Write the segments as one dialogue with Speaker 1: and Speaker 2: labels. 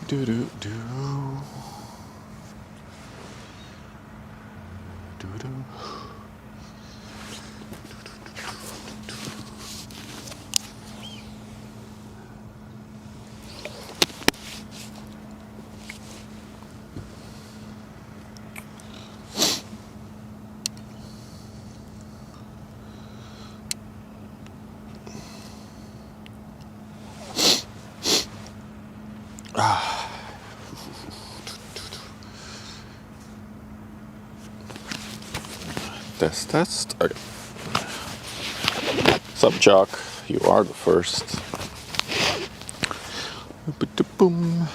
Speaker 1: Do do do. Do do. Test. Okay. Sup, Jock? You are the first. Boom.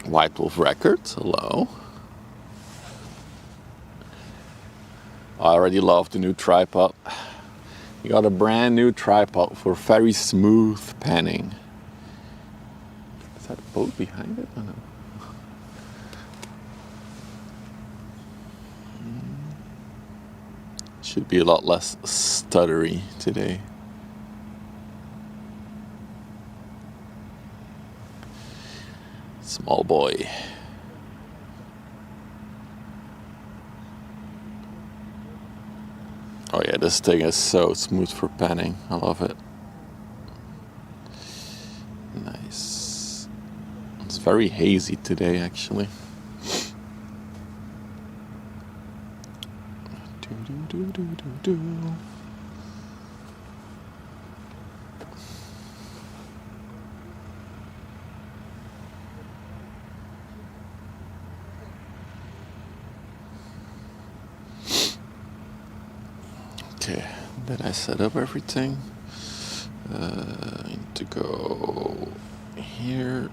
Speaker 1: White Wolf Records. Hello. I already love the new tripod. You got a brand new tripod for very smooth panning. Is that a boat behind it? I don't know. Should be a lot less stuttery today. Small boy. Oh yeah, this thing is so smooth for panning. I love it. Nice. It's very hazy today, actually. Do. Okay, then I set up everything. I need to go here.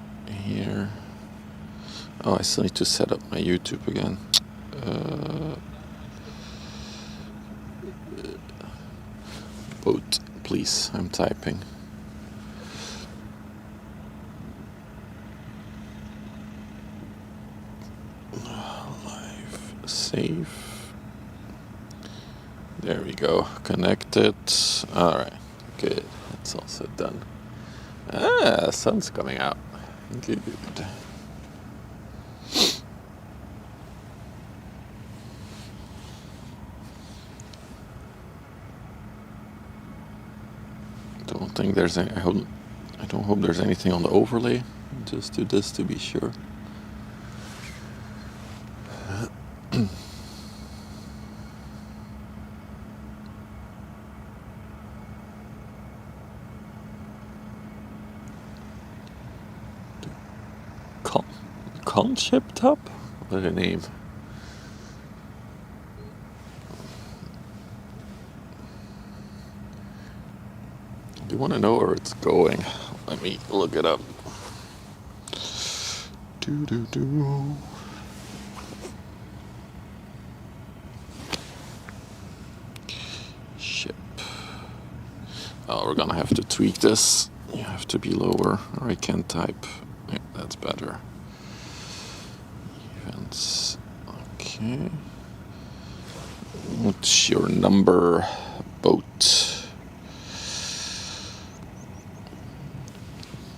Speaker 1: Oh, I still need to set up my YouTube again. Boat, please. I'm typing. Live, save. There we go. Connected. All right. Good. That's also done. Sun's coming out. Good. Don't think there's any. I don't hope there's anything on the overlay. Just do this to be sure. Concept Top? What a name. Do you want to know where it's going? Let me look it up. Do. Ship. Oh, we're gonna have to tweak this. You have to be lower, or I can't type. Yeah, that's better. Events. Okay. What's your number? Boat.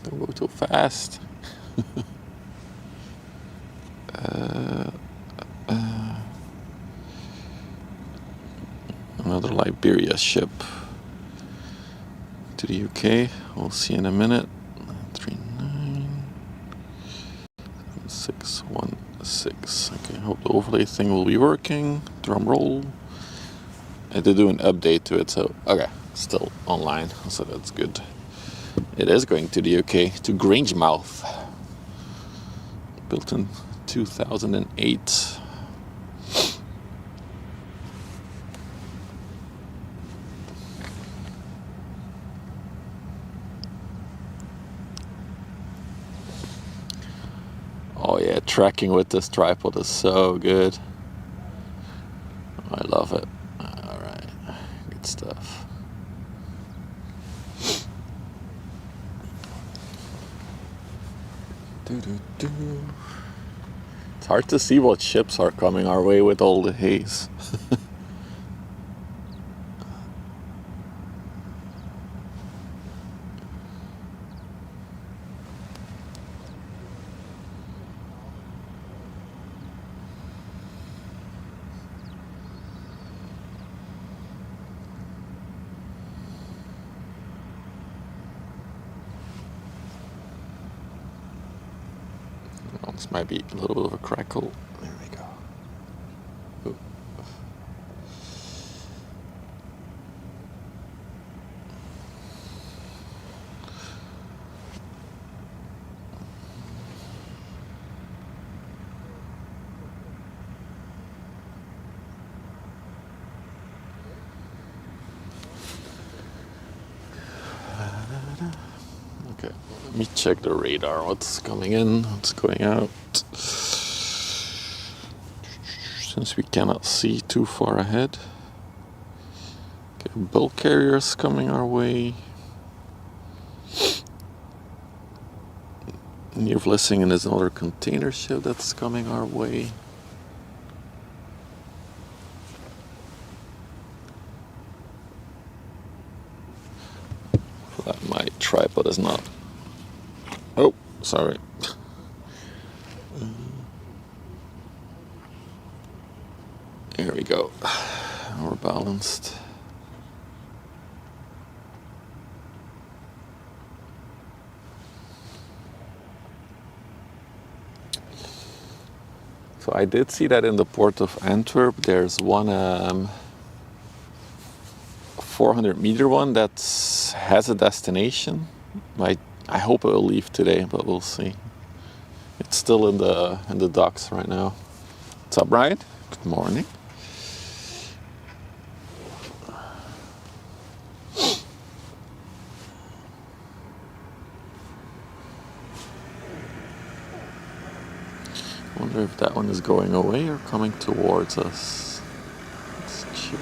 Speaker 1: Don't go too fast. Another Liberia ship to the UK. We'll see in a minute. 39616. Okay, hope the overlay thing will be working. Drum roll. I had to do an update to it, so okay, still online, so that's good. It is going to the UK, to Grangemouth. Built in 2008. Oh yeah, tracking with this tripod is so good. I love it. Alright, good stuff. It's hard to see what ships are coming our way with all the haze. This might be a little bit of a crackle. There we go. Ooh. Okay, let me check the radar. What's coming in, what's going out. Since we cannot see too far ahead. Okay, bulk carriers coming our way. Near Vlissingen is another container ship that's coming our way. That my tripod is not. Oh, sorry. Here we go. We're balanced. So I did see that in the port of Antwerp, there's one 400-meter one that has a destination. I hope it will leave today, but we'll see. It's still in the docks right now. What's up, Brian? Good morning. I wonder if that one is going away or coming towards us. Let's check.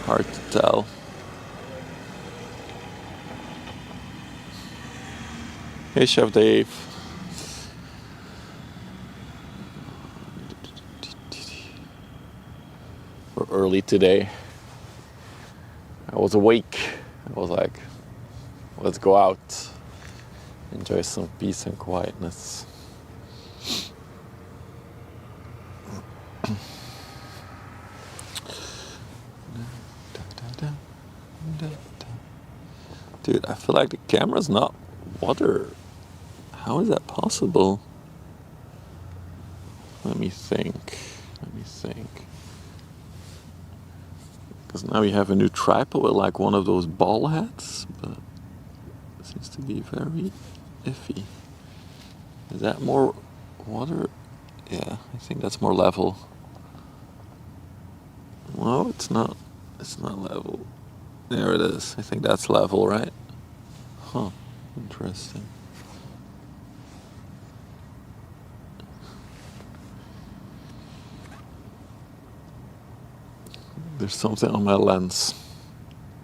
Speaker 1: Hard to tell. Hey, Chef Dave. We're early today. I was awake. I was like, let's go out. Enjoy some peace and quietness. Dude, I feel like the camera's not water. How is that possible? Let me think. Because now we have a new tripod with like one of those ball heads, but it seems to be very iffy. Is that more water? Yeah, I think that's more level. No, it's not. It's not level. There it is. I think that's level, right? Huh. Interesting. There's something on my lens.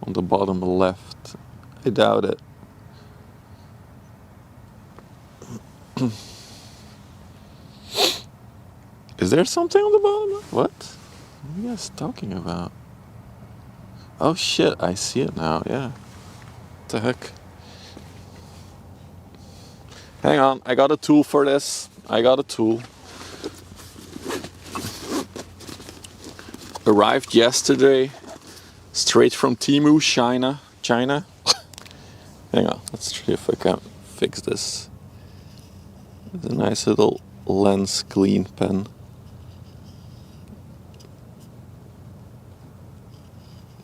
Speaker 1: On the bottom left. I doubt it. Is there something on the bottom? What? What are you guys talking about? Oh shit, I see it now, yeah. What the heck? Hang on, I got a tool for this. I got a tool. Arrived yesterday, straight from Temu, China. Hang on, let's see if I can fix this. It's a nice little lens clean pen.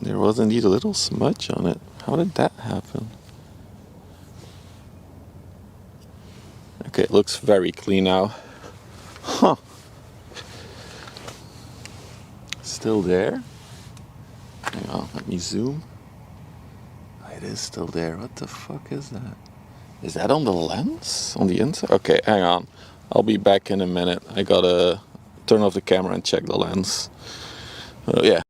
Speaker 1: There was indeed a little smudge on it. How did that happen? Okay, it looks very clean now. Huh. Still there? Hang on, let me zoom. It is still there. What the fuck is that? Is that on the lens? On the inside? Okay, hang on. I'll be back in a minute. I gotta turn off the camera and check the lens. Yeah.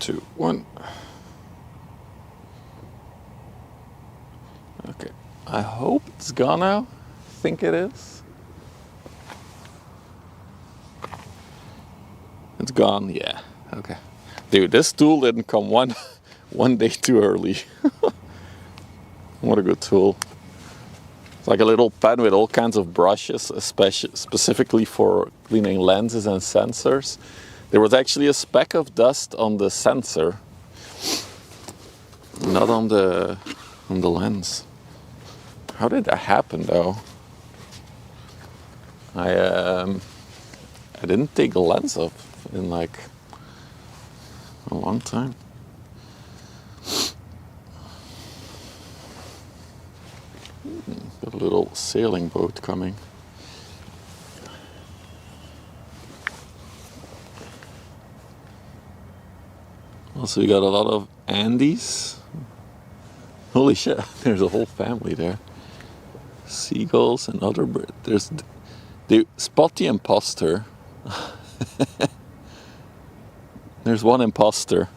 Speaker 1: 2, 1. Okay, I hope it's gone now. I think it is. It's gone, yeah. Okay. Dude, this tool didn't come one day too early. What a good tool. It's like a little pen with all kinds of brushes, specifically for cleaning lenses and sensors. There was actually a speck of dust on the sensor, not on the lens. How did that happen though? I didn't take the lens off in like a long time. Got a little sailing boat coming. Also, we got a lot of Andes. Holy shit, there's a whole family there. Seagulls and other birds. There's the spot the imposter. There's one imposter.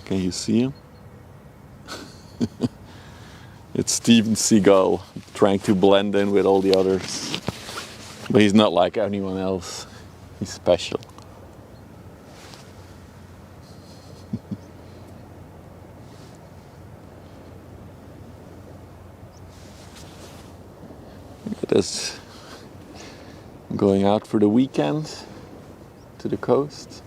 Speaker 1: Can you see him? It's Steven Seagull trying to blend in with all the others. But he's not like anyone else. He's special. Look at us going out for the weekend to the coast.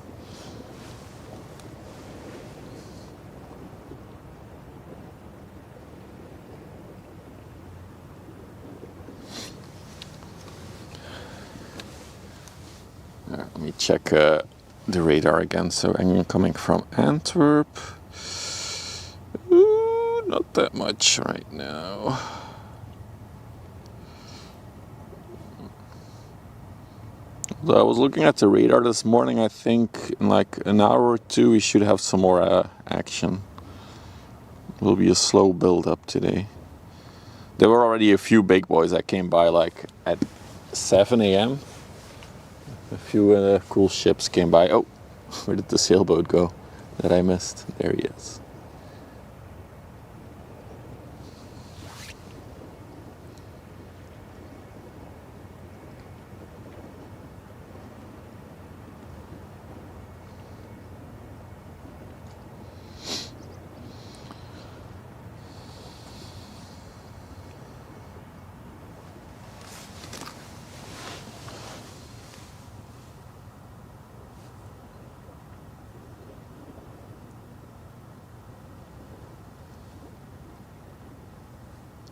Speaker 1: Let me check the radar again. So I'm coming from Antwerp. Ooh, not that much right now. So I was looking at the radar this morning. I think in like an hour or two we should have some more action. It will be a slow build up today. There were already a few big boys that came by like at 7 a.m. A few cool ships came by. Oh, where did the sailboat go that I missed? There he is.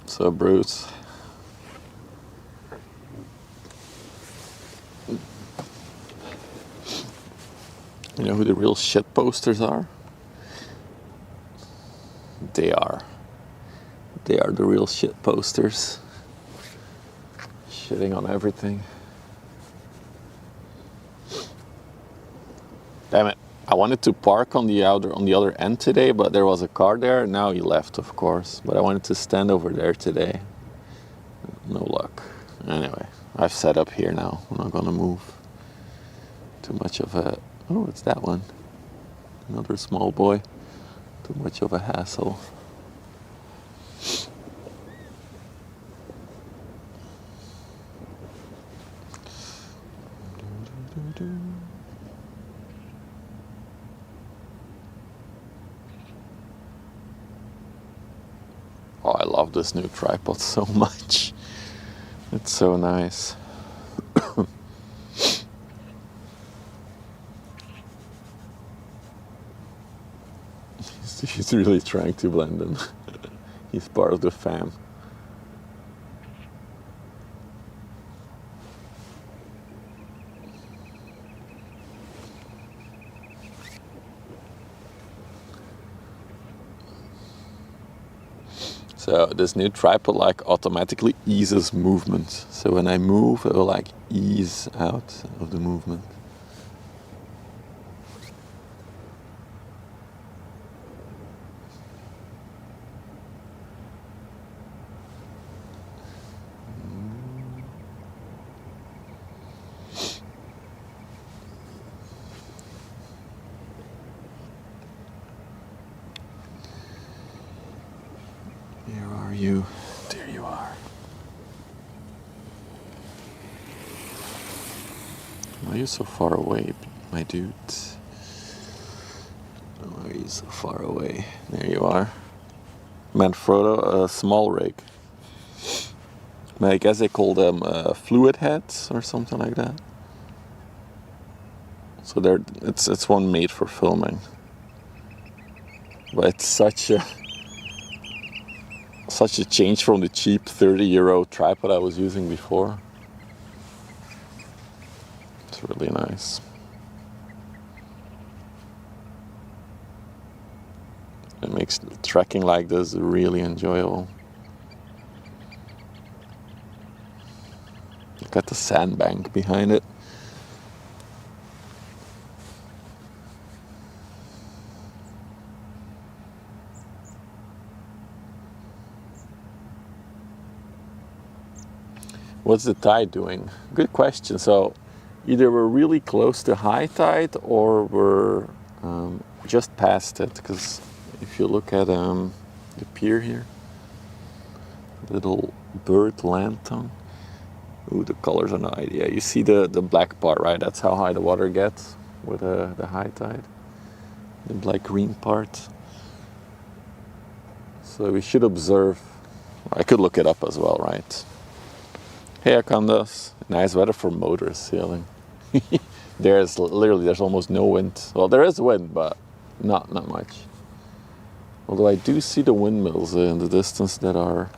Speaker 1: So Bruce. You know who the real shit posters are? They are. They are the real shit posters. Shitting on everything. Damn it. I wanted to park on the other end today, but there was a car there. Now he left, of course. But I wanted to stand over there today. No luck. Anyway, I've set up here now. I'm not gonna move. Too much of a... Oh, it's that one. Another small boy. Too much of a hassle. Oh, I love this new tripod so much. It's so nice. He's really trying to blend in. He's part of the fam. So this new tripod like automatically eases movement. So when I move, it will like ease out of the movement. you? There you are. Why are you so far away, my dude? Why are you so far away? There you are. Manfrotto, a small rig. I guess they call them fluid heads or something like that. So it's one made for filming. But it's such a change from the cheap €30 tripod I was using before. It's really nice. It makes trekking like this really enjoyable. Look at the sandbank behind it. What's the tide doing? Good question. So either we're really close to high tide or we're just past it, because if you look at the pier here, little bird lantern. Ooh, the colors are not ideal. You see the black part, right? That's how high the water gets with the high tide. The black green part. So we should observe. I could look it up as well, right? Hey, Akandas. Nice weather for motor sailing. There's almost no wind. Well, there is wind, but not much. Although I do see the windmills in the distance that are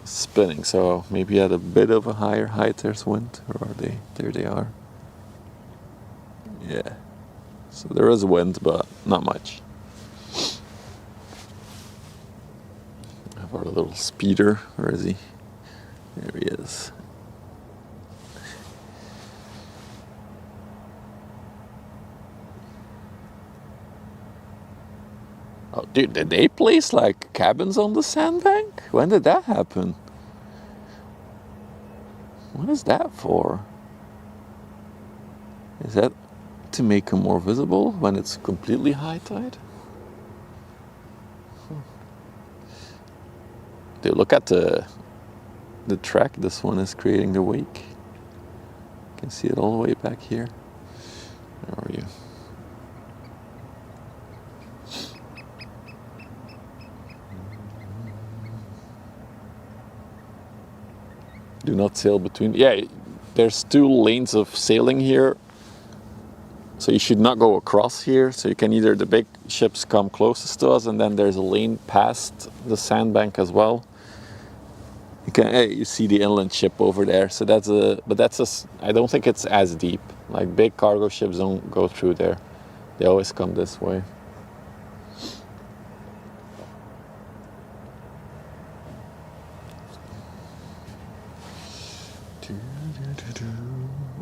Speaker 1: spinning, so maybe at a bit of a higher height there's wind, or are they? There they are. Yeah. So there is wind, but not much. I have our little speeder. Where is he? There he is. Oh, dude, did they place like cabins on the sandbank? When did that happen? What is that for? Is that to make them more visible when it's completely high tide? Dude, look at the track this one is creating the wake. You can see it all the way back here. Where are you? Do not sail between. Yeah, there's 2 lanes of sailing here. So you should not go across here. So you can either, the big ships come closest to us, and then there's a lane past the sandbank as well. You see the inland ship over there. So I don't think it's as deep. Like big cargo ships don't go through there. They always come this way.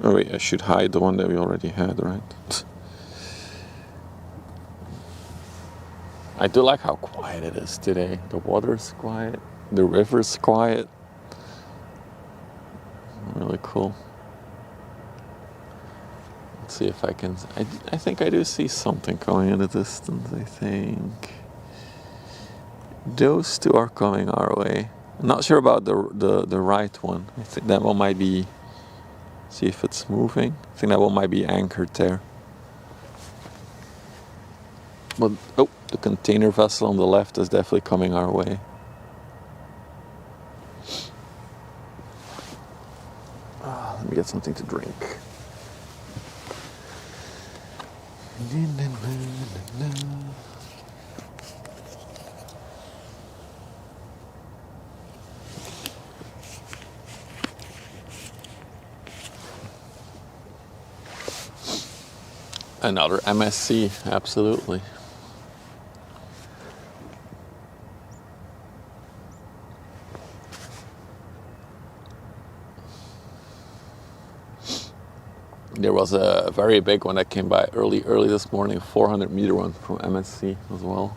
Speaker 1: Oh wait, I should hide the one that we already had, right? I do like how quiet it is today. The water's quiet, the river's quiet. Really cool. Let's see if I can. I think I do see something coming in the distance. I think those 2 are coming our way. I'm not sure about the right one. I think that one might be. See if it's moving. I think that one might be anchored there. But oh, the container vessel on the left is definitely coming our way. Let me get something to drink. Another MSC, absolutely. There was a very big one that came by early this morning, a 400-meter one from MSC as well.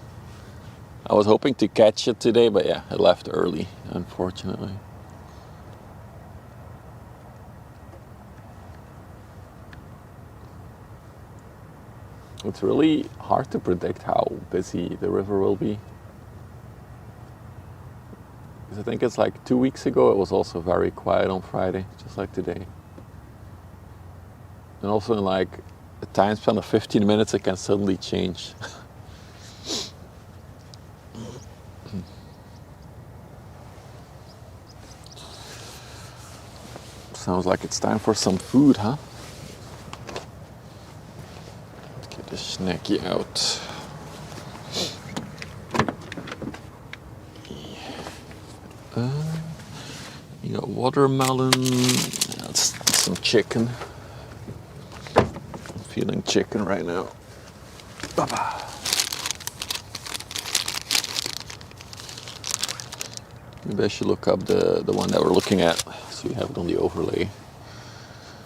Speaker 1: I was hoping to catch it today, but yeah, it left early, unfortunately. It's really hard to predict how busy the river will be. I think it's like 2 weeks ago, it was also very quiet on Friday, just like today. And also in like a time span of 15 minutes, it can suddenly change. Sounds like it's time for some food, huh? Let's get the snacky out. You got watermelon, that's some chicken. I'm feeling chicken right now. Baba. Maybe I should look up the one that we're looking at, so we have it on the overlay.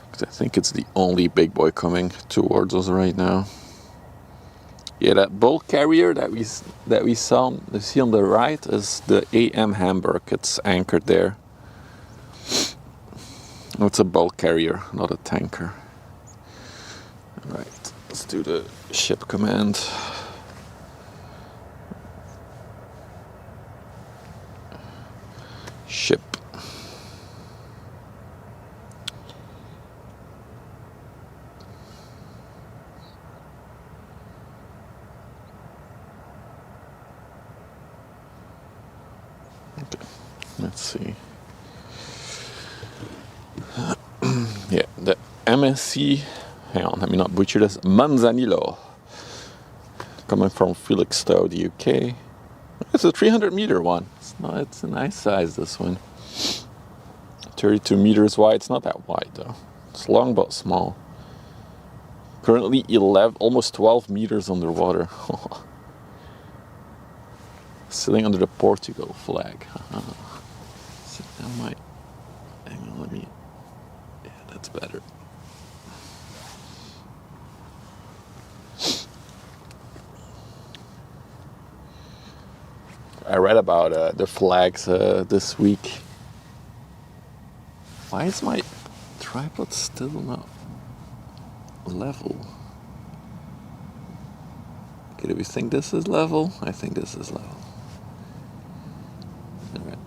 Speaker 1: Because I think it's the only big boy coming towards us right now. Yeah, that bulk carrier that we see on the right is the AM Hamburg. It's anchored there. It's a bulk carrier, not a tanker. All right, let's do the ship command. Ship. Okay, let's see. Yeah, the MSC, hang on, let me not butcher this, Manzanillo. Coming from Felixstowe, the UK. It's a 300 meter one. It's a nice size, this one. 32 meters wide. It's not that wide though. It's long but small. Currently 11, almost 12 meters underwater. Sitting under the Portugal flag. So that might, hang on, let me, yeah, that's better. I read about the flags this week. Why is my tripod still not level? Okay, do we think this is level? I think this is level. Alright.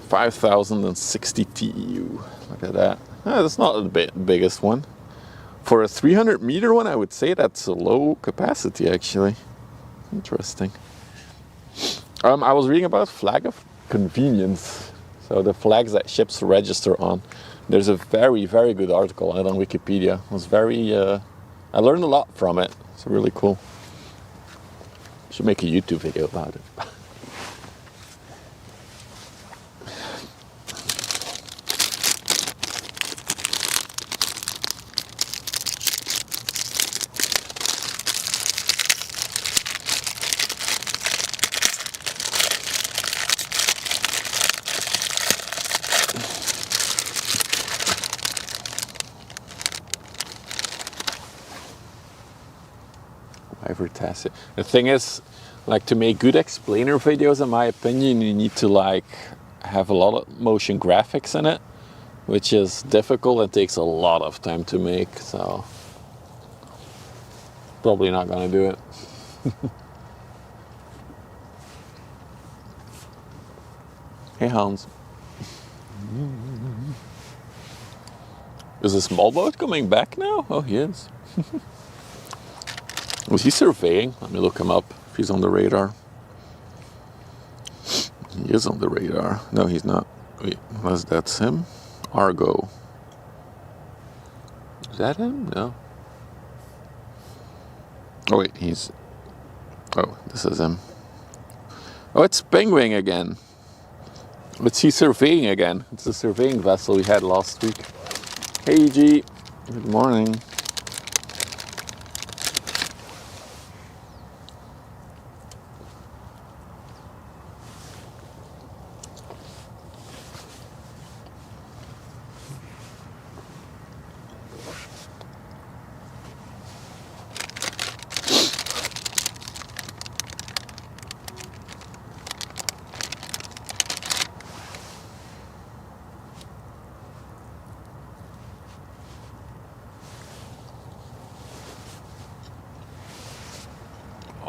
Speaker 1: 5,060 TEU. Look at that. That's not the biggest one. For a 300 meter one, I would say that's a low capacity actually. Interesting. I was reading about flag of convenience. So the flags that ships register on. There's a very, very good article on it on Wikipedia. It was very, I learned a lot from it. It's really cool. Should make a YouTube video about it. The thing is, like, to make good explainer videos, in my opinion, you need to like have a lot of motion graphics in it, which is difficult and takes a lot of time to make, so probably not gonna do it. Hey Hans. Is the small boat coming back now? Oh, he is. Was he surveying? Let me look him up if he's on the radar. He is on the radar. No, he's not. Wait, that's him? Argo. Is that him? No. Oh wait, oh, this is him. Oh, it's Penguin again. Let's see, surveying again. It's the surveying vessel we had last week. Hey G, good morning.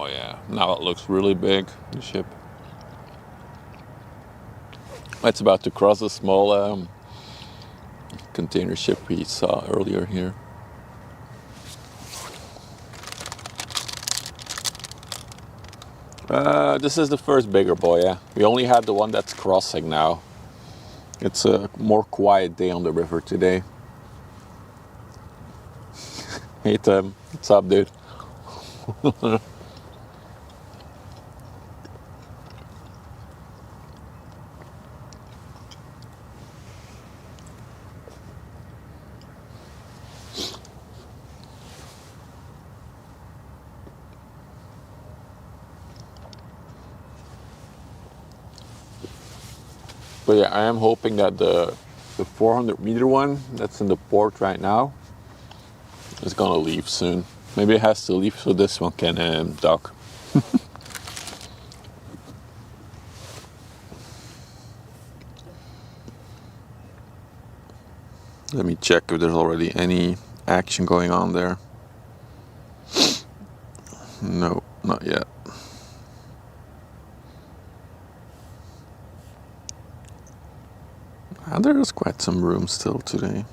Speaker 1: Oh yeah, now it looks really big, the ship. It's about to cross a small container ship we saw earlier here. This is the first bigger boy, yeah. We only had the one that's crossing now. It's a more quiet day on the river today. Hey Tim, what's up, dude? But yeah, I am hoping that the 400-meter one that's in the port right now is gonna leave soon. Maybe it has to leave so this one can dock. Let me check if there's already any action going on there. No, not yet. And there is quite some room still today.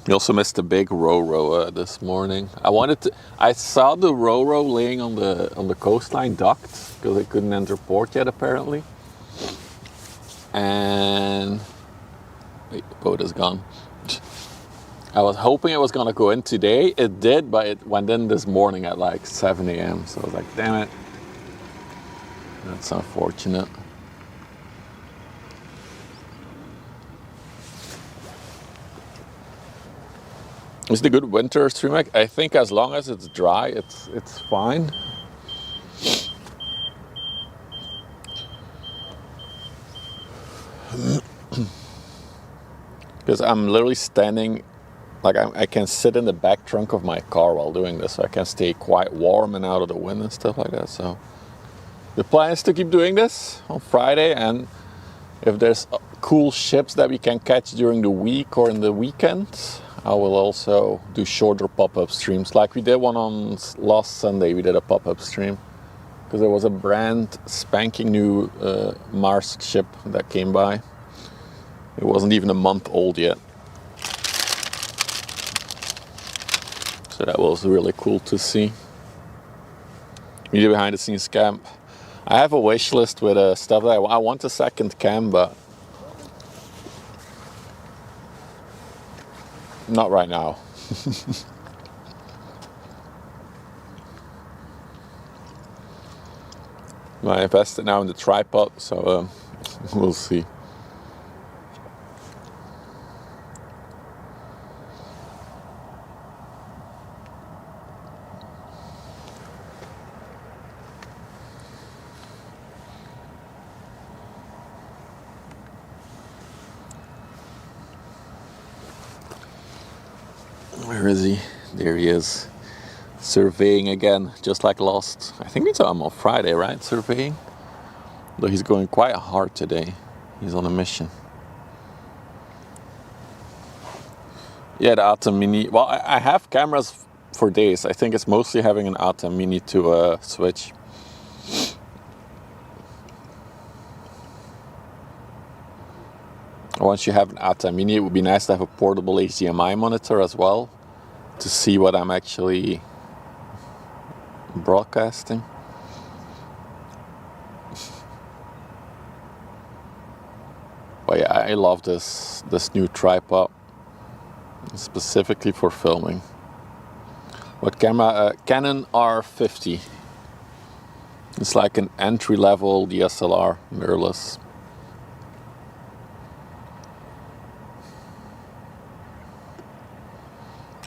Speaker 1: We also missed the big ro-ro this morning. I saw the ro-ro laying on the coastline docked because it couldn't enter port yet apparently. And wait, the boat is gone. I was hoping it was gonna go in today. It did, but it went in this morning at like 7 a.m. So I was like, damn it. That's unfortunate. Is it a good winter stream? I think as long as it's dry, it's fine. Because I'm literally standing, like I can sit in the back trunk of my car while doing this, so I can stay quite warm and out of the wind and stuff like that. So the plan is to keep doing this on Friday, and if there's cool ships that we can catch during the week or in the weekend, I will also do shorter pop-up streams. Like we did one on last Sunday, we did a pop-up stream because there was a brand spanking new Mars ship that came by. It wasn't even a month old yet. So that was really cool to see. Media behind the scenes camp. I have a wish list with stuff that I want a second cam, but not right now. I invested now in the tripod, so we'll see. Where is he? There he is. Surveying again, just like last. I think it's on Friday, right? Surveying. Though he's going quite hard today. He's on a mission. Yeah, the Atom Mini. Well, I have cameras for days. I think it's mostly having an Atom Mini to switch. Once you have an Atom Mini, it would be nice to have a portable HDMI monitor as well to see what I'm actually broadcasting. But yeah, I love this new tripod, specifically for filming. What camera? Canon R50. It's like an entry-level DSLR, mirrorless.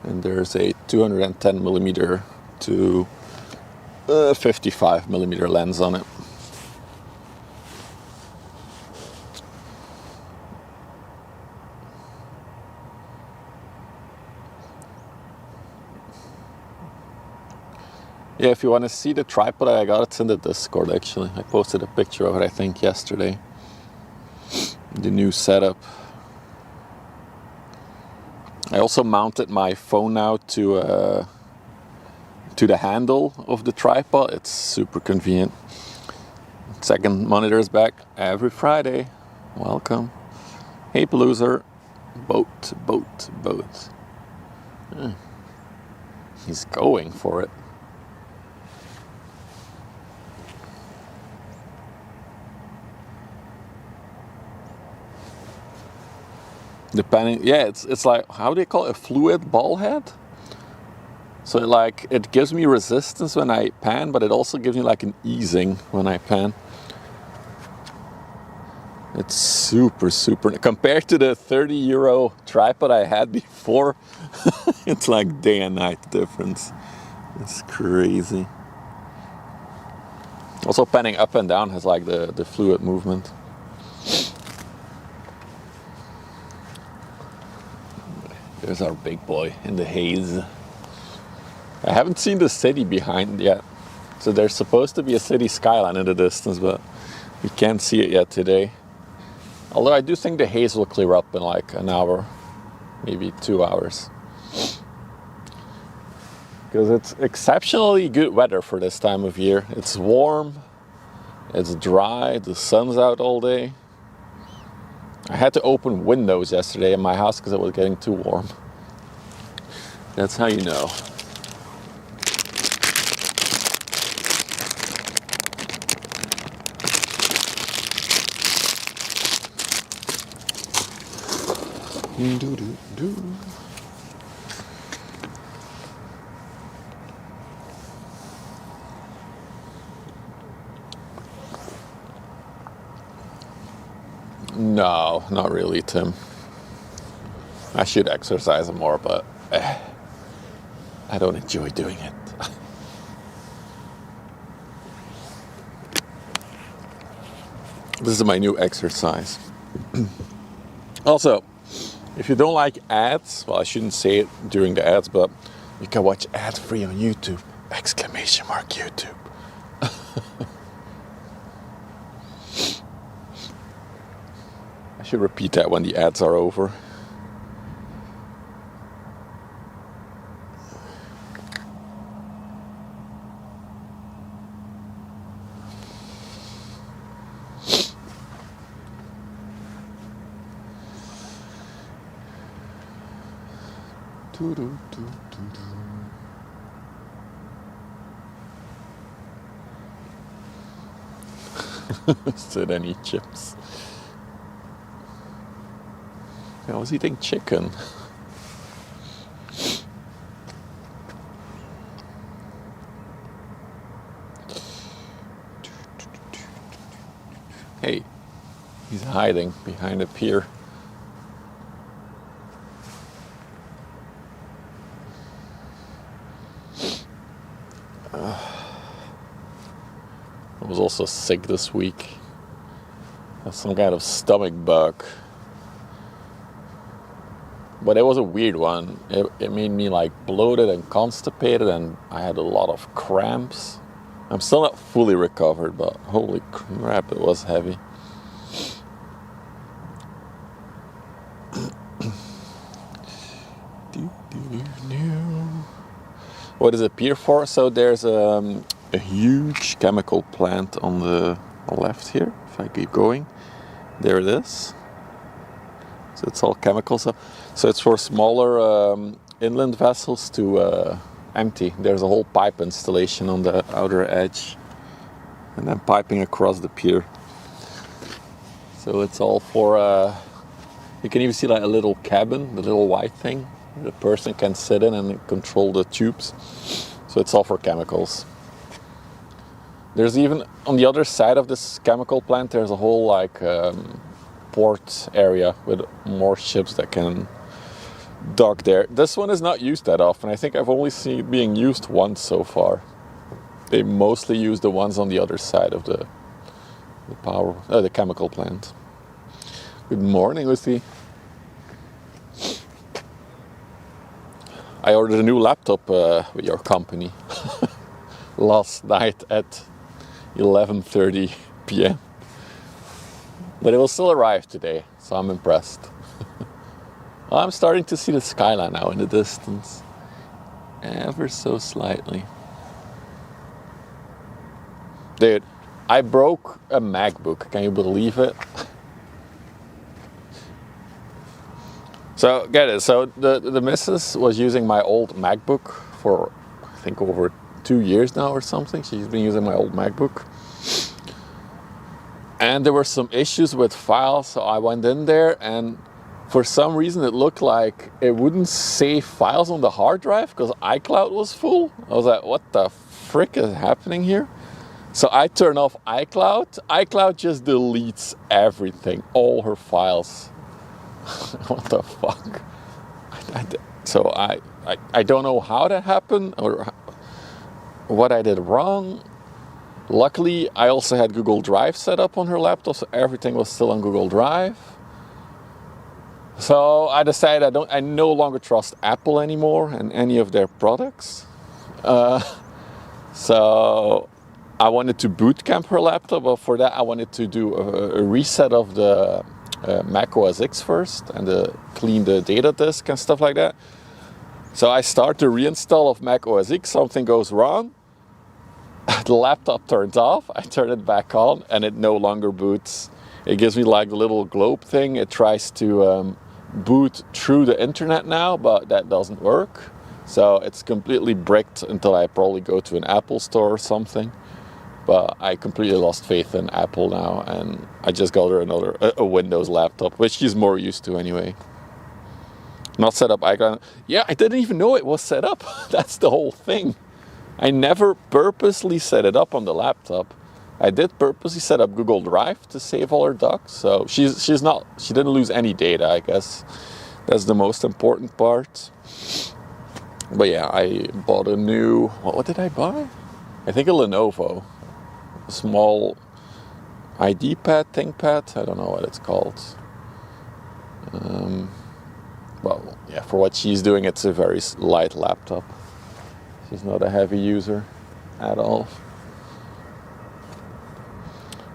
Speaker 1: And there's a 210mm to 55mm lens on it. Yeah, if you want to see the tripod I got, it's in the Discord actually. I posted a picture of it, I think, yesterday. The new setup. I also mounted my phone now to to the handle of the tripod. It's super convenient. Second monitor is back every Friday. Welcome. Hey Paloozer. Boat. He's going for it. Depending, yeah, it's like, how do you call it, a fluid ball head? So it gives me resistance when I pan, but it also gives me like an easing when I pan. It's super, compared to the 30 euro tripod I had before, it's like day and night difference. It's crazy. Also panning up and down has like the fluid movement. There's our big boy in the haze. I haven't seen the city behind yet. So there's supposed to be a city skyline in the distance, but we can't see it yet today. Although I do think the haze will clear up in like an hour, maybe 2 hours. Because it's exceptionally good weather for this time of year. It's warm, it's dry, the sun's out all day. I had to open windows yesterday in my house because it was getting too warm. That's how you know. No, not really, Tim. I should exercise more, but I don't enjoy doing it. This is my new exercise. Also, if you don't like ads, well, I shouldn't say it during the ads, but you can watch ad-free on YouTube. ! YouTube. I should repeat that when the ads are over. Said any chips. I was eating chicken. Hey, he's hiding behind a pier. I was also sick this week. I had some kind of stomach bug. But it was a weird one. It made me like bloated and constipated, and I had a lot of cramps. I'm still not fully recovered, but holy crap, it was heavy. What is a pier for? So there's a huge chemical plant on the left here. If I keep going, there it is. So it's all chemicals. So it's for smaller inland vessels to empty. There's a whole pipe installation on the outer edge, and then piping across the pier. So it's all for. You can even see like a little cabin, the little white thing. The person can sit in and control the tubes. So it's all for chemicals. There's even on the other side of this chemical plant, there's a whole like port area with more ships that can dock there. This one is not used that often. I think I've only seen it being used once so far. They mostly use the ones on the other side of the chemical plant. Good morning, Lucy. I ordered a new laptop with your company last night at 11:30 p.m. But it will still arrive today, so I'm impressed. I'm starting to see the skyline now in the distance, ever so slightly. Dude, I broke a MacBook. Can you believe it? So get it. So the missus was using my old MacBook for I think over 2 years now or something. She's been using my old MacBook. And there were some issues with files, so I went in there and for some reason it looked like it wouldn't save files on the hard drive because iCloud was full. I was like, what the frick is happening here? So I turn off iCloud. iCloud just deletes everything, all her files. What the fuck? So I don't know how that happened or what I did wrong. Luckily, I also had Google Drive set up on her laptop, so everything was still on Google Drive. So I decided I no longer trust Apple anymore and any of their products. So I wanted to boot camp her laptop, but for that I wanted to do a reset of the Mac OS X first and clean the data disk and stuff like that. So I start the reinstall of Mac OS X, something goes wrong. The laptop turns off, I turn it back on and it no longer boots. It gives me like the little globe thing. It tries to boot through the internet now, but that doesn't work. So it's completely bricked until I probably go to an Apple store or something. But I completely lost faith in Apple now and I just got her a Windows laptop, which she's more used to anyway. Not set up iCloud. Yeah, I didn't even know it was set up. That's the whole thing. I never purposely set it up on the laptop. I did purposely set up Google Drive to save all her docs. So she didn't lose any data, I guess. That's the most important part. But yeah, I bought a new, what did I buy? I think a Lenovo. A small ID pad, ThinkPad, I don't know what it's called. Well, yeah, for what she's doing, it's a very light laptop. She's not a heavy user at all.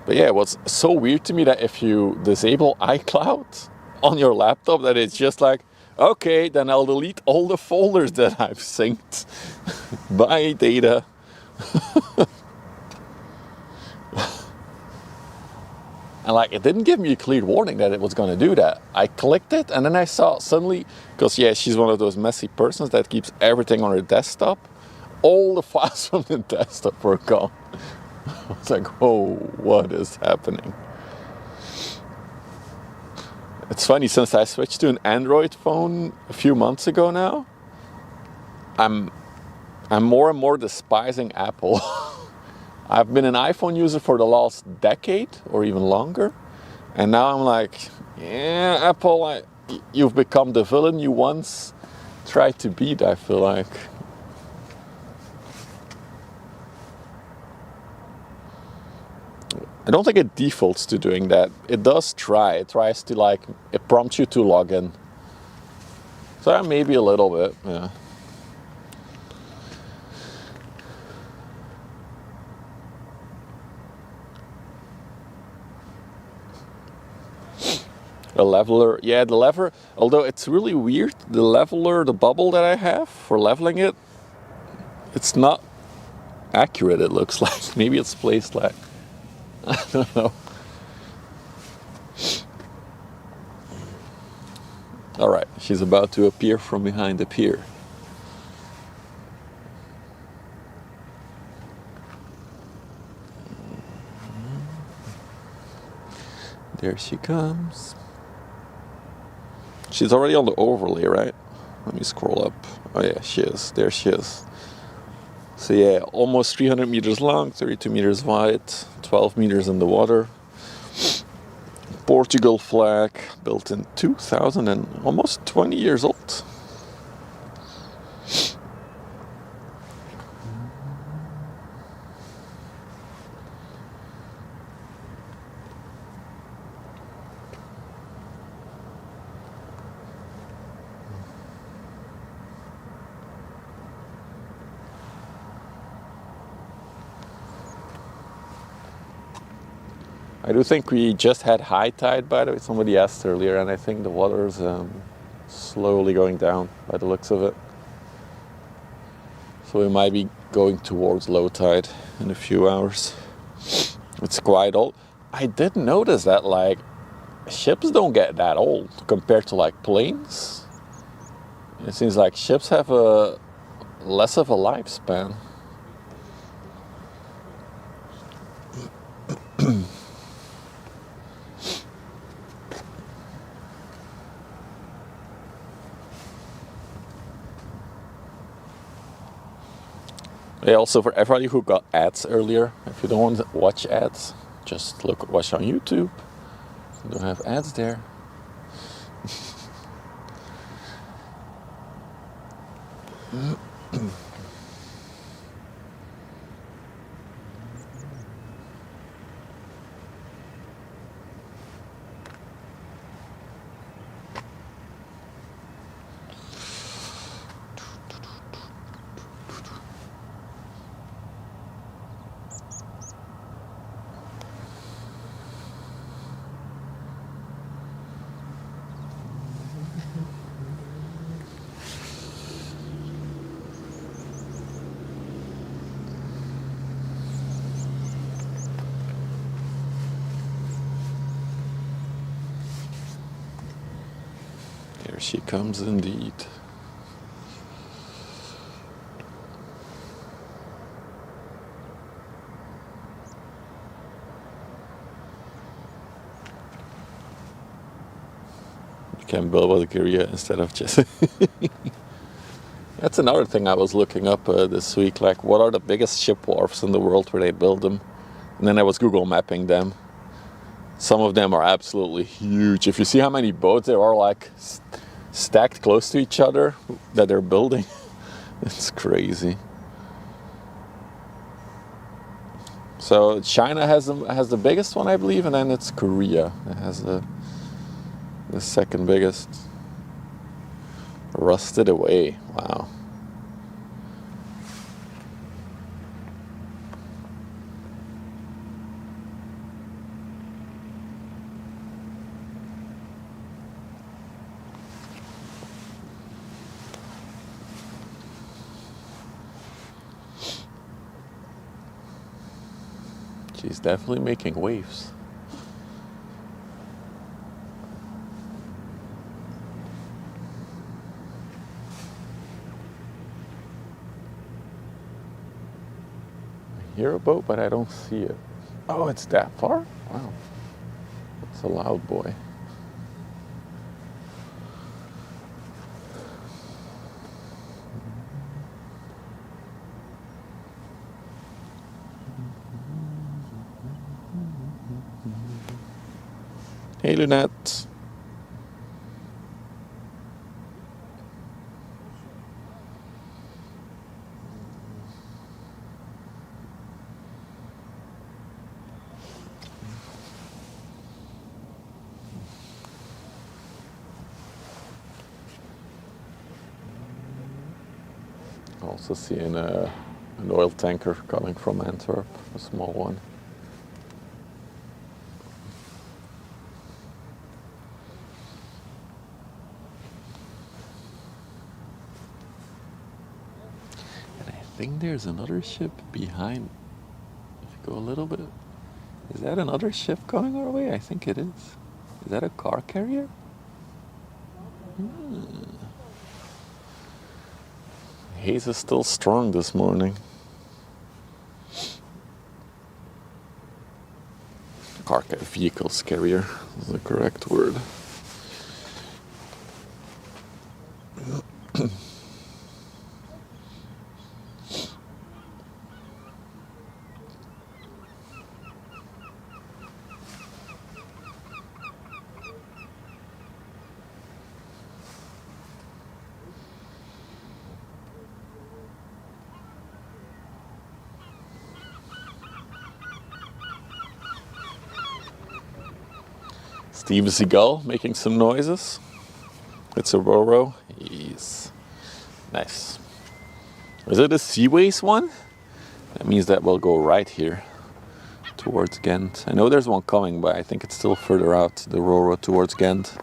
Speaker 1: But yeah, what's so weird to me that if you disable iCloud on your laptop, that it's just like, okay, then I'll delete all the folders that I've synced. Bye, data. And like, it didn't give me a clear warning that it was going to do that. I clicked it and then I saw suddenly, because yeah, she's one of those messy persons that keeps everything on her desktop. All the files from the desktop were gone. I was like, whoa, what is happening? It's funny, since I switched to an Android phone a few months ago now, I'm more and more despising Apple. I've been an iPhone user for the last decade or even longer. And now I'm like, yeah, Apple, you've become the villain you once tried to beat, I feel like. I don't think it defaults to doing that. It does try. It tries to like, it prompts you to log in. So maybe a little bit, yeah. The leveler, yeah, the lever, although it's really weird, the leveler, the bubble that I have for leveling it, it's not accurate, it looks like. Maybe it's placed like, I don't know. All right, she's about to appear from behind the pier. There she comes. She's already on the overlay, right? Let me scroll up. Oh yeah, she is. There she is. So yeah, almost 300 meters long, 32 meters wide, 12 meters in the water. Portugal flag, built in 2000 and almost 20 years old. I do think we just had high tide, by the way. Somebody asked earlier, and I think the water's slowly going down by the looks of it. So we might be going towards low tide in a few hours. It's quite old. I did notice that, like, ships don't get that old compared to like planes. It seems like ships have a less of a lifespan. Yeah, also for everybody who got ads earlier, if you don't want to watch ads, just watch on YouTube. You don't have ads there. Here she comes indeed. You can build Valkyria instead of just... That's another thing I was looking up this week, like what are the biggest ship wharfs in the world where they build them? And then I was Google mapping them. Some of them are absolutely huge. If you see how many boats there are like stacked close to each other that they're building, it's crazy. So China has the biggest one, I believe, and then it's Korea that has the second biggest. Rusted away. Wow. She's definitely making waves. I hear a boat, but I don't see it. Oh, it's that far? Wow. It's a loud boy. Hey, Lunette. Also seeing an oil tanker coming from Antwerp, a small one. And I think there's another ship behind. If you go a little bit, is that another ship coming our way? I think it is. Is that a car carrier? Haze is still strong this morning. Vehicles carrier is the correct word. Steven Seagal making some noises. It's a Roro. Yes. Nice. Is it a Seaways one? That means that we'll go right here towards Ghent. I know there's one coming, but I think it's still further out, the Roro towards Ghent.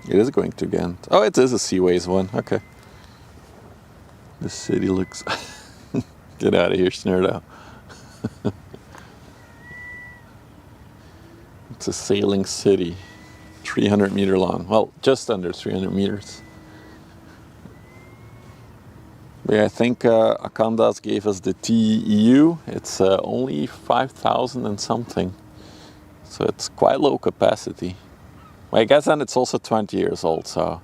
Speaker 1: It is going to Ghent. Oh, it is a Seaways one. Okay. The city looks... Get out of here, Snurdo. It's a sailing city. 300 meter long. Well, just under 300 meters. But yeah, I think Akandas gave us the TEU. It's only 5,000 and something. So it's quite low capacity. Well, I guess then it's also 20 years old, so...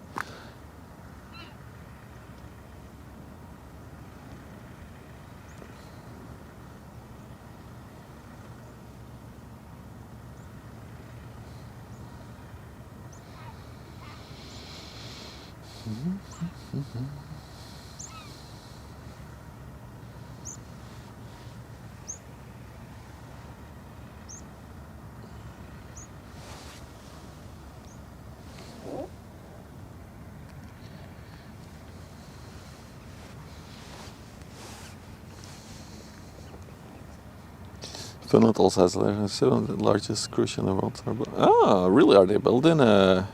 Speaker 1: Finland also has the largest cruise ship in the world. Oh, really? Are they building a...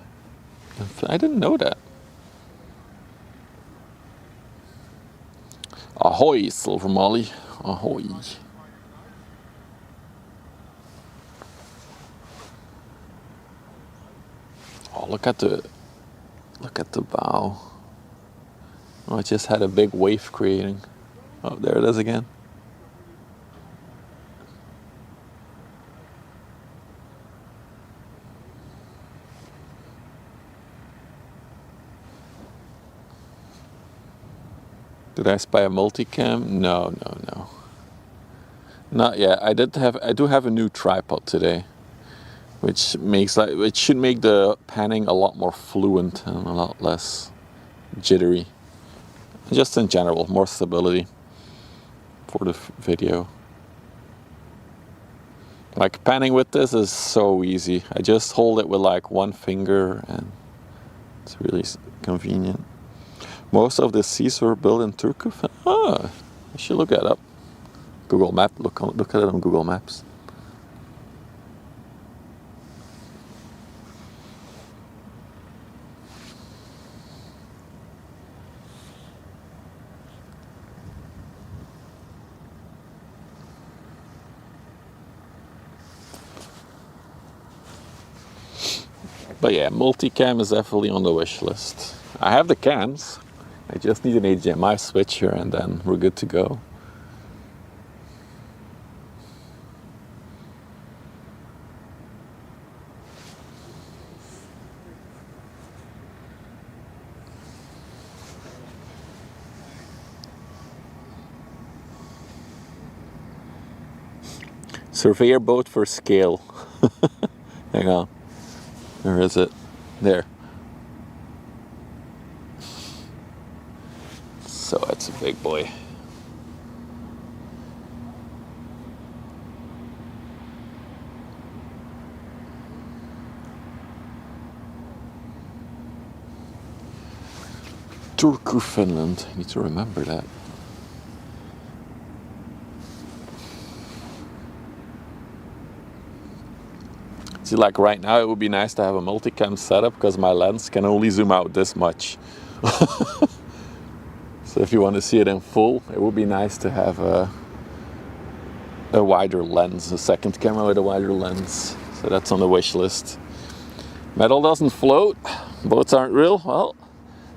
Speaker 1: I didn't know that. Ahoy, Silver Molly. Ahoy. Oh, look at the bow. Oh, it just had a big wave creating. Oh, there it is again. Did I spy a multicam? No. Not yet. I do have a new tripod today, which should make the panning a lot more fluent and a lot less jittery. Just in general, more stability for the video. Like panning with this is so easy. I just hold it with like one finger and it's really convenient. Most of the seas were built in Turku. Ah, I should look that up. Google Map. Look at it on Google Maps. But yeah, multicam is definitely on the wish list. I have the cams. I just need an HDMI switch here and then we're good to go. Surveyor boat for scale. Hang on. Where is it? There. So it's a big boy. Turku, Finland. I need to remember that. See, like right now, it would be nice to have a multicam setup because my lens can only zoom out this much. So if you want to see it in full, it would be nice to have a wider lens, a second camera with a wider lens. So that's on the wish list. Metal doesn't float, boats aren't real. Well,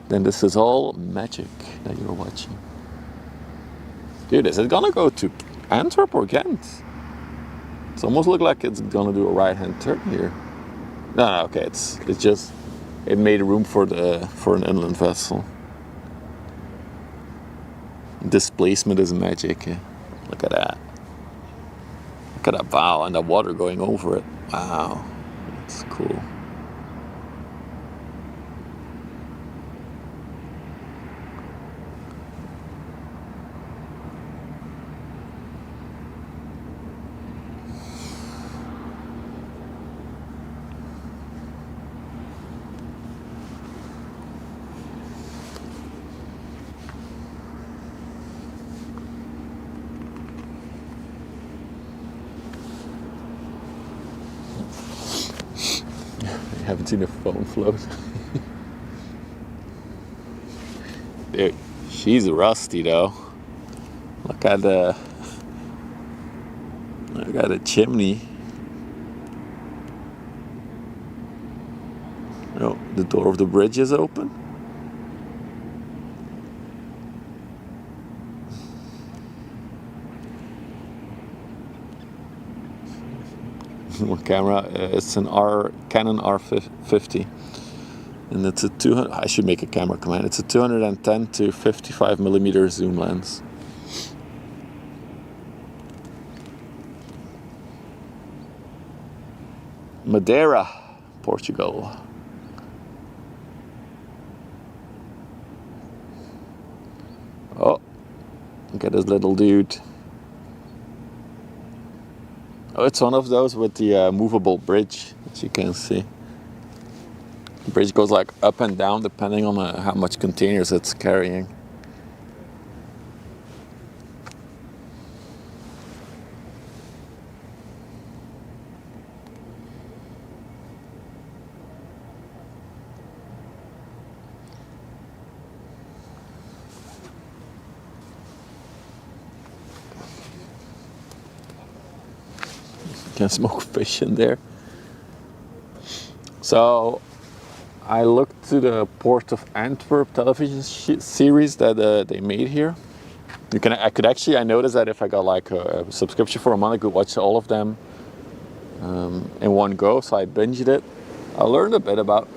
Speaker 1: then this is all magic that you're watching. Dude, is it gonna go to Antwerp or Ghent? It's almost look like it's gonna do a right-hand turn here. No, okay, it's just it made room for an inland vessel. Displacement is magic. Look at that. Look at that bow and the water going over it. Wow, that's cool. I haven't seen a phone float. Dude, she's rusty though. Look at the chimney. Oh, the door of the bridge is open. What camera? It's an Canon R50, and it's a 200. I should make a camera command. It's a 210 to 55 millimeter zoom lens. Madeira, Portugal. Oh, look at this little dude. Oh, it's one of those with the movable bridge, as you can see. The bridge goes like up and down depending on how much containers it's carrying. Can smoke fish in there. So I looked to the Port of Antwerp television series that they made here. I noticed that if I got like a subscription for a month, I could watch all of them in one go. So I binged it. I learned a bit about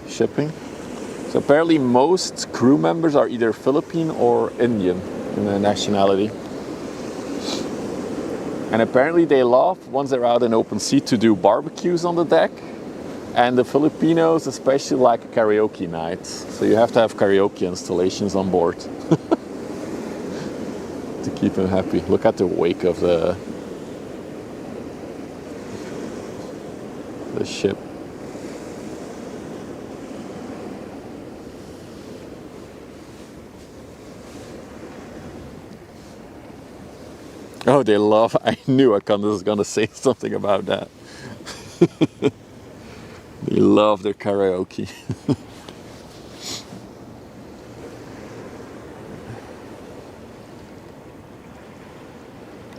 Speaker 1: shipping. So apparently most crew members are either Philippine or Indian in their nationality. And apparently they love, once they're out in open sea, to do barbecues on the deck. And the Filipinos especially like karaoke nights. So you have to have karaoke installations on board to keep them happy. Look at the wake of the ship. Oh, they love, I knew Akanda was going to say something about that. They love their karaoke.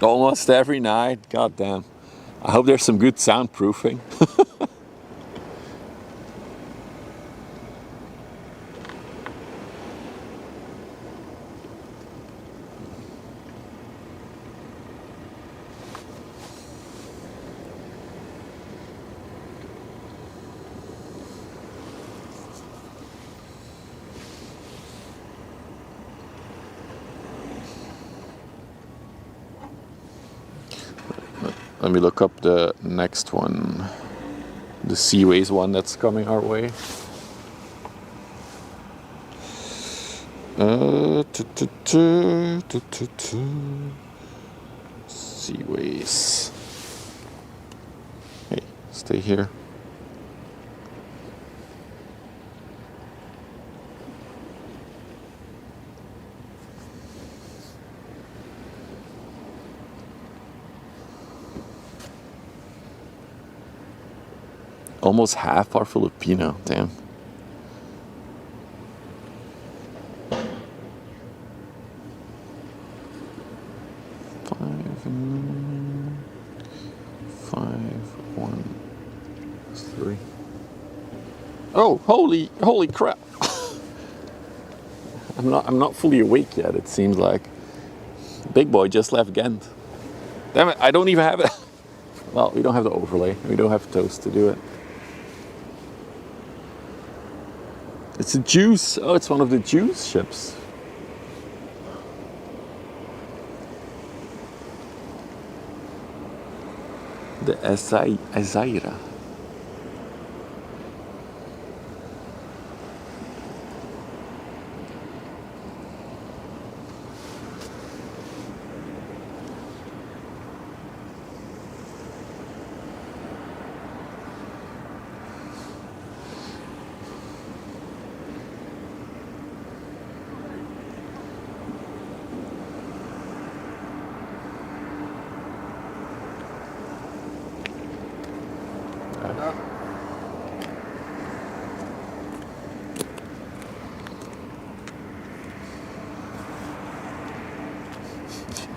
Speaker 1: Almost every night, god damn. I hope there's some good soundproofing. Let me look up the next one. The Seaways one that's coming our way. Seaways. Hey, stay here. Almost half are Filipino, damn. Five, 1, 3. Oh, holy crap! I'm not fully awake yet. It seems like Big Boy just left Ghent. Damn it! I don't even have it. Well, we don't have the overlay. We don't have toast to do it. It's a juice. Oh, it's one of the juice ships. The Azaira.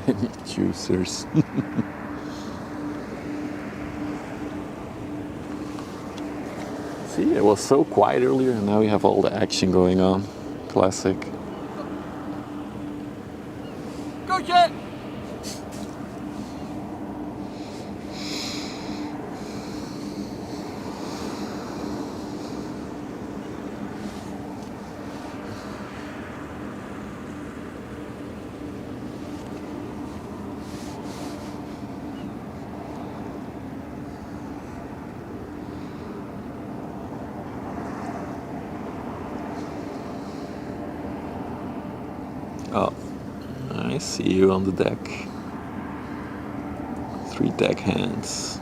Speaker 1: Any juicers. See, it was so quiet earlier and now we have all the action going on. Classic.
Speaker 2: Go, Jet!
Speaker 1: Oh, I see you on the deck. 3 deck hands.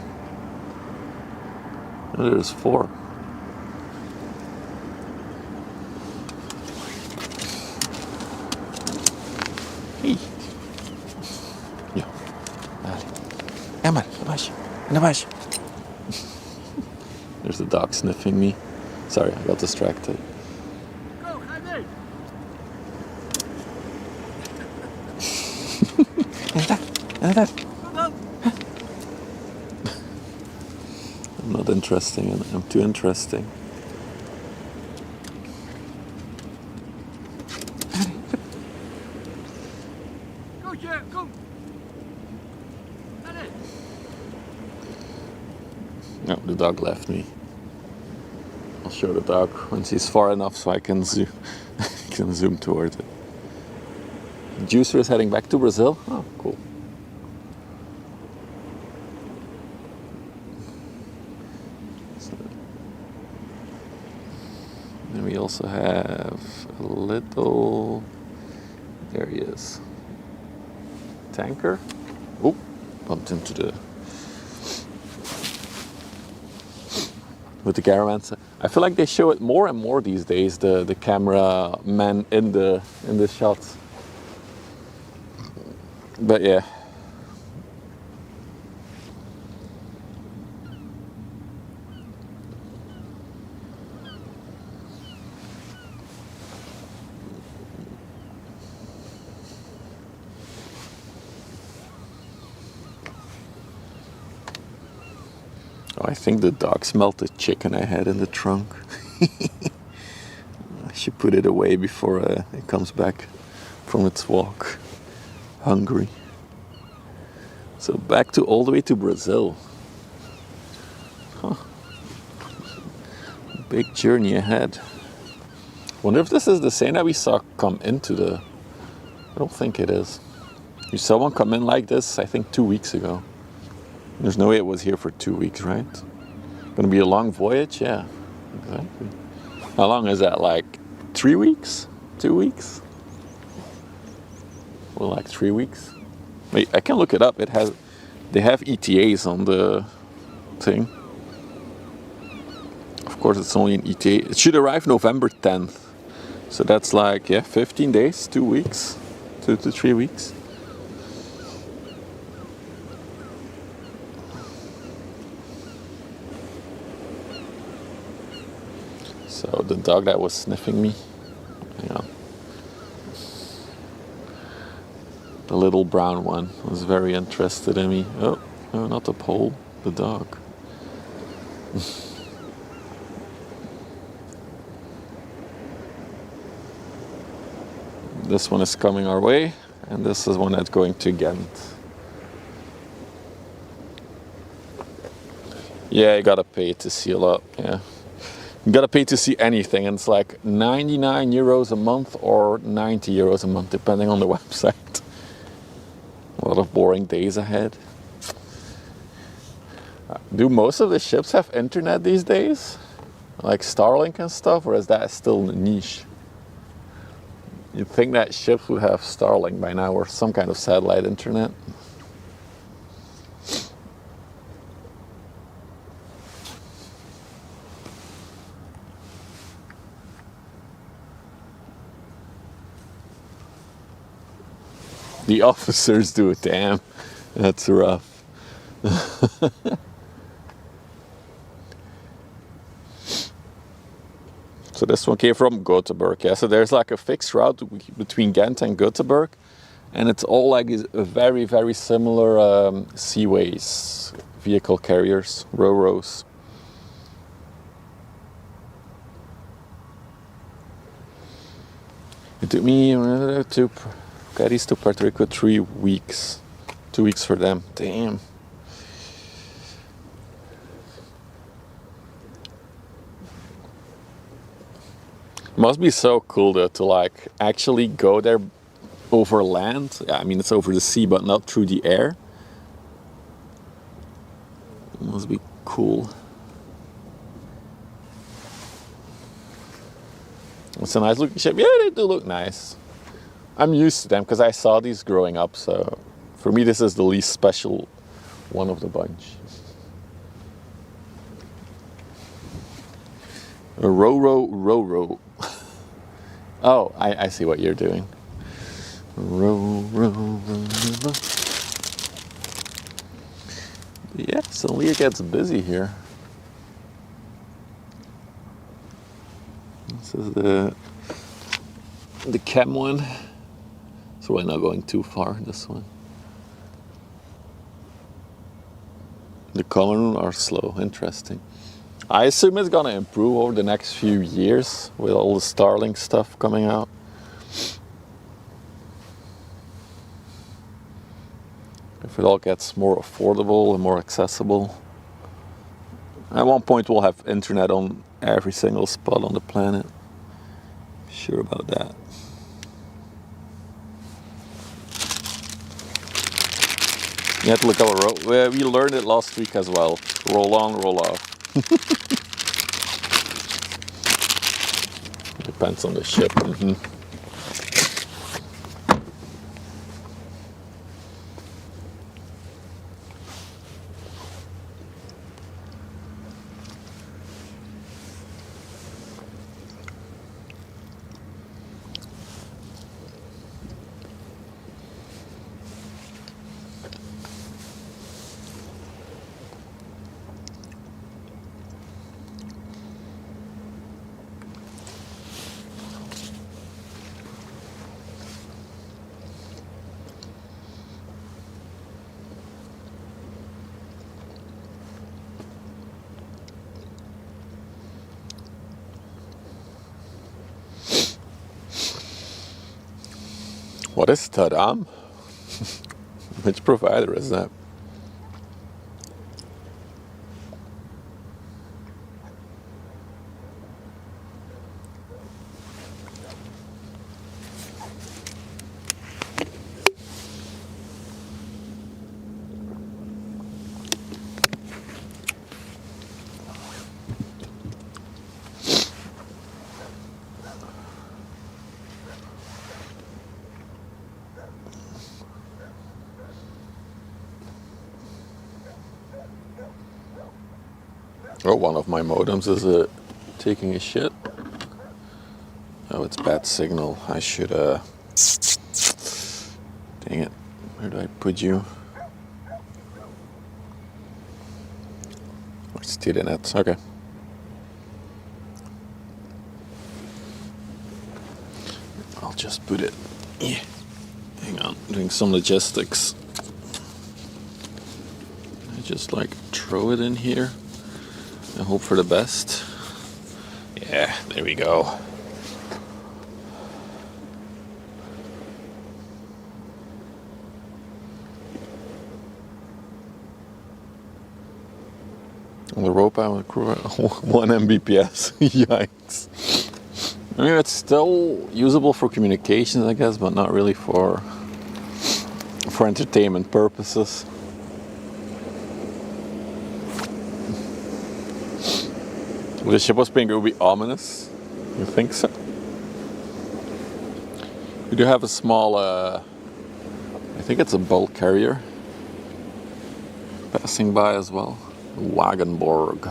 Speaker 1: Oh, there's 4. Hey. Ja. Allez. Ja maar, naar baasje. Naar baasje. There's the dog sniffing me. Sorry, I got distracted.
Speaker 2: Go, ga mee!
Speaker 1: En daar.
Speaker 2: Kom dan!
Speaker 1: I'm not interesting, I'm too interesting.
Speaker 2: Go, Jet, kom! Allez!
Speaker 1: No, the dog left me. I'll show the dog when she's far enough so I can zoom, can zoom towards it. Juicer is heading back to Brazil. Oh, cool. So, then we also have a little. There he is. Tanker. Oh, bumped into the. With the caravans. I feel like they show it more and more these days. The camera man in the shots. But yeah. Oh, I think the dog smelled the chicken I had in the trunk. I should put it away before it comes back from its walk. Hungry. So back to all the way to Brazil. Huh. Big journey ahead. Wonder if this is the same that we saw come into the. I don't think it is. We saw one come in like this, I think 2 weeks ago. There's no way it was here for 2 weeks, right? Gonna be a long voyage? Yeah, exactly. How long is that? Like 3 weeks? 2 weeks? Well, like 3 weeks? Wait, I can look it up. They have ETAs on the thing. Of course, it's only an ETA. It should arrive November 10th. So that's like, yeah, 15 days, 2 weeks, 2 to 3 weeks. So the dog that was sniffing me, hang on. The little brown one was very interested in me. Oh, no, not the pole, the dog. This one is coming our way, and this is one that's going to Ghent. Yeah, you gotta pay to see a lot, yeah. You gotta pay to see anything, and it's like 99 euros a month or 90 euros a month, depending on the website. A lot of boring days ahead. Do most of the ships have internet these days? Like Starlink and stuff, or is that still niche? You'd think that ships would have Starlink by now, or some kind of satellite internet. The officers do it, damn. That's rough. So this one came from Gothenburg, yeah. So there's like a fixed route between Ghent and Gothenburg. And it's all like a very, very similar seaways, vehicle carriers, ro-ros. It took me to Cadiz to Puerto Rico 3 weeks. 2 weeks for them. Damn. Must be so cool though to like actually go there over land. Yeah, I mean it's over the sea, but not through the air. It must be cool. It's a nice looking ship. Yeah, they do look nice. I'm used to them because I saw these growing up. So for me, this is the least special one of the bunch. A ro-ro. Oh, I see what you're doing. Ro. Yeah, suddenly it gets busy here. This is the chem one. So we're not going too far, this one. The common are slow, interesting. I assume it's gonna improve over the next few years with all the Starlink stuff coming out. If it all gets more affordable and more accessible. At one point we'll have internet on every single spot on the planet. Sure about that. You have to look at our roll. We learned it last week as well. Roll on, roll off. Depends on the ship. Mm-hmm. What is Tadam? Which provider is that? Oh, one of my modems is taking a shit. Oh, it's bad signal. I should, dang it. Where did I put you? It's to the net. Okay. I'll just put it. Yeah. Hang on. Doing some logistics. I just like throw it in here. I hope for the best. Yeah, there we go. On the rope, I would crew 1 Mbps. Yikes. I mean, it's still usable for communications, I guess, but not really for entertainment purposes. The ship was being will be ominous. You think so? We do have a small, I think it's a bulk carrier passing by as well. Wagenborg.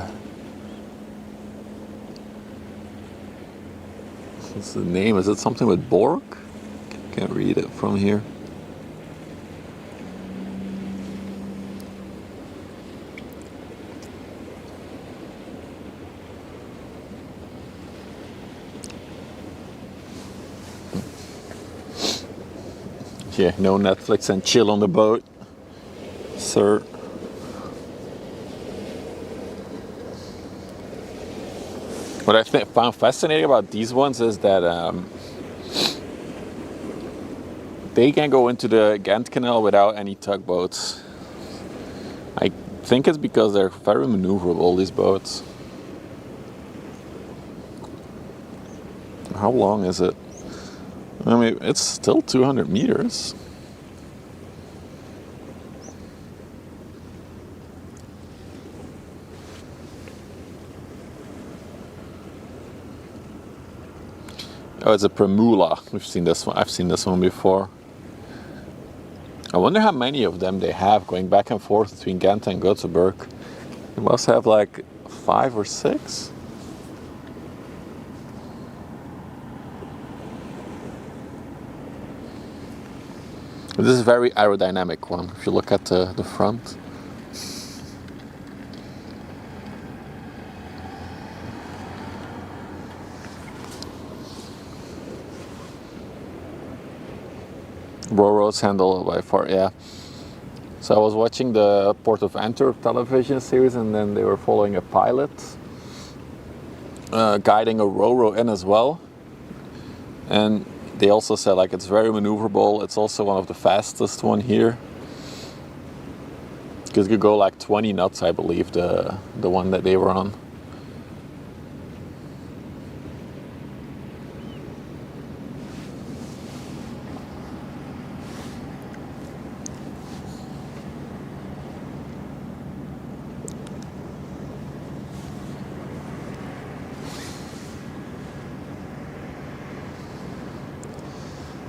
Speaker 1: What's the name? Is it something with Borg? Can't read it from here. Yeah, no Netflix and chill on the boat, sir. What I found fascinating about these ones is that they can go into the Ghent Canal without any tugboats. I think it's because they're very maneuverable, these boats. How long is it? I mean, it's still 200 meters. Oh, it's a Primula. We've seen this one. I've seen this one before. I wonder how many of them they have going back and forth between Ghent and Gothenburg. They must have like 5 or 6. This is a very aerodynamic one. If you look at the front. Roro's handle by far, yeah. So I was watching the Port of Antwerp television series, and then they were following a pilot guiding a Roro in as well. And they also said like it's very maneuverable. It's also one of the fastest one here. Because it could go like 20 knots, I believe, the one that they were on.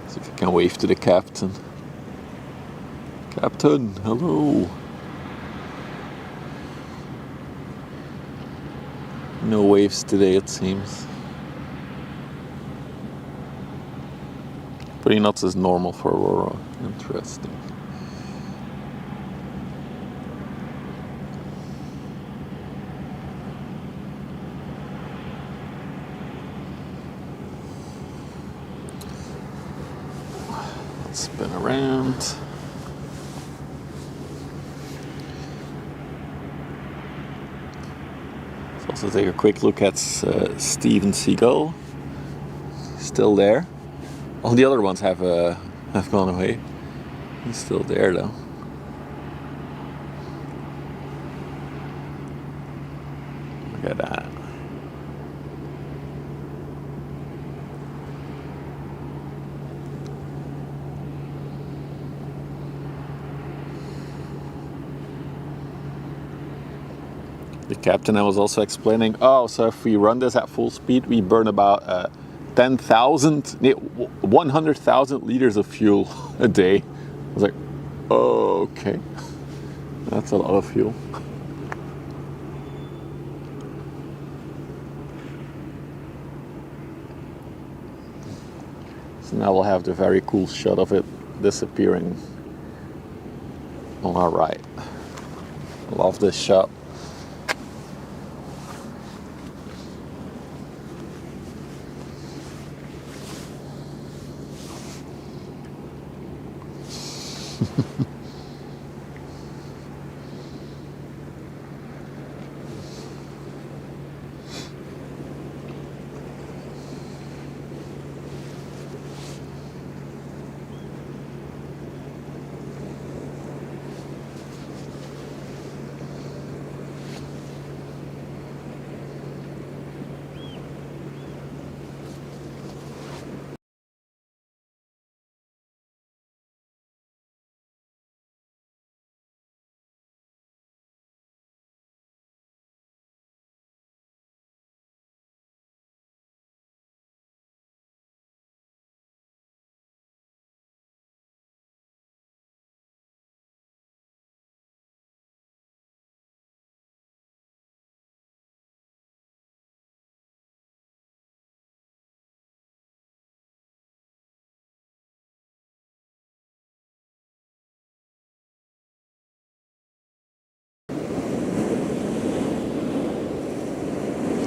Speaker 1: See if I can wave to the captain. Captain, hello. No waves today, it seems. 3 knots is normal for Aurora. Interesting. Let's spin around. Let's also take a quick look at Steven Seagull. Still there. All the other ones have gone away. He's still there though. Look at that. The captain was also explaining, oh, so if we run this at full speed, we burn about 100,000 liters of fuel a day. I was like, oh, okay, that's a lot of fuel. So now we'll have the very cool shot of it disappearing on our right. I love this shot.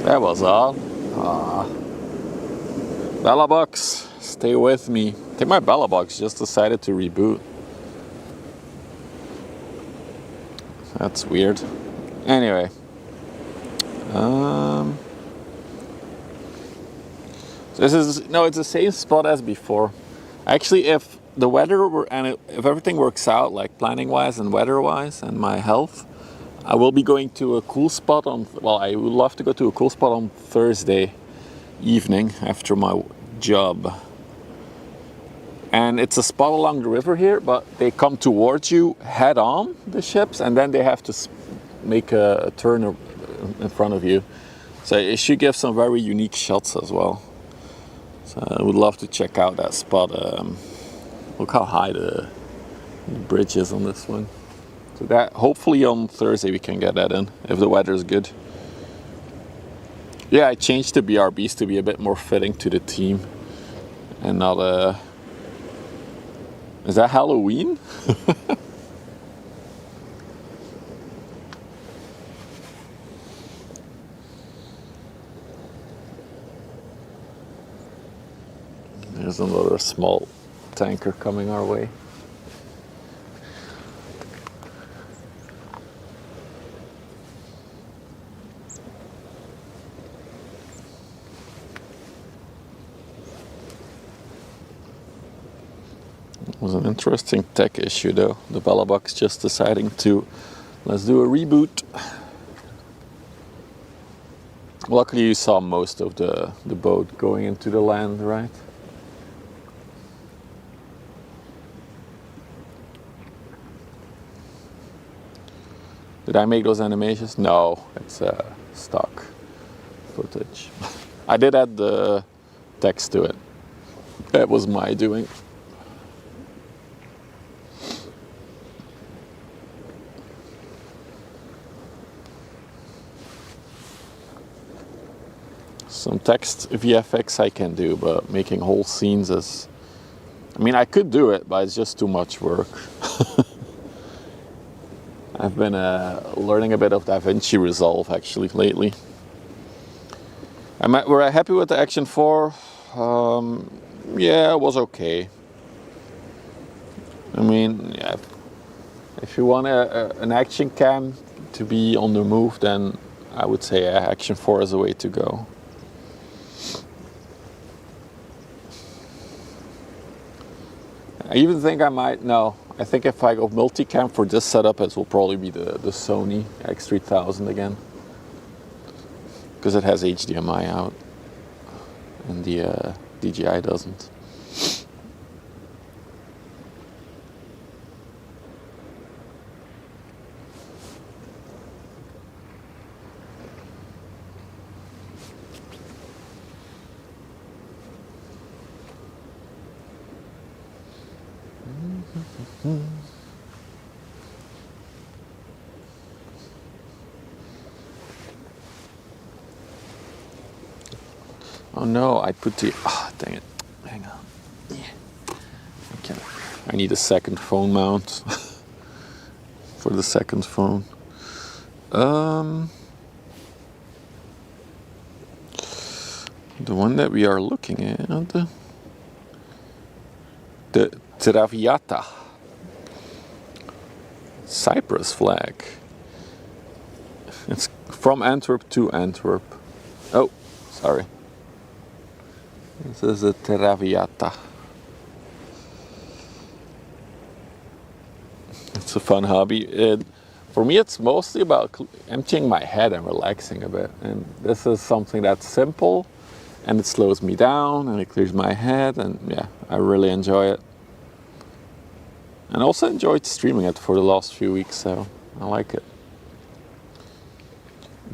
Speaker 1: That was all. Bella Box stay with me. I think my Bella box just decided to reboot. That's weird. Anyway. This is, no, it's the same spot as before. Actually, if the weather were, and if everything works out, like planning wise and weather wise and my health, I will be going to a cool spot on, well, I would love to go to a cool spot on Thursday evening after my job. And it's a spot along the river here, but they come towards you head on, the ships, and then they have to make a turn in front of you. So it should give some very unique shots as well. So I would love to check out that spot. Look how high the bridge is on this one. So that, hopefully on Thursday we can get that in, if the weather is good. Yeah, I changed the BRBs to be a bit more fitting to the team. And not is that Halloween? There's another small tanker coming our way. It was an interesting tech issue though. The Bella box just deciding to, let's do a reboot. Luckily you saw most of the boat going into the land, right? Did I make those animations? No, it's stock footage. I did add the text to it. That was my doing. Some text VFX I can do, but making whole scenes is... I mean, I could do it, but it's just too much work. I've been learning a bit of DaVinci Resolve actually lately. Were I happy with the Action 4? Yeah, it was okay. I mean, yeah, if you want an action cam to be on the move, then I would say Action 4 is the way to go. I even think I might, no, I think if I go multicam for this setup, it will probably be the Sony X3000 again. Because it has HDMI out and the DJI doesn't. Oh no, I put the... Ah, oh, dang it. Hang on. Yeah. Okay. I need a second phone mount for the second phone. The one that we are looking at, the Traviata Cyprus flag. It's from Antwerp to Antwerp. Oh, sorry. This is a Traviata. It's a fun hobby. For me, it's mostly about emptying my head and relaxing a bit. And this is something that's simple, and it slows me down, and it clears my head, and yeah, I really enjoy it. And I also enjoyed streaming it for the last few weeks, so I like it.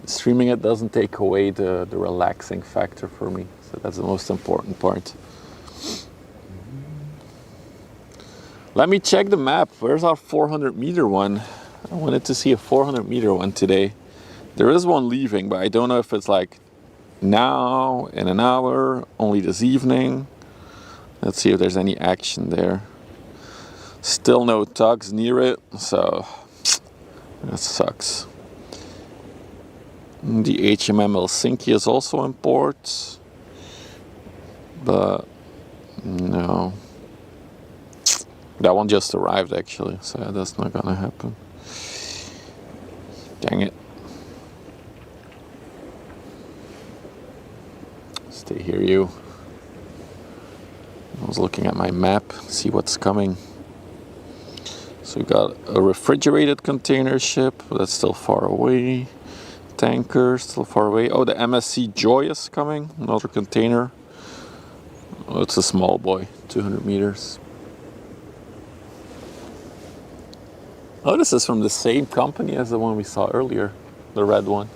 Speaker 1: Streaming it doesn't take away the relaxing factor for me, so that's the most important part. Let me check the map. Where's our 400 meter one? I wanted to see a 400 meter one today. There is one leaving, but I don't know if it's like now, in an hour, only this evening. Let's see if there's any action there. Still no tugs near it, so that sucks. The HMM Helsinki is also in port, but No. That one just arrived actually, so that's not gonna happen. Dang it. Stay here, you. I was looking at my map, see what's coming. So we got a refrigerated container ship, but that's still far away. Tanker, still far away. Oh, the MSC Joy is coming, another container. Oh, it's a small boy, 200 meters. Oh, this is from the same company as the one we saw earlier, the red one.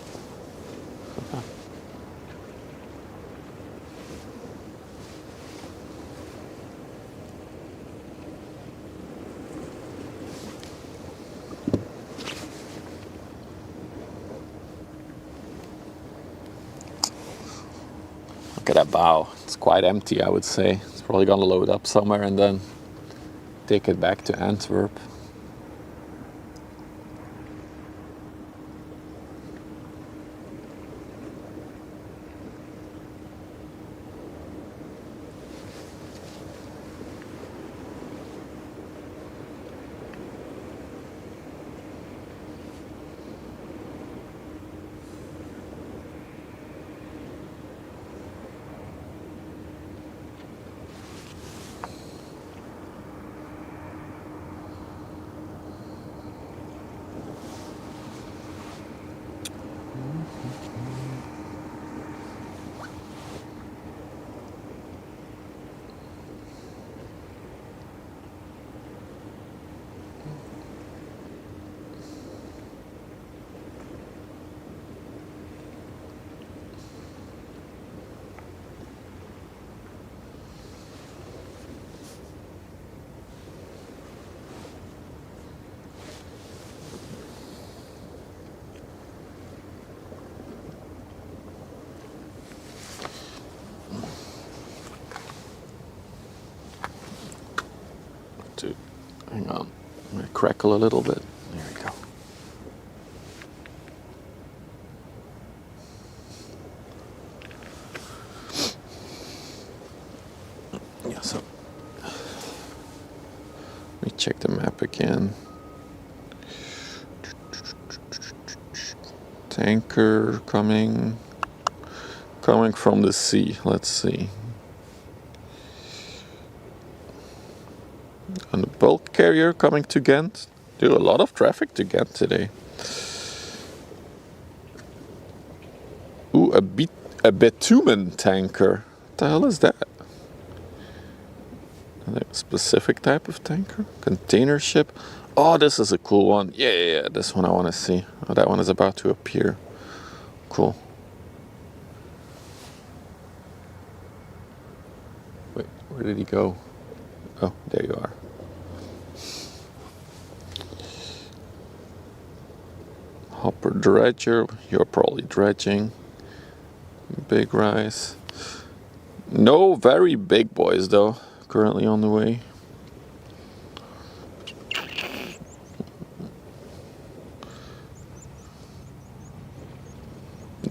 Speaker 1: Look at that bow. It's quite empty, I would say. It's probably gonna load up somewhere and then take it back to Antwerp. Dude, hang on. I'm gonna crackle a little bit. There we go. Yeah, so let me check the map again. Tanker coming from the sea. Let's see. And a bulk carrier coming to Ghent. Dude, a lot of traffic to Ghent today. Ooh, a bitumen tanker. What the hell is that? A specific type of tanker? Container ship? Oh, this is a cool one. Yeah, this one I want to see. Oh, that one is about to appear. Cool. Wait, where did he go? Oh, there you are. Hopper dredger. You're probably dredging. Big rise. No very big boys though. Currently on the way.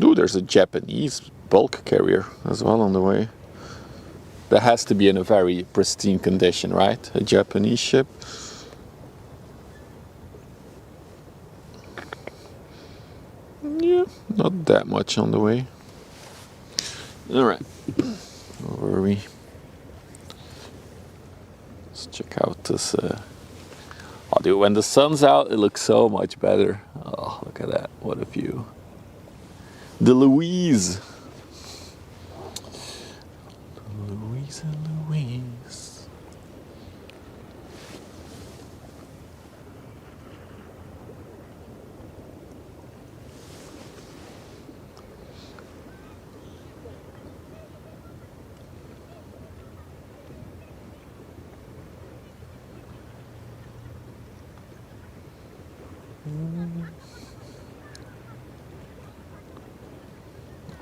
Speaker 1: Ooh, there's a Japanese bulk carrier as well on the way. That has to be in a very pristine condition, right? A Japanese ship. Yeah, not that much on the way. Alright. Where were we? Let's check out this. Oh, dude, when the sun's out, it looks so much better. Oh, look at that. What a view. The Louise. Louise and Louise.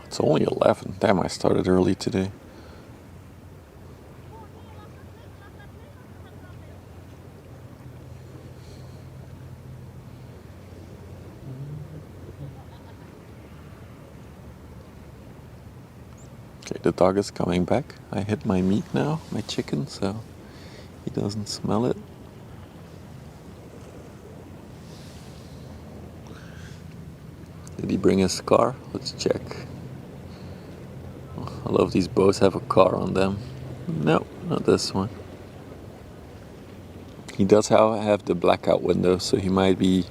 Speaker 1: It's only 11. Damn, I started early today. Okay, the dog is coming back. I hid my meat now, my chicken, so he doesn't smell it. Did he bring his car? Let's check. Oh, I love these boats have a car on them. No, not this one. He does have the blackout window, so he might be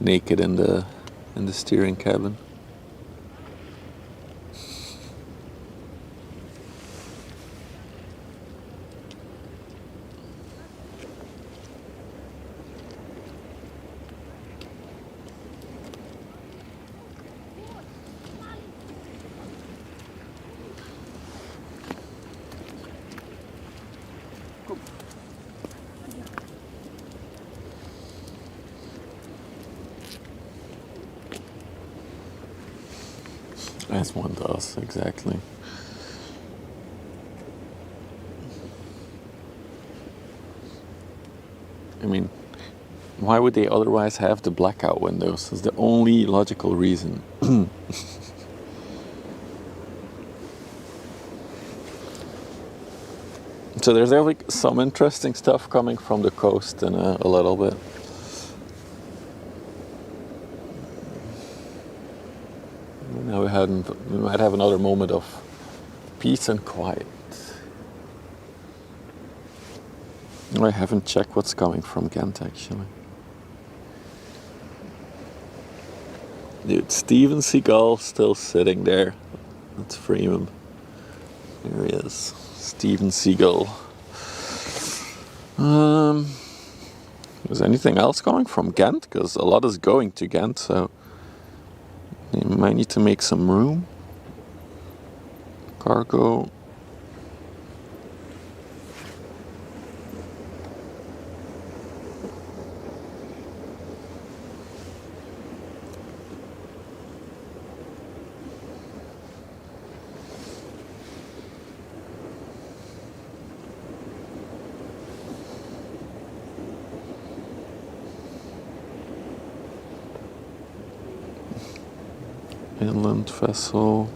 Speaker 1: naked in the steering cabin. As one does, exactly. I mean, why would they otherwise have the blackout windows? That's the only logical reason. So there's like some interesting stuff coming from the coast in a little bit. Now we might have another moment of peace and quiet. I haven't checked what's coming from Ghent actually. Dude, Steven Seagal still sitting there. Let's frame him. There he is. Steven Seagal. Is anything else coming from Ghent? Because a lot is going to Ghent, so you might need to make some room. Cargo. Inland vessel.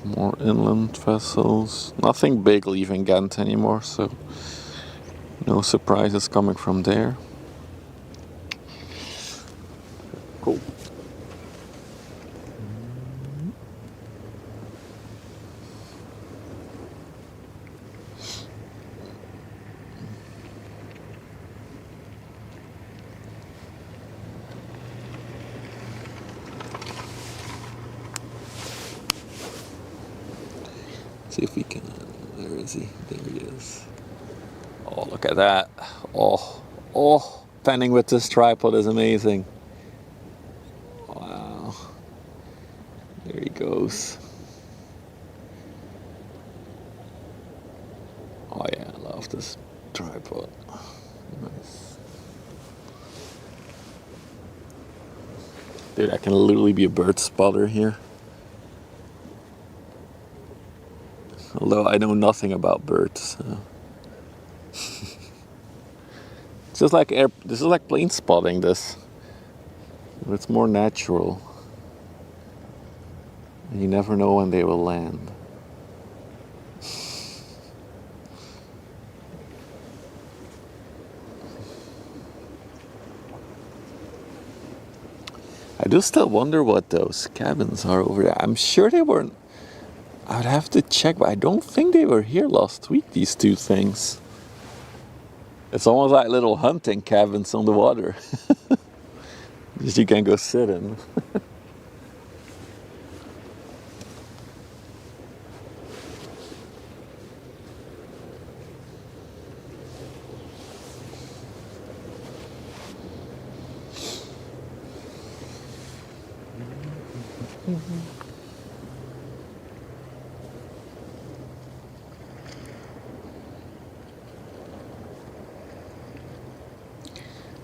Speaker 1: More inland vessels. Nothing big leaving Ghent anymore, so no surprises coming from there. Cool. See if we can. Where is he? There he is. Oh, look at that. Oh, panning with this tripod is amazing. Wow. There he goes. Oh yeah, I love this tripod. Nice. Dude, I can literally be a bird spotter here. Although I know nothing about birds. So. It's just like this is like plane spotting. This, it's more natural. You never know when they will land. I do still wonder what those cabins are over there. I'm sure they weren't. I would have to check, but I don't think they were here last week, these two things. It's almost like little hunting cabins on the water. That you can go sit in.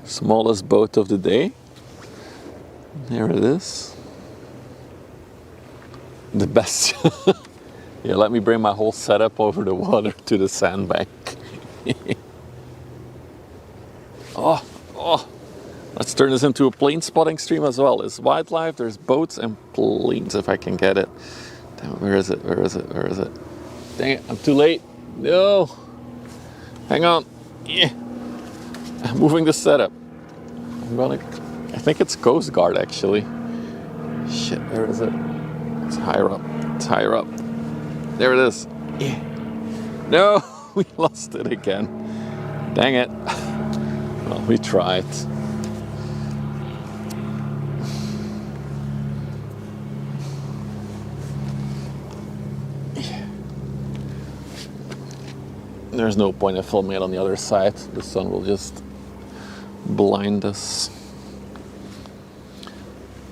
Speaker 1: Smallest boat of the day. There it is. The best. Yeah, let me bring my whole setup over the water to the sandbank. Oh, Let's turn this into a plane spotting stream as well. There's wildlife, there's boats and planes if I can get it. Damn, where is it? Where is it? Where is it? Dang it, I'm too late. No. Hang on. Yeah. I'm moving the setup. I think it's Coast Guard actually. Shit, where is it? It's higher up. It's higher up. There it is. Yeah. No, we lost it again. Dang it. Well, we tried. There's no point in filming it on the other side. The sun will just blind us.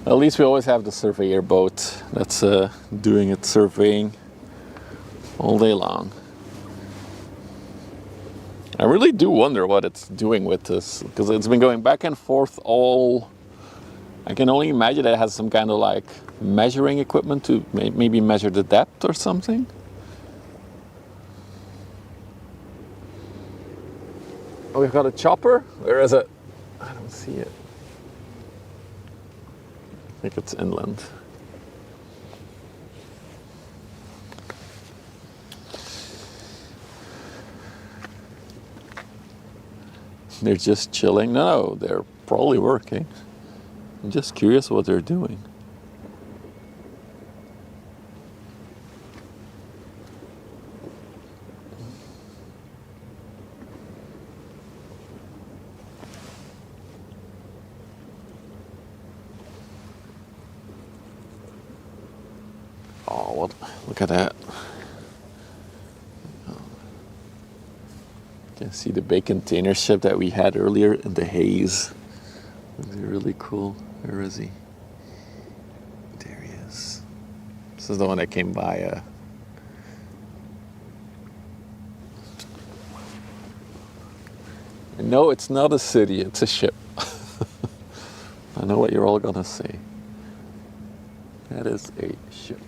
Speaker 1: At least we always have the surveyor boat that's doing its surveying all day long. I really do wonder what it's doing with this, because it's been going back and forth all... I can only imagine it has some kind of like measuring equipment to maybe measure the depth or something. Oh, we've got a chopper? Where is it? I don't see it. I think it's inland. They're just chilling. No, they're probably working. I'm just curious what they're doing. Oh, what? Look at that. You can see the big container ship that we had earlier in the haze. Looks really cool. Where is he? There he is. This is the one that came by. No, it's not a city, it's a ship. I know what you're all gonna say. That is a ship.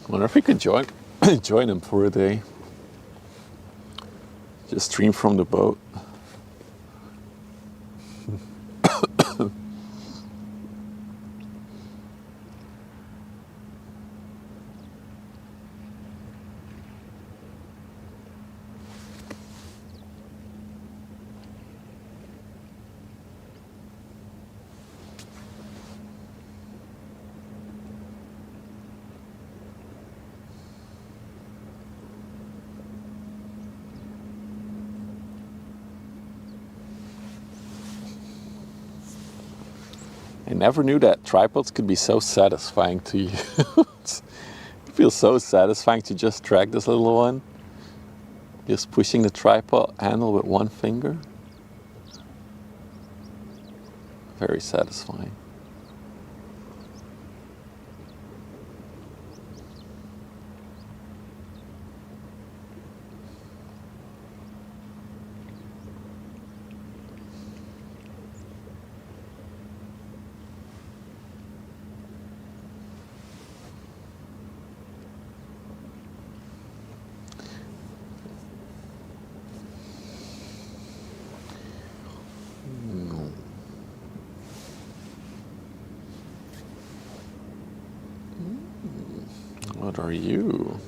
Speaker 1: I wonder if we could join him for a day. Just stream from the boat. I never knew that tripods could be so satisfying to use. It feels so satisfying to just drag this little one. Just pushing the tripod handle with one finger. Very satisfying. What are you?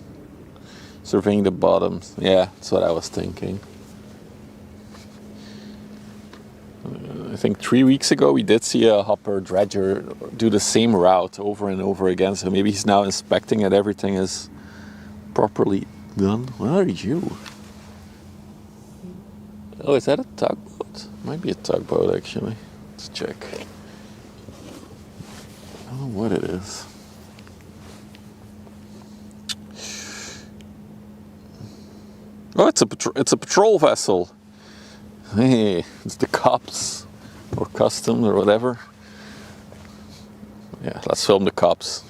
Speaker 1: Surveying the bottoms. Yeah, that's what I was thinking. I think 3 weeks ago we did see a hopper dredger do the same route over and over again. So maybe he's now inspecting that everything is properly done. What are you? Oh, is that a tugboat? Might be a tugboat actually. Let's check. I don't know what it is. Oh, it's a patrol vessel. Hey, it's the cops or customs or whatever. Yeah, let's film the cops.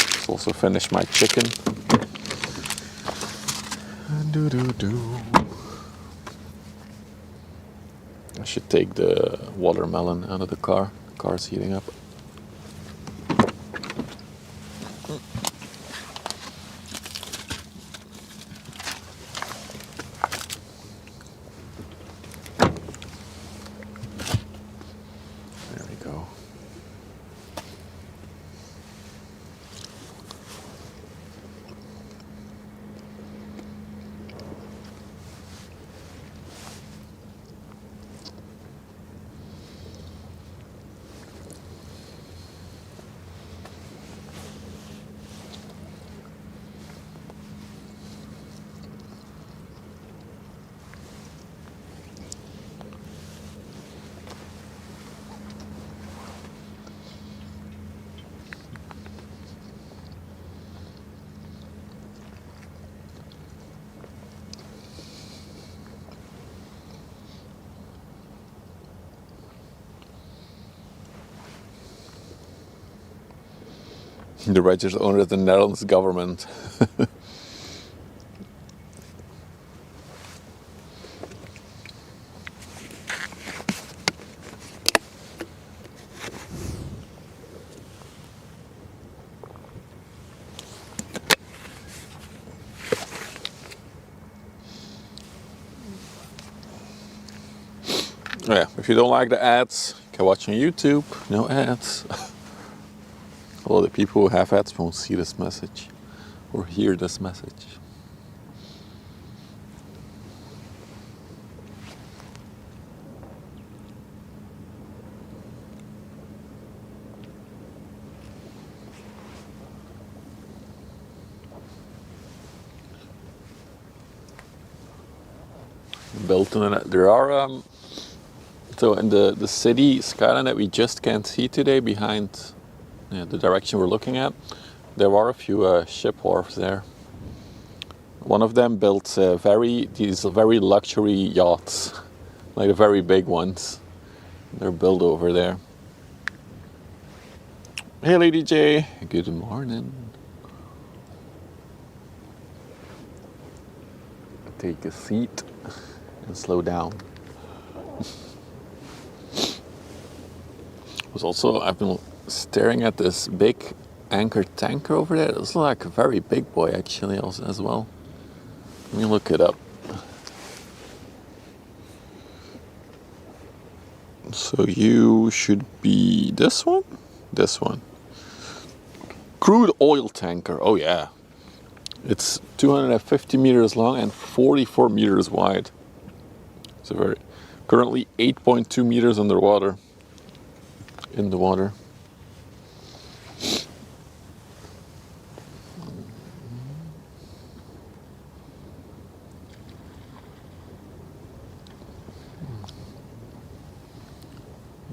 Speaker 1: Let's also finish my chicken. I should take the watermelon out of the car. The car's heating up. There we go. The registered owner of the Netherlands government. Yeah, if you don't like the ads, you can watch on YouTube. No ads. Although the people who have ads won't see this message or hear this message. Built in it. There are so in the city skyline that we just can't see today behind the direction we're looking at, there are a few ship wharfs there. One of them built these very luxury yachts, like the very big ones. They're built over there. Hey Lady J, good morning. Take a seat and slow down. I've been staring at this big anchor tanker over there. It looks like a very big boy actually as well. Let me look it up. So you should be this one? This one. Crude oil tanker. Oh yeah. It's 250 meters long and 44 meters wide. So currently 8.2 meters underwater. In the water.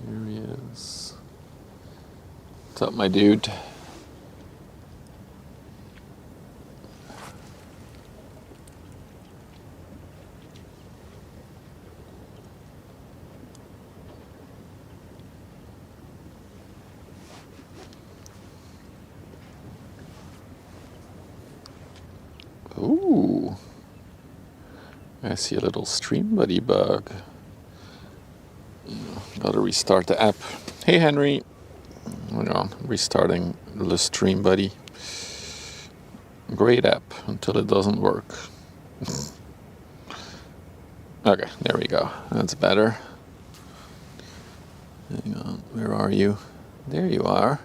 Speaker 1: Here he is. What's up, my dude? Ooh. I see a little stream buddy bug. Gotta restart the app. Hey Henry. Hang on, restarting the stream buddy. Great app until it doesn't work. Okay, there we go. That's better. Hang on, where are you? There you are.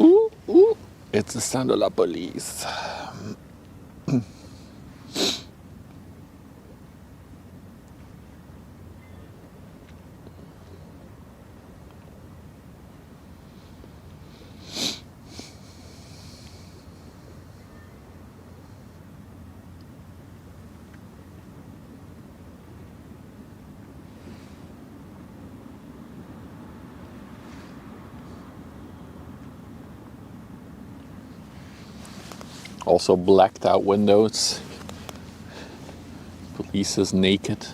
Speaker 1: Ooh, ooh. It's the sound of la police. Also blacked out windows. Police is naked.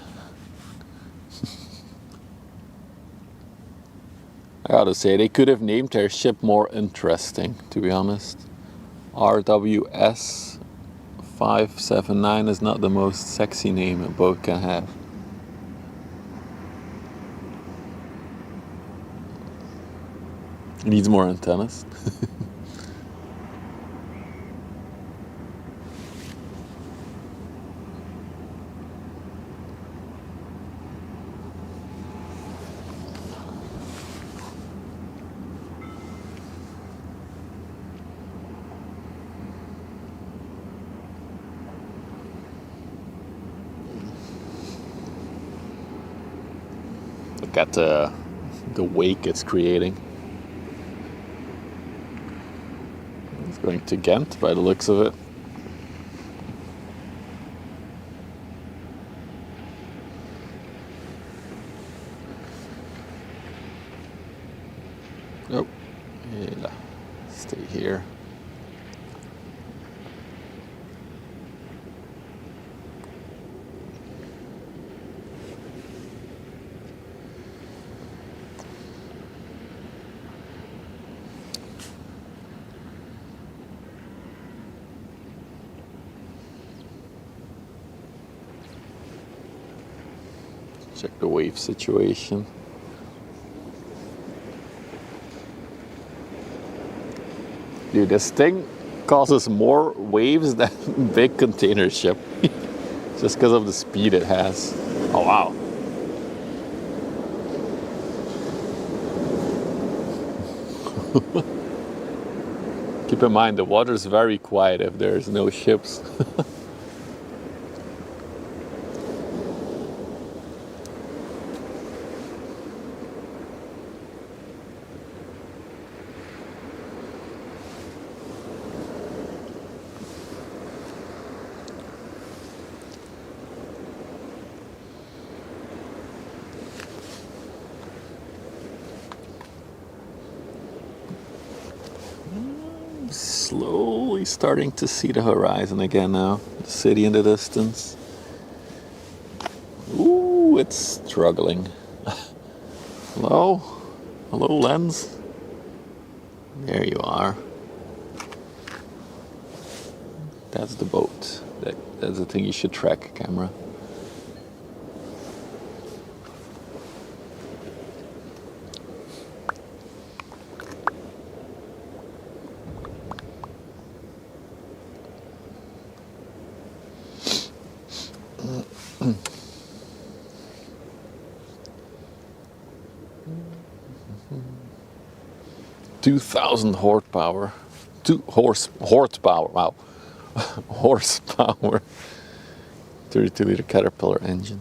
Speaker 1: I gotta say, they could have named their ship more interesting, to be honest. RWS 579 is not the most sexy name a boat can have. It needs more antennas. Look at the wake it's creating. It's going to Ghent by the looks of it. Oh, yeah. Stay here. Check the wave situation. Dude, this thing causes more waves than big container ship. Just because of the speed it has. Oh wow. Keep in mind the water is very quiet if there's no ships. Slowly starting to see the horizon again now. The city in the distance. Ooh, it's struggling. Hello? Hello, lens? There you are. That's the boat. That's the thing you should track, camera. $2,000 horsepower. Horsepower. Wow. Horsepower. 32-liter Caterpillar engine.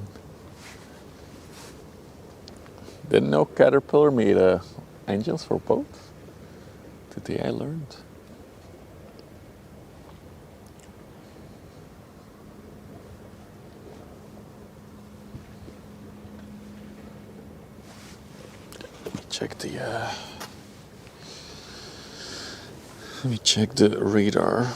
Speaker 1: Didn't know Caterpillar made engines for boats. Today I learned. Let me check the radar.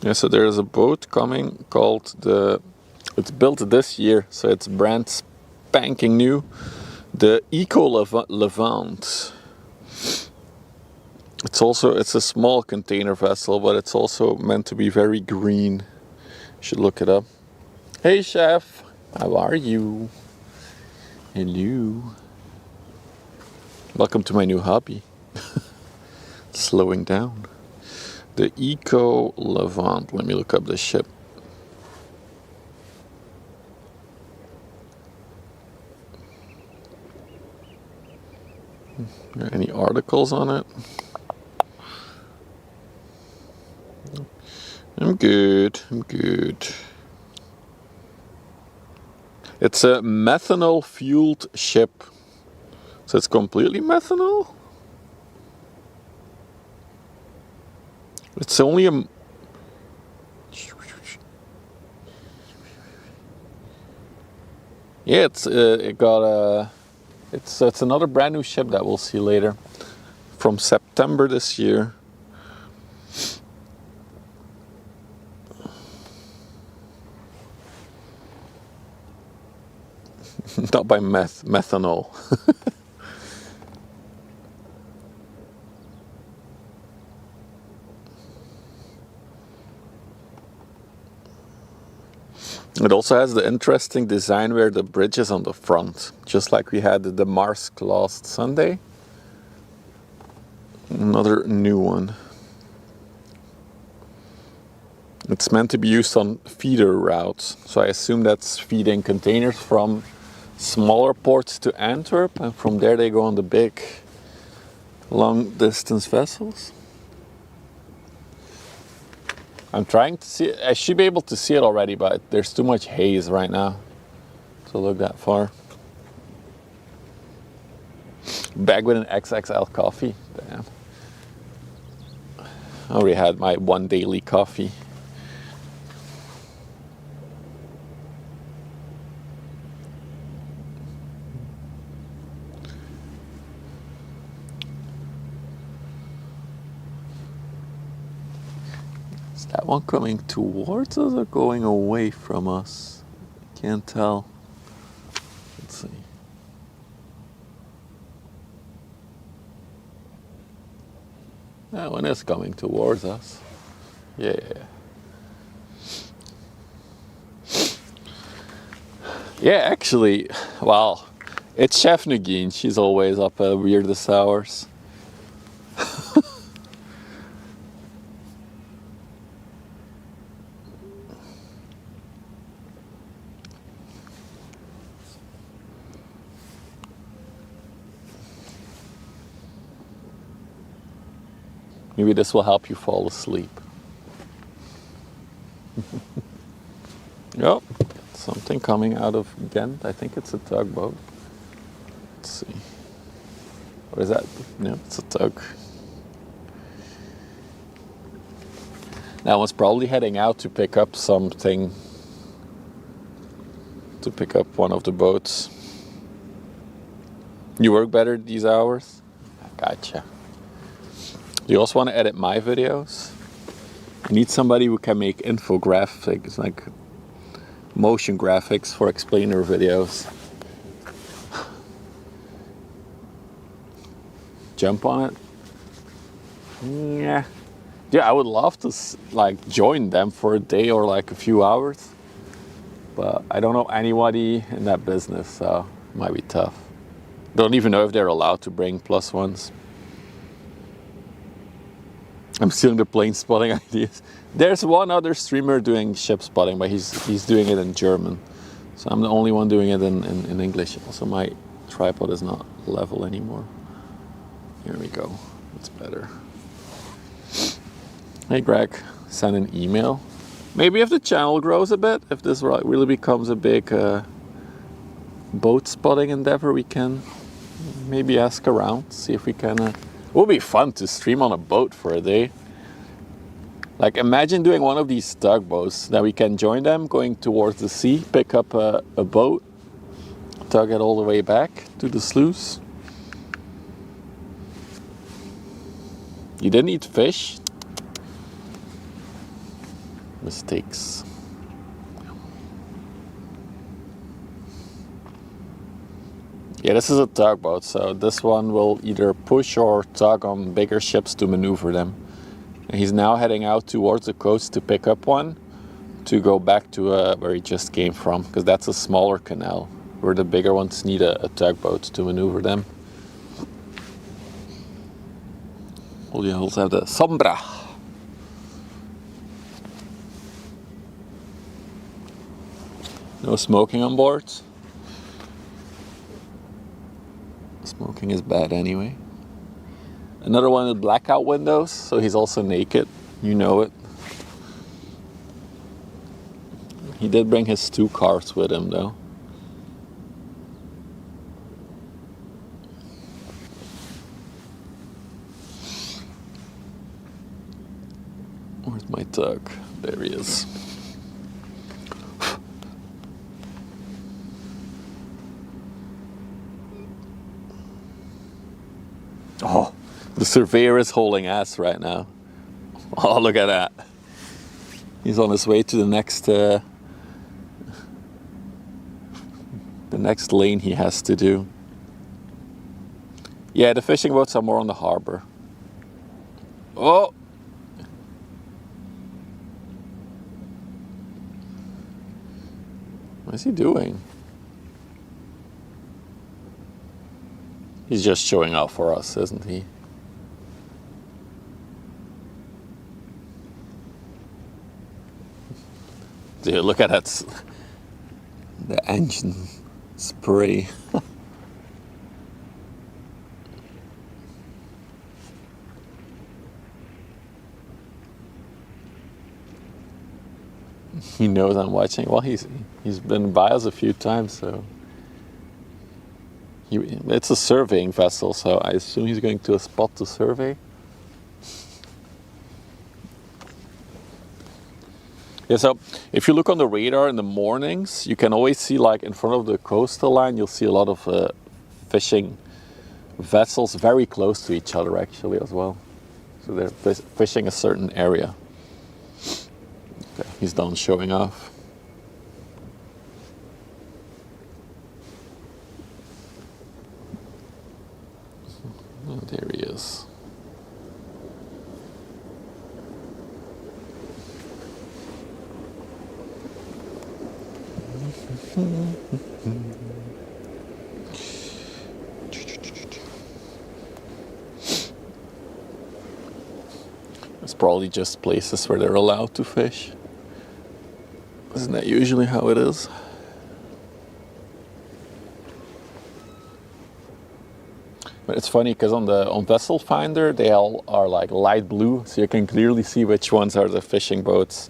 Speaker 1: Yeah, so there's a boat coming called it's built this year, so it's brand spanking new. The Eco Levant. It's a small container vessel, but it's also meant to be very green. You should look it up. Hey chef, how are you? Hello. Welcome to my new hobby. Slowing down. The Eco Levant. Let me look up the ship. Are there any articles on it? I'm good. It's a methanol fueled ship. So it's completely methanol? It's only a... Yeah, it's another brand new ship that we'll see later. from September this year. Not by methanol. It also has the interesting design where the bridge is on the front, just like we had the Marsk last Sunday. Another new one. It's meant to be used on feeder routes, so I assume that's feeding containers from smaller ports to Antwerp, and from there they go on the big long distance vessels. I'm trying to see, I should be able to see it already, but there's too much haze right now to look that far. Back with an XXL coffee, damn. I already had my one daily coffee. Is that one coming towards us or going away from us? Can't tell. Let's see. That one is coming towards us. Yeah. Yeah, actually, well, it's Chef Nugeen. She's always up at weirdest hours. Maybe this will help you fall asleep. Yep, something coming out of Ghent. I think it's a tugboat. Let's see. What is that? No, it's a tug. That one's probably heading out to pick up something. To pick up one of the boats. You work better these hours? Gotcha. Do you also want to edit my videos? I need somebody who can make infographics, like motion graphics for explainer videos. Jump on it? Yeah. Yeah, I would love to like join them for a day or like a few hours. But I don't know anybody in that business, so it might be tough. Don't even know if they're allowed to bring plus ones. I'm stealing the plane spotting ideas. There's one other streamer doing ship spotting, but he's doing it in German. So I'm the only one doing it in English. Also, my tripod is not level anymore. Here we go. It's better. Hey Greg, send an email. Maybe if the channel grows a bit, if this really becomes a big boat spotting endeavor, we can maybe ask around, see if we can... It would be fun to stream on a boat for a day. Like imagine doing one of these tugboats, then we can join them going towards the sea, pick up a boat, tug it all the way back to the sluice. You didn't eat fish? Mistakes. Yeah, this is a tugboat, so this one will either push or tug on bigger ships to maneuver them. And he's now heading out towards the coast to pick up one to go back to where he just came from, because that's a smaller canal where the bigger ones need a tugboat to maneuver them. Well, you also have the Sombra. No smoking on board. Smoking is bad anyway. Another one with blackout windows, so he's also naked. You know it. He did bring his 2 cars with him though. Where's my tug? There he is. Oh, The surveyor is hauling ass right now. Oh, look at that. He's on his way to the next lane he has to do. Yeah, the fishing boats are more on the harbor. Oh! What is he doing? He's just showing off for us, isn't he? Dude, look at that. The engine spray. He knows I'm watching. Well, he's been by us a few times, so it's a surveying vessel, so I assume he's going to a spot to survey. Yeah, so if you look on the radar in the mornings, you can always see, like in front of the coastal line, you'll see a lot of fishing vessels very close to each other actually as well. So they're fishing a certain area. Okay, he's done showing off. Oh, there he is. It's probably just places where they're allowed to fish. Isn't that usually how it is? But it's funny because on Vessel Finder they all are like light blue, so you can clearly see which ones are the fishing boats.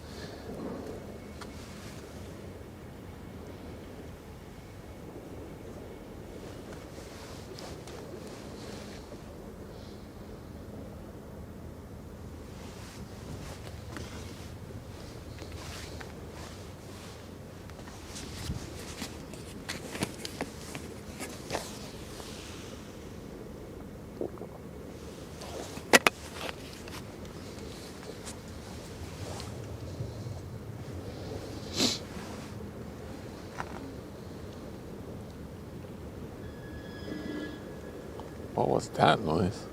Speaker 1: What was that noise?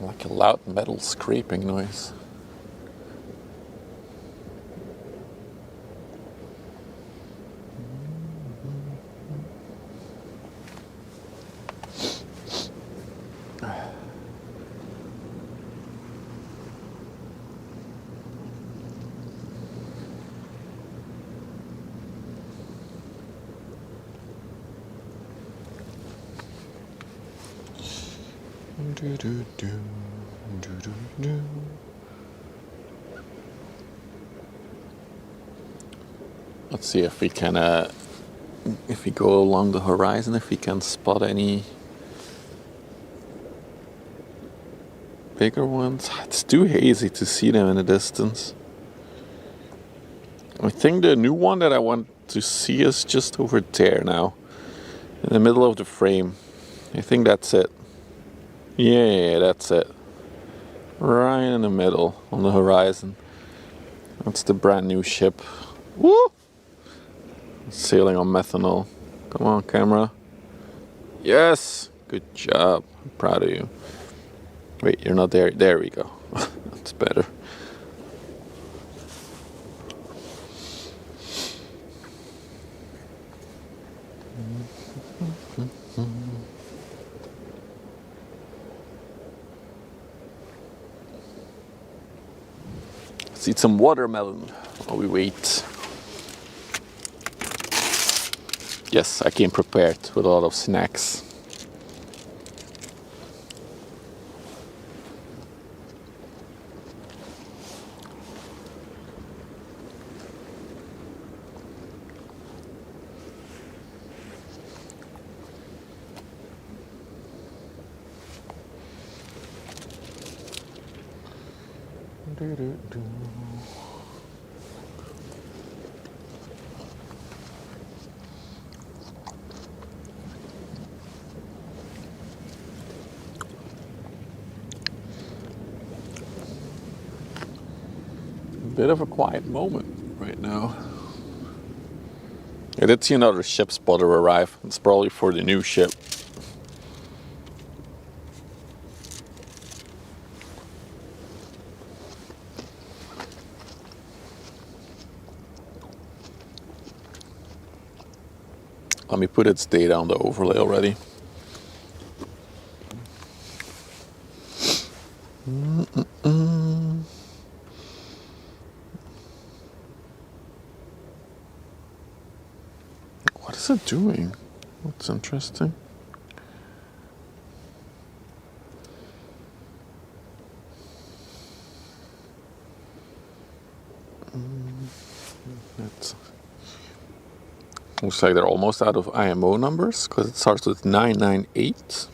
Speaker 1: Like a loud metal scraping noise. Let's see if we can, if we go along the horizon, if we can spot any bigger ones. It's too hazy to see them in the distance. I think the new one that I want to see is just over there now, in the middle of the frame. I think that's it. Yeah, that's it. Right in the middle, on the horizon. That's the brand new ship. Woo! Sailing on methanol. Come on, camera. Yes! Good job. I'm proud of you. Wait, you're not there. There we go. That's better. Let's eat some watermelon while we wait. Yes, I came prepared with a lot of snacks. Bit of a quiet moment right now. I did see another ship spotter arrive. It's probably for the new ship. Let me put its data on the overlay already. What is it doing? That's interesting. That's, looks like they're almost out of IMO numbers because it starts with 998.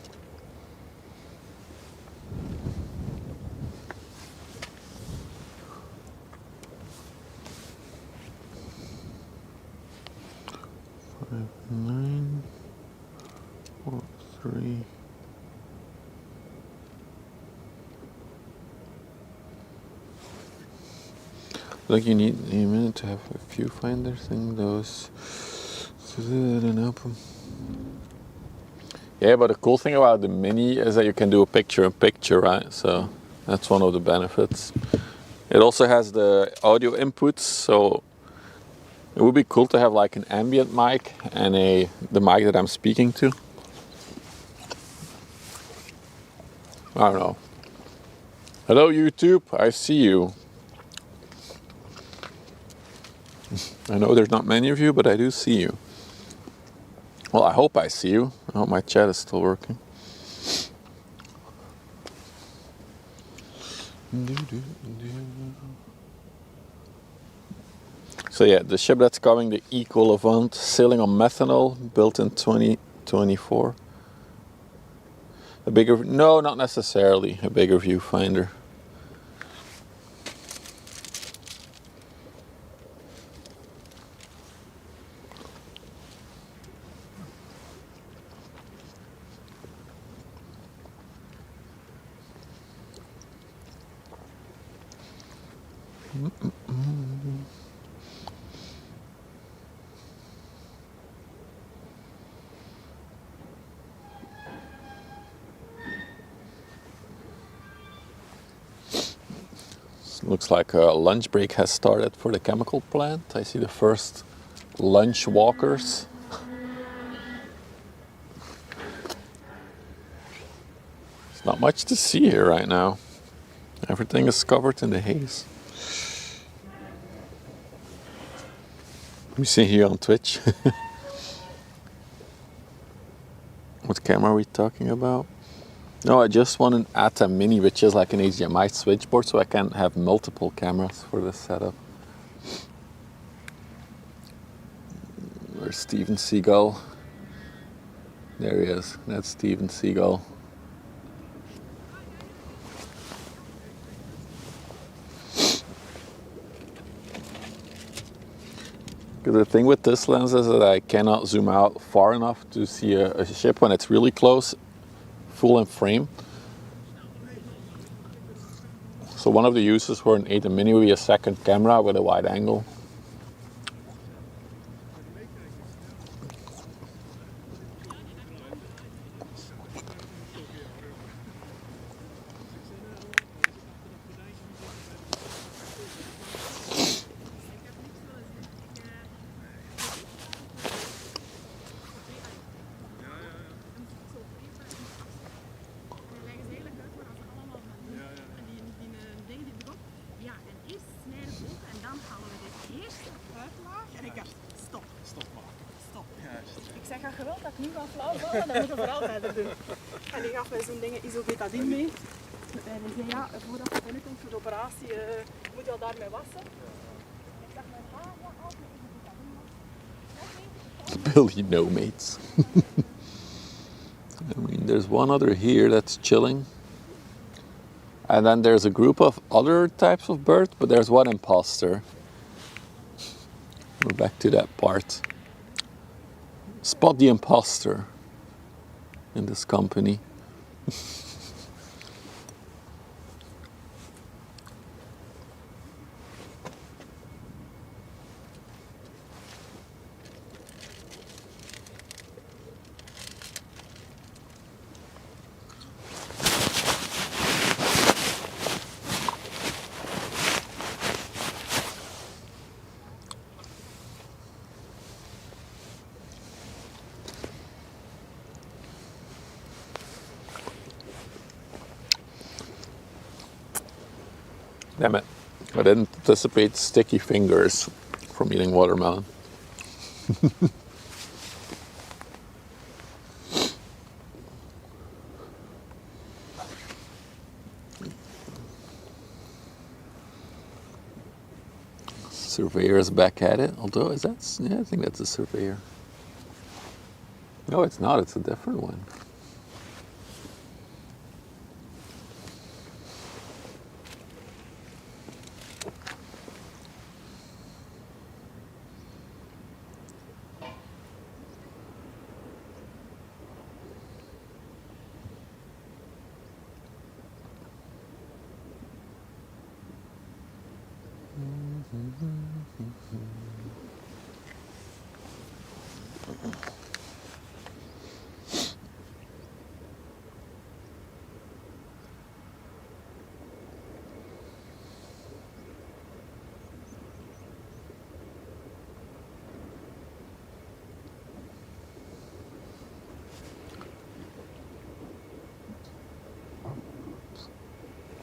Speaker 1: Nine, 4, 3. Like you need a minute to have a few finders in those. Yeah, but the cool thing about the Mini is that you can do a picture-in-picture, right? So that's one of the benefits. It also has the audio inputs, so it would be cool to have like an ambient mic and the mic that I'm speaking to. I don't know. Hello YouTube, I see you. I know there's not many of you, but I do see you. Well, I hope I see you. I hope my chat is still working. So yeah, the ship that's coming, the Eco Levant, sailing on methanol, built in 2024. A bigger, no, not necessarily a bigger viewfinder. Looks like a lunch break has started for the chemical plant. I see the first lunch walkers. There's not much to see here right now. Everything is covered in the haze. We see here on Twitch. What camera are we talking about? No, I just want an ATA Mini, which is like an HDMI switchboard, so I can have multiple cameras for this setup. Where's Steven Seagull? There he is. That's Steven Seagull. The thing with this lens is that I cannot zoom out far enough to see a ship when it's really close, full in frame. So one of the uses for an ATA Mini would be a second camera with a wide angle.
Speaker 3: Dat moeten we vooral verder doen. En die gaf mij zo'n dingen isobetadine mee. En die zei ja, voordat je binnenkomt voor de operatie, moet je al daarmee wassen. Ik dacht met ja, altijd isobetadine.
Speaker 1: Billy no mates. I mean, there's one other here that's chilling. And then there's a group of other types of birds, but there's one imposter. We're back to that part. Spot the imposter in this company. Damn it. I didn't anticipate sticky fingers from eating watermelon. Surveyor's back at it, although is that, yeah, I think that's a surveyor. No, it's not, it's a different one.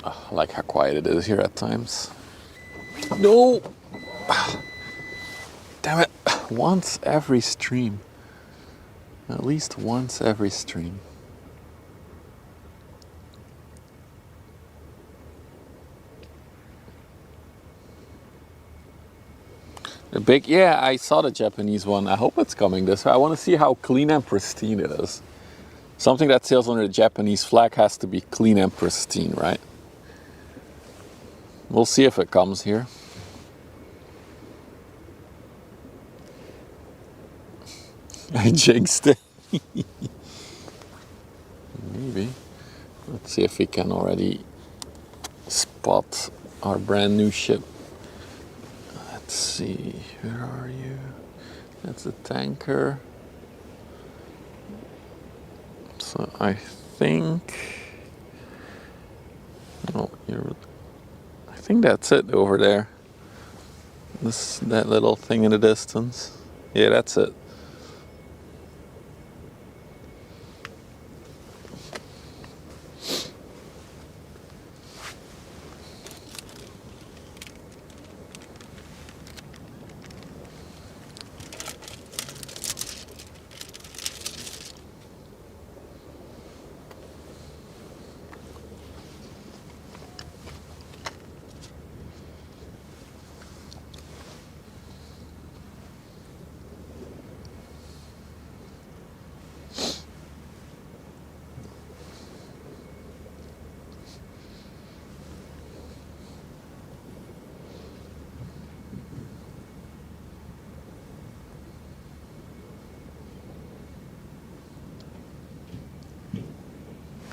Speaker 1: I like how quiet it is here at times. No! Damn it! Once every stream. At least once every stream. The big, yeah, I saw the Japanese one. I hope it's coming this way. I want to see how clean and pristine it is. Something that sails under the Japanese flag has to be clean and pristine, right? We'll see if it comes here. I jinxed it. Maybe. Let's see if we can already spot our brand new ship. Let's see, where are you? That's a tanker. So I think, no, I think that's it over there. That little thing in the distance. Yeah, that's it.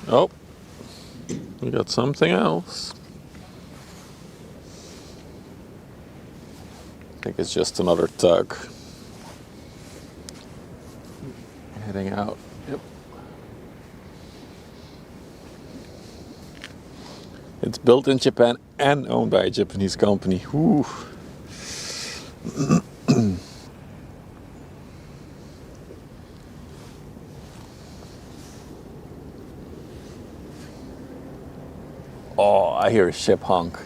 Speaker 1: Oh, we got something else. I think it's just another tug. Heading out. Yep. It's built in Japan and owned by a Japanese company. Whew. Oh, I hear a ship honk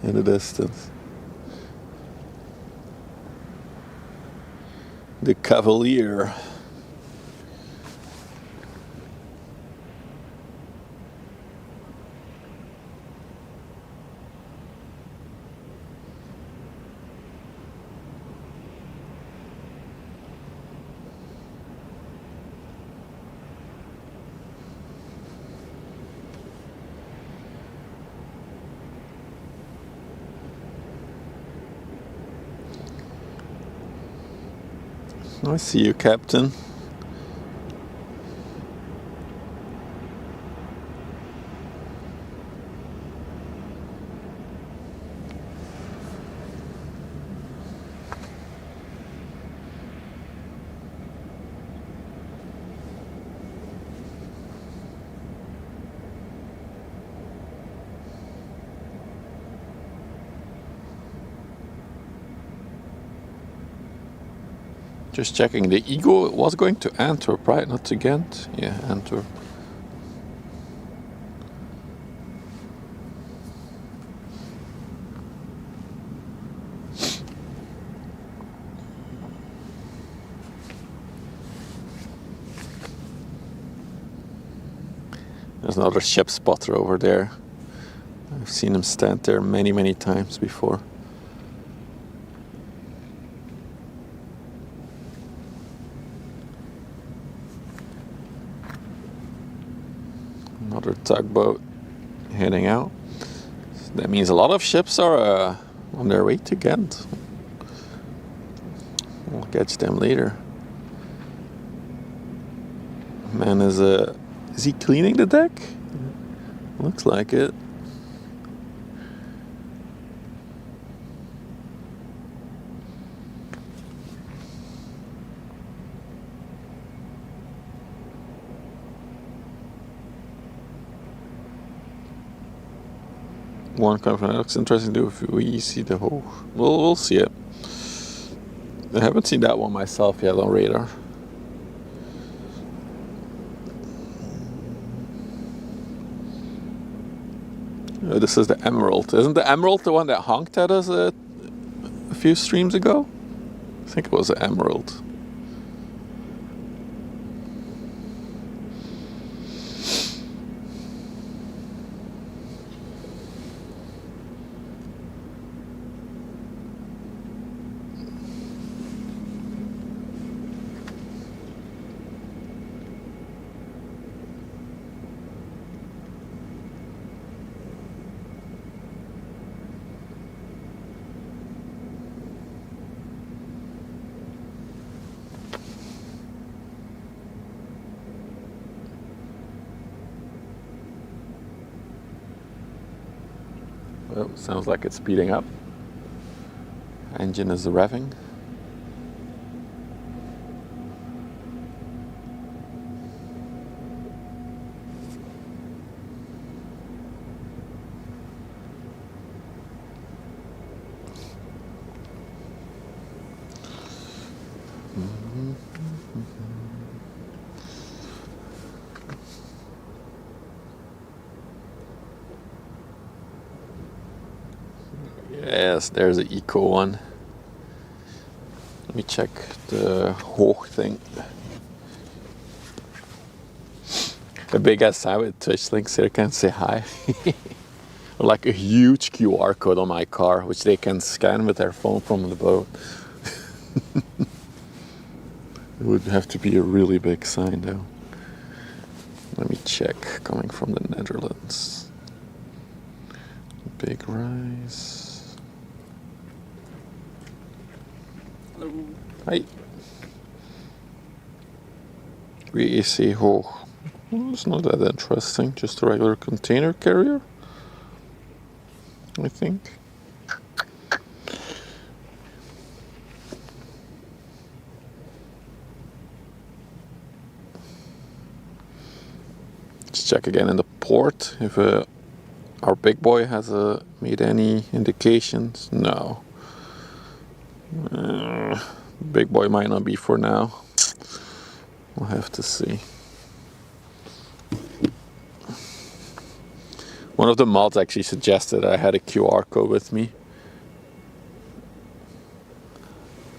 Speaker 1: in the distance. The Cavalier. I see you, Captain. Just checking, the Eagle was going to Antwerp, right? Not to Ghent? Yeah, Antwerp. There's another ship spotter over there. I've seen him stand there many, many times before. Another tugboat heading out. That means a lot of ships are on their way to Ghent. We'll catch them later. Man, is he cleaning the deck? Looks like it. One confirm. That looks interesting too. If we see the whole, we'll see it. I haven't seen that one myself yet on radar. Oh, this is the Emerald. Isn't the Emerald the one that honked at us a few streams ago? I think it was the Emerald. Well, sounds like it's speeding up. Engine is revving. Yes, there's an eco one. Let me check the Hoog thing. The big ass sign with Twitch links here can say hi. Or like a huge QR code on my car, which they can scan with their phone from the boat. It would have to be a really big sign though. Let me check, coming from the Netherlands. Big rise.
Speaker 2: Hello.
Speaker 1: Hi. VEC Hoog. Well, it's not that interesting, just a regular container carrier, I think. Let's check again in the port if our big boy has made any indications. No. Big boy might not be for now. We'll have to see. One of the mods actually suggested I had a QR code with me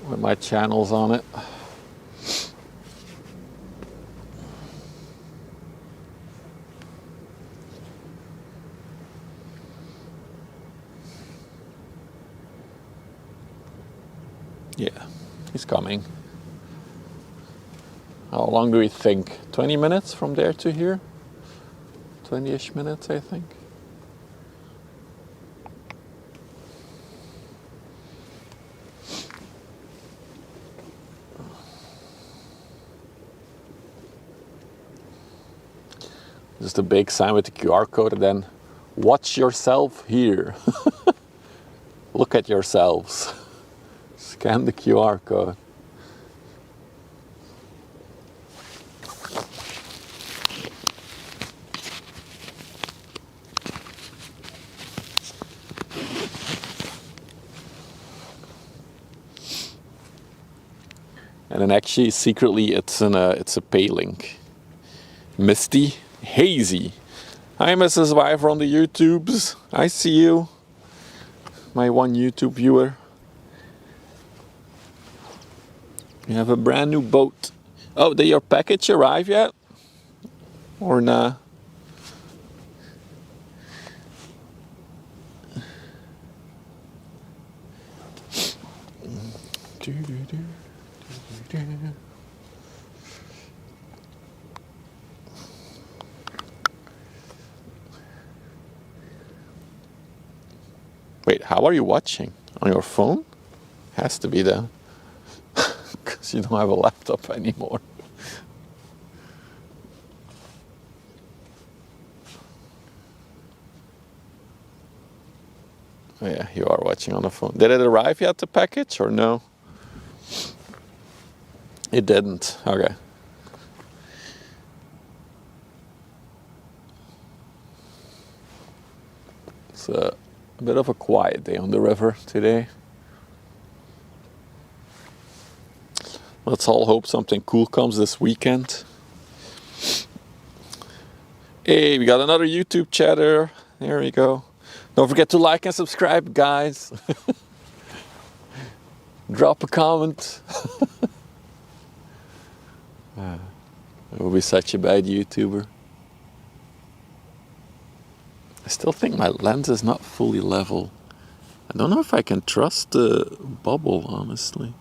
Speaker 1: with my channels on it. Yeah, he's coming. How long do we think? 20 minutes from there to here? 20-ish minutes, I think. Just a big sign with the QR code and then watch yourself here. Look at yourselves. Scan the QR code. And then actually secretly it's a pay link. Misty Hazy. Hi Mrs. Wifer on the YouTubes. I see you. My one YouTube viewer. You have a brand new boat. Oh, did your package arrive yet? Or nah? Wait, how are you watching? On your phone? Has to be that. Because you don't have a laptop anymore. Oh yeah, you are watching on the phone. Did it arrive yet, the package, or no? It didn't. Okay. It's a bit of a quiet day on the river today. Let's all hope something cool comes this weekend. Hey, we got another YouTube chatter. There we go. Don't forget to like and subscribe, guys. Drop a comment. I will be such a bad YouTuber. I still think my lens is not fully level. I don't know if I can trust the bubble, honestly.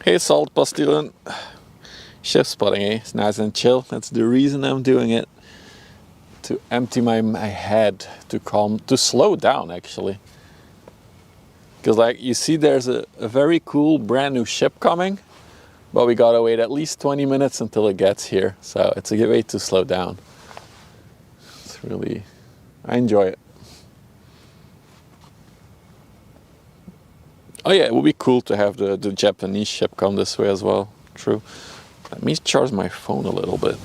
Speaker 1: Hey, Salt Postillon. Ship spotting, eh? It's nice and chill. That's the reason I'm doing it. To empty my head, to slow down, actually. Because, like, you see, there's a very cool brand new ship coming, but we gotta wait at least 20 minutes until it gets here. So it's a good way to slow down. It's really, I enjoy it. Oh yeah, it would be cool to have the Japanese ship come this way as well. True. Let me charge my phone a little bit.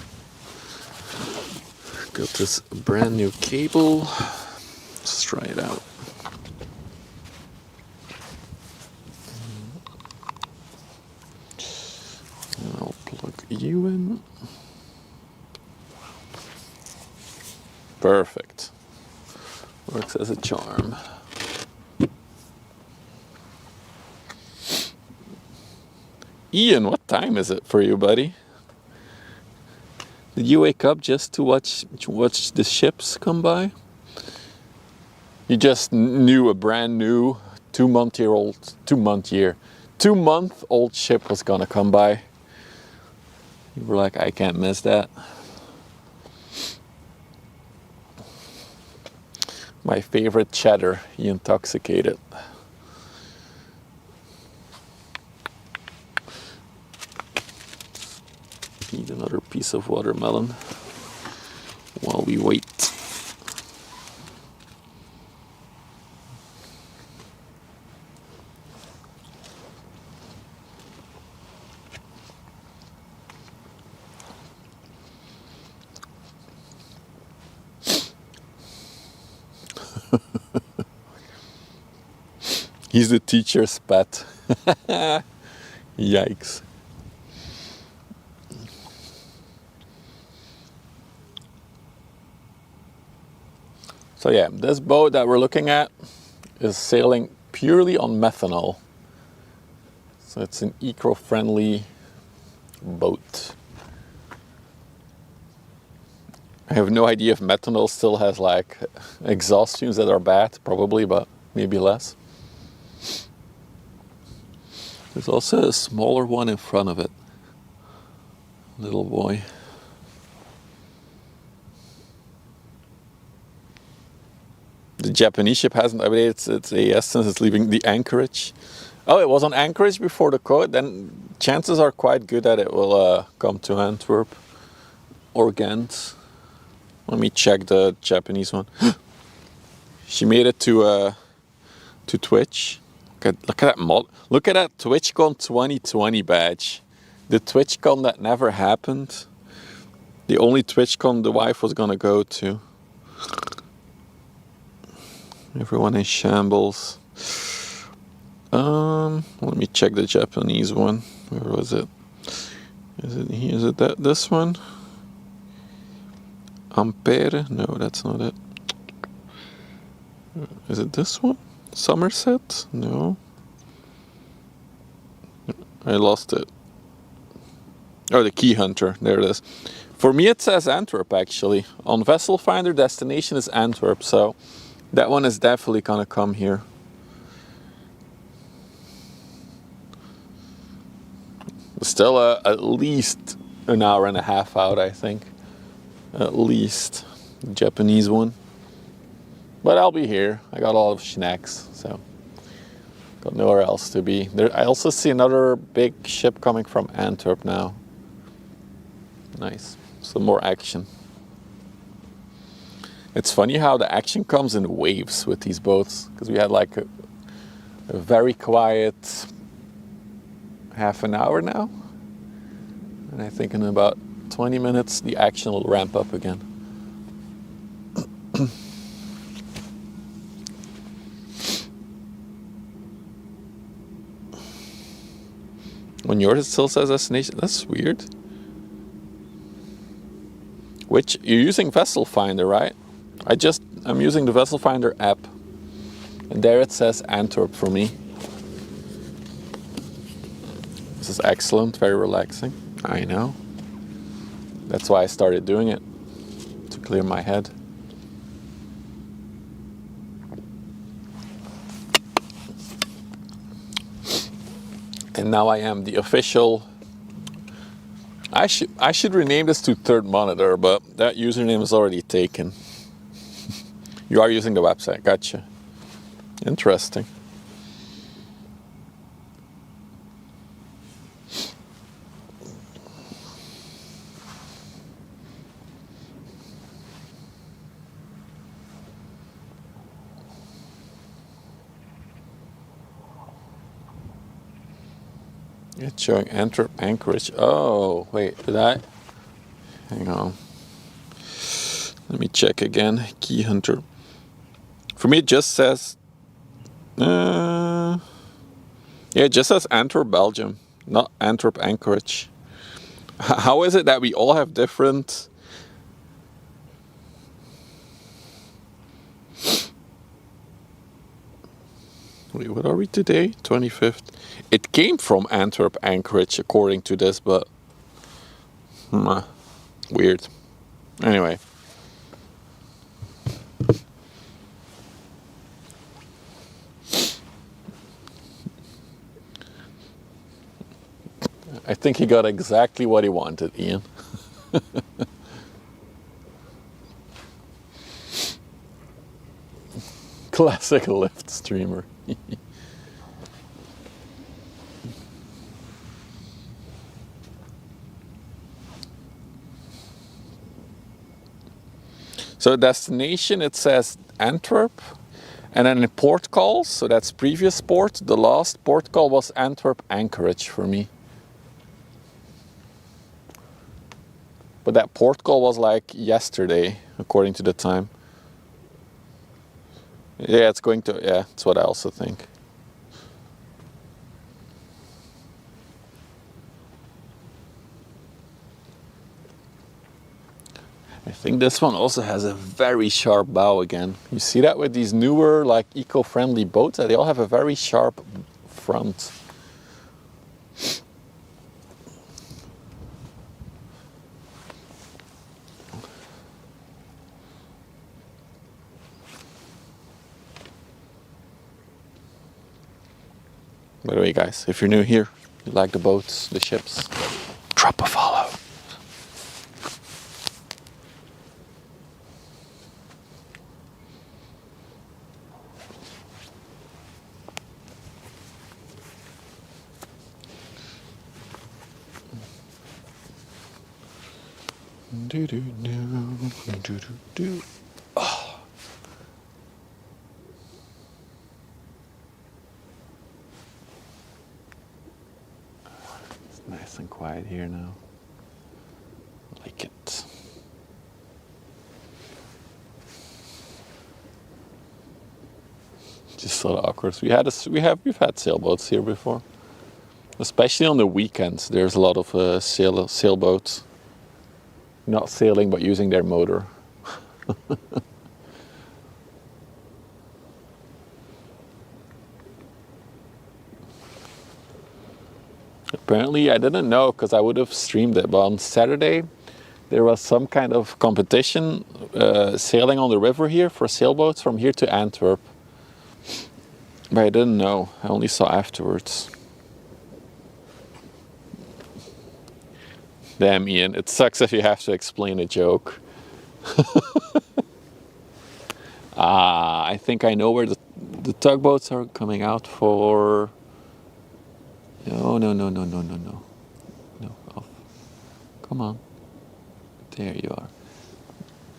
Speaker 1: Got this brand new cable. Let's try it out. And I'll plug you in. Perfect. Works as a charm. Ian, what time is it for you, buddy? Did you wake up just to watch the ships come by? You just knew a brand new 2 month old ship was gonna come by. You were like, I can't miss that. My favorite chatter, intoxicated. Need another piece of watermelon while we wait. He's the teacher's pet. Yikes. So yeah, this boat that we're looking at is sailing purely on methanol. So it's an eco-friendly boat. I have no idea if methanol still has like exhaust fumes that are bad, probably, but maybe less. There's also a smaller one in front of it. Little boy. The Japanese ship hasn't updated its AS since it's leaving the anchorage. Oh, it was on anchorage before the code? Then chances are quite good that it will come to Antwerp or Ghent. Let me check the Japanese one. She made it to Twitch. Look at that mod. Look at that TwitchCon 2020 badge. The TwitchCon that never happened. The only TwitchCon the wife was gonna go to. Everyone in shambles. Let me check the Japanese one. Where was it? Is it here? Is it this one? Ampere? No, that's not it. Is it this one? Somerset? No. I lost it. Oh, the Key Hunter. There it is. For me, it says Antwerp, actually. On Vessel Finder, destination is Antwerp, so That one is definitely gonna come here. Still at least an hour and a half out, I think. At least. The Japanese one. But I'll be here. I got a lot of snacks, so got nowhere else to be. There, I also see another big ship coming from Antwerp now. Nice. Some more action. It's funny how the action comes in waves with these boats, because we had like a very quiet half an hour now, and I think in about 20 minutes the action will ramp up again. On yours it still says destination. That's weird. Which you're using Vessel Finder, right? I'm using the Vessel Finder app, and there it says Antwerp for me. This is excellent, very relaxing. I know. That's why I started doing it, to clear my head. And now I am the official. I should rename this to Third Monitor, but that username is already taken. You are using the website, gotcha. Interesting. It's showing Antwerp Anchorage. Oh, wait, did I? Hang on. Let me check again. Key Hunter. For me, it just says. Yeah, it just says Antwerp, Belgium, not Antwerp Anchorage. How is it that we all have different? Wait, what are we today? 25th. It came from Antwerp Anchorage according to this, but weird. Anyway. I think he got exactly what he wanted, Ian. Classic lift streamer. So destination, it says Antwerp, and then in port calls, so that's previous port. The last port call was Antwerp Anchorage for me. But that port call was like yesterday, according to the time. Yeah, it's going to, yeah, that's what I also think. I think this one also has a very sharp bow again. You see that with these newer, like eco-friendly boats, they all have a very sharp front. By the way, guys, if you're new here, you like the boats, the ships, drop a follow. Do do do do do do. Oh. It's nice and quiet here now. I like it. Just sort of awkward. We've had sailboats here before, especially on the weekends. There's a lot of sailboats. Not sailing, but using their motor. Apparently, I didn't know because I would have streamed it, but on Saturday, there was some kind of competition sailing on the river here for sailboats from here to Antwerp. But I didn't know. I only saw afterwards. Damn, Ian. It sucks if you have to explain a joke. I think I know where the tugboats are coming out for... No. No. Oh. Come on. There you are.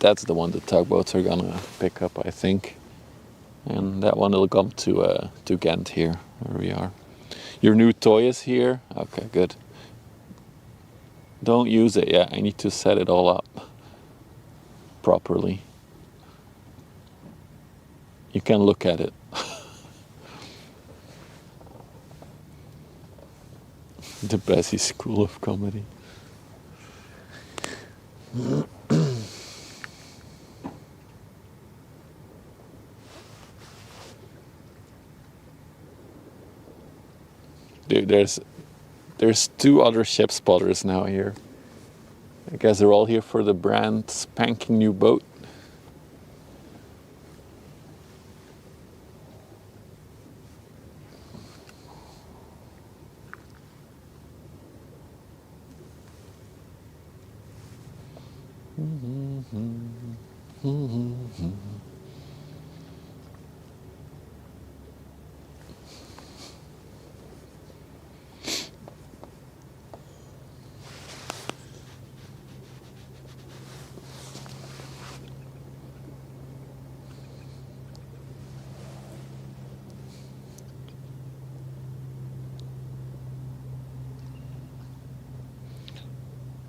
Speaker 1: That's the one the tugboats are gonna pick up, I think. And that one will come to Ghent here, where we are. Your new toy is here? Okay, good. Don't use it yet. I need to set it all up properly. You can look at it. The Bessie School of Comedy. Dude, there's 2 other ship spotters now here. I guess they're all here for the brand spanking new boat.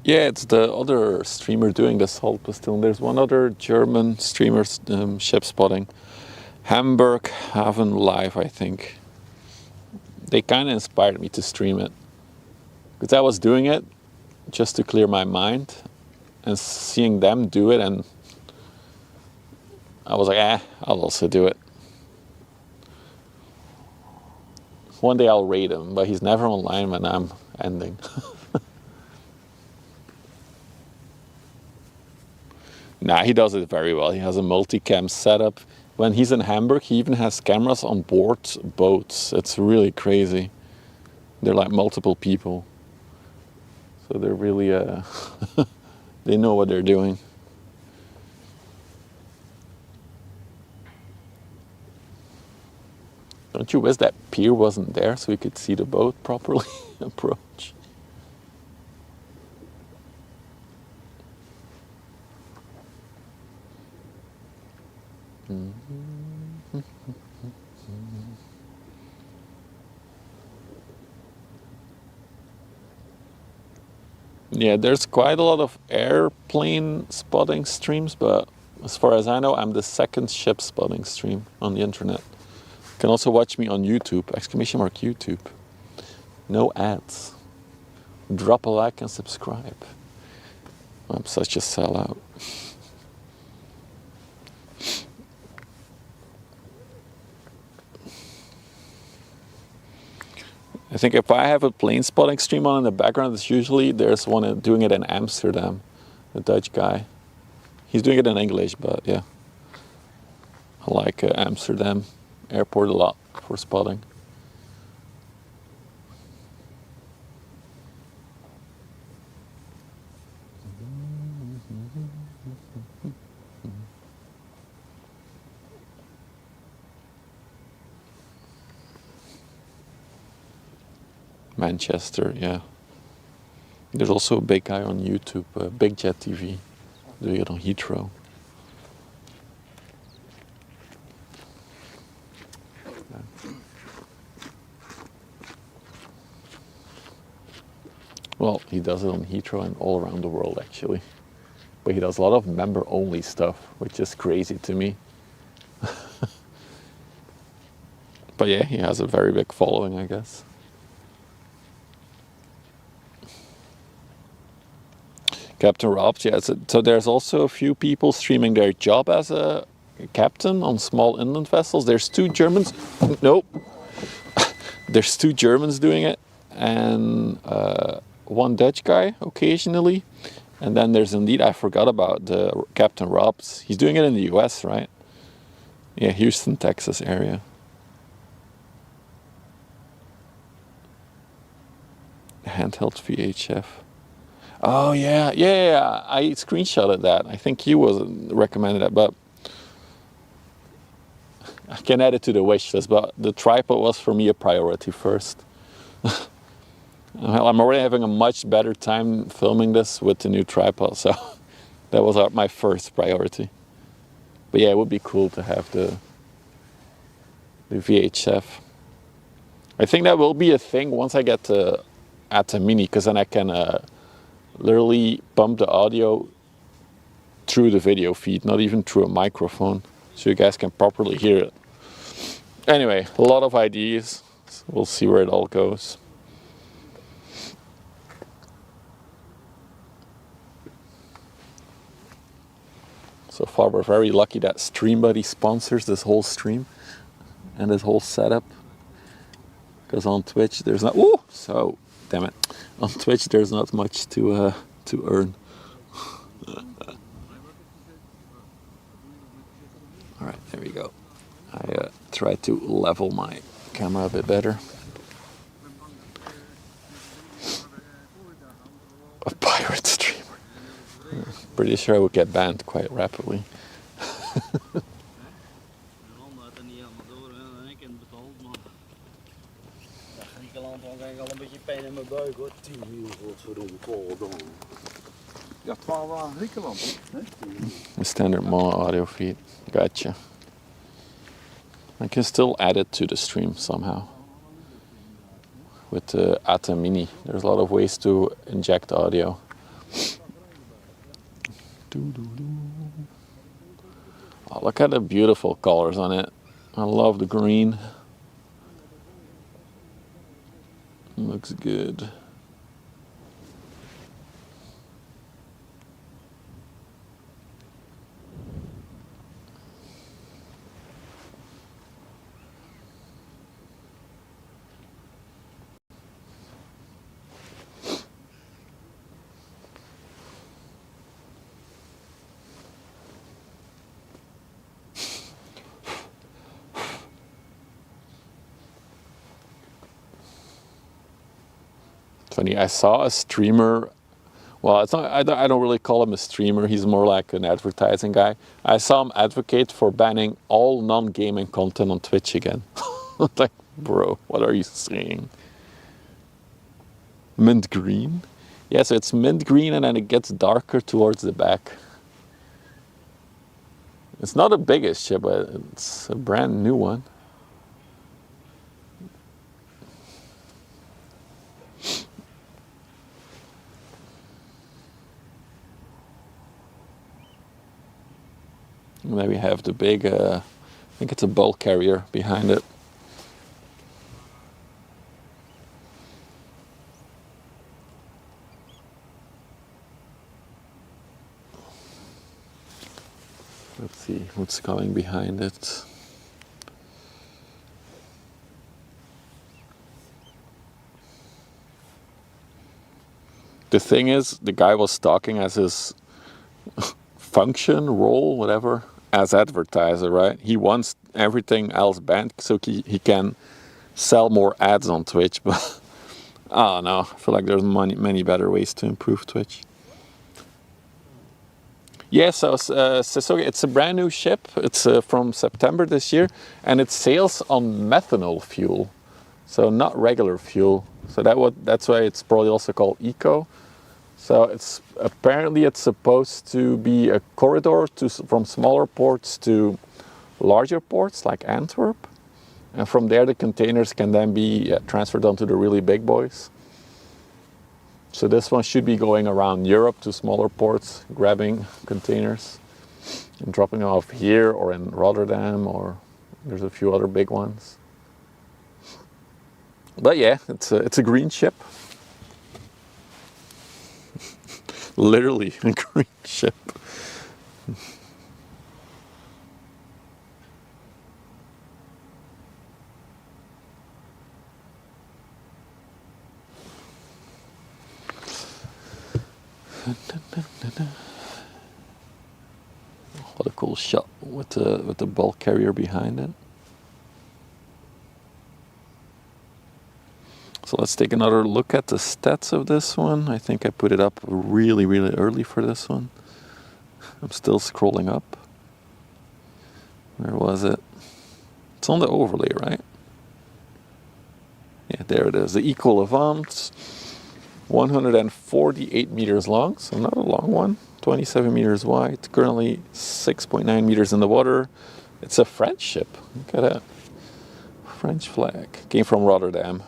Speaker 1: Yeah, it's the other streamer doing this whole still. There's one other German streamer ship spotting. Hamburg Haven Live, I think. They kind of inspired me to stream it. Because I was doing it just to clear my mind. And seeing them do it, and I was like, I'll also do it. One day I'll raid him, but he's never online when I'm ending. Nah, he does it very well. He has a multicam setup. When he's in Hamburg, he even has cameras on board boats. It's really crazy. They're like multiple people. So they're really, they know what they're doing. Don't you wish that pier wasn't there so we could see the boat properly approach? Yeah, there's quite a lot of airplane spotting streams, but as far as I know, I'm the second ship spotting stream on the internet. You can also watch me on YouTube, !YouTube. No ads. Drop a like and subscribe. I'm such a sellout. I think if I have a plane spotting stream on in the background, it's usually there's one doing it in Amsterdam, a Dutch guy. He's doing it in English, but yeah. I like Amsterdam airport a lot for spotting. Manchester, yeah. There's also a big guy on YouTube, Big Jet TV, doing it on Heathrow. Well, he does it on Heathrow and all around the world, actually. But he does a lot of member-only stuff, which is crazy to me. But yeah, he has a very big following, I guess. Captain Rob, yeah. So there's also a few people streaming their job as a captain on small inland vessels. There's 2 Germans. Nope. There's 2 Germans doing it, and 1 Dutch guy occasionally, And then there's indeed, I forgot about the Captain Rob's. He's doing it in the US, right? Yeah, Houston, Texas area. Handheld VHF. Oh yeah. I screenshotted that. I think he was recommended that, but I can add it to the wish list. But the tripod was for me a priority first. I'm already having a much better time filming this with the new tripod, so that was my first priority. But yeah, it would be cool to have the VHF. I think that will be a thing once I get to Atom Mini, because then I can literally pump the audio through the video feed, not even through a microphone, so you guys can properly hear it. Anyway, a lot of ideas. So we'll see where it all goes. So far, we're very lucky that StreamBuddy sponsors this whole stream and this whole setup. Because on Twitch, there's not. Ooh, so damn it. On Twitch, there's not much to earn. All right, there we go. I tried to level my camera a bit better. A pirate streamer. Pretty sure I would get banned quite rapidly.
Speaker 2: Ja, 12 aan Griekenland.
Speaker 1: A standard mono audio feed. Gotcha. I can still add it to the stream somehow. With the Atom Mini, there's a lot of ways to inject audio. Oh, look at the beautiful colors on it. I love the green. Looks good. Funny, I saw a streamer. Well, it's not. I don't really call him a streamer. He's more like an advertising guy. I saw him advocate for banning all non-gaming content on Twitch again. Like, bro, what are you saying? Mint green? Yeah, so it's mint green and then it gets darker towards the back. It's not the biggest ship, but it's a brand new one. And then we have the big, I think it's a bulk carrier behind it. Let's see what's going behind it. The thing is, the guy was talking as his function, role, whatever, as advertiser, right? He wants everything else banned so he can sell more ads on Twitch, but I don't know. I feel like there's many better ways to improve Twitch. Yeah, so it's a brand new ship. It's from September this year, and it sails on methanol fuel, so not regular fuel. So that's why it's probably also called eco. So it's supposed to be a corridor from smaller ports to larger ports like Antwerp, and from there the containers can then be transferred onto the really big boys. So this one should be going around Europe to smaller ports, grabbing containers and dropping them off here or in Rotterdam, or there's a few other big ones. But yeah, it's a green ship. Literally a green ship. What a cool shot with the bulk carrier behind it. So let's take another look at the stats of this one. I think I put it up really, really early for this one. I'm still scrolling up. Where was it? It's on the overlay, right? Yeah, there it is. The Eco Levant, 148 meters long, so not a long one. 27 meters wide, currently 6.9 meters in the water. It's a French ship. Look at that. French flag. Came from Rotterdam.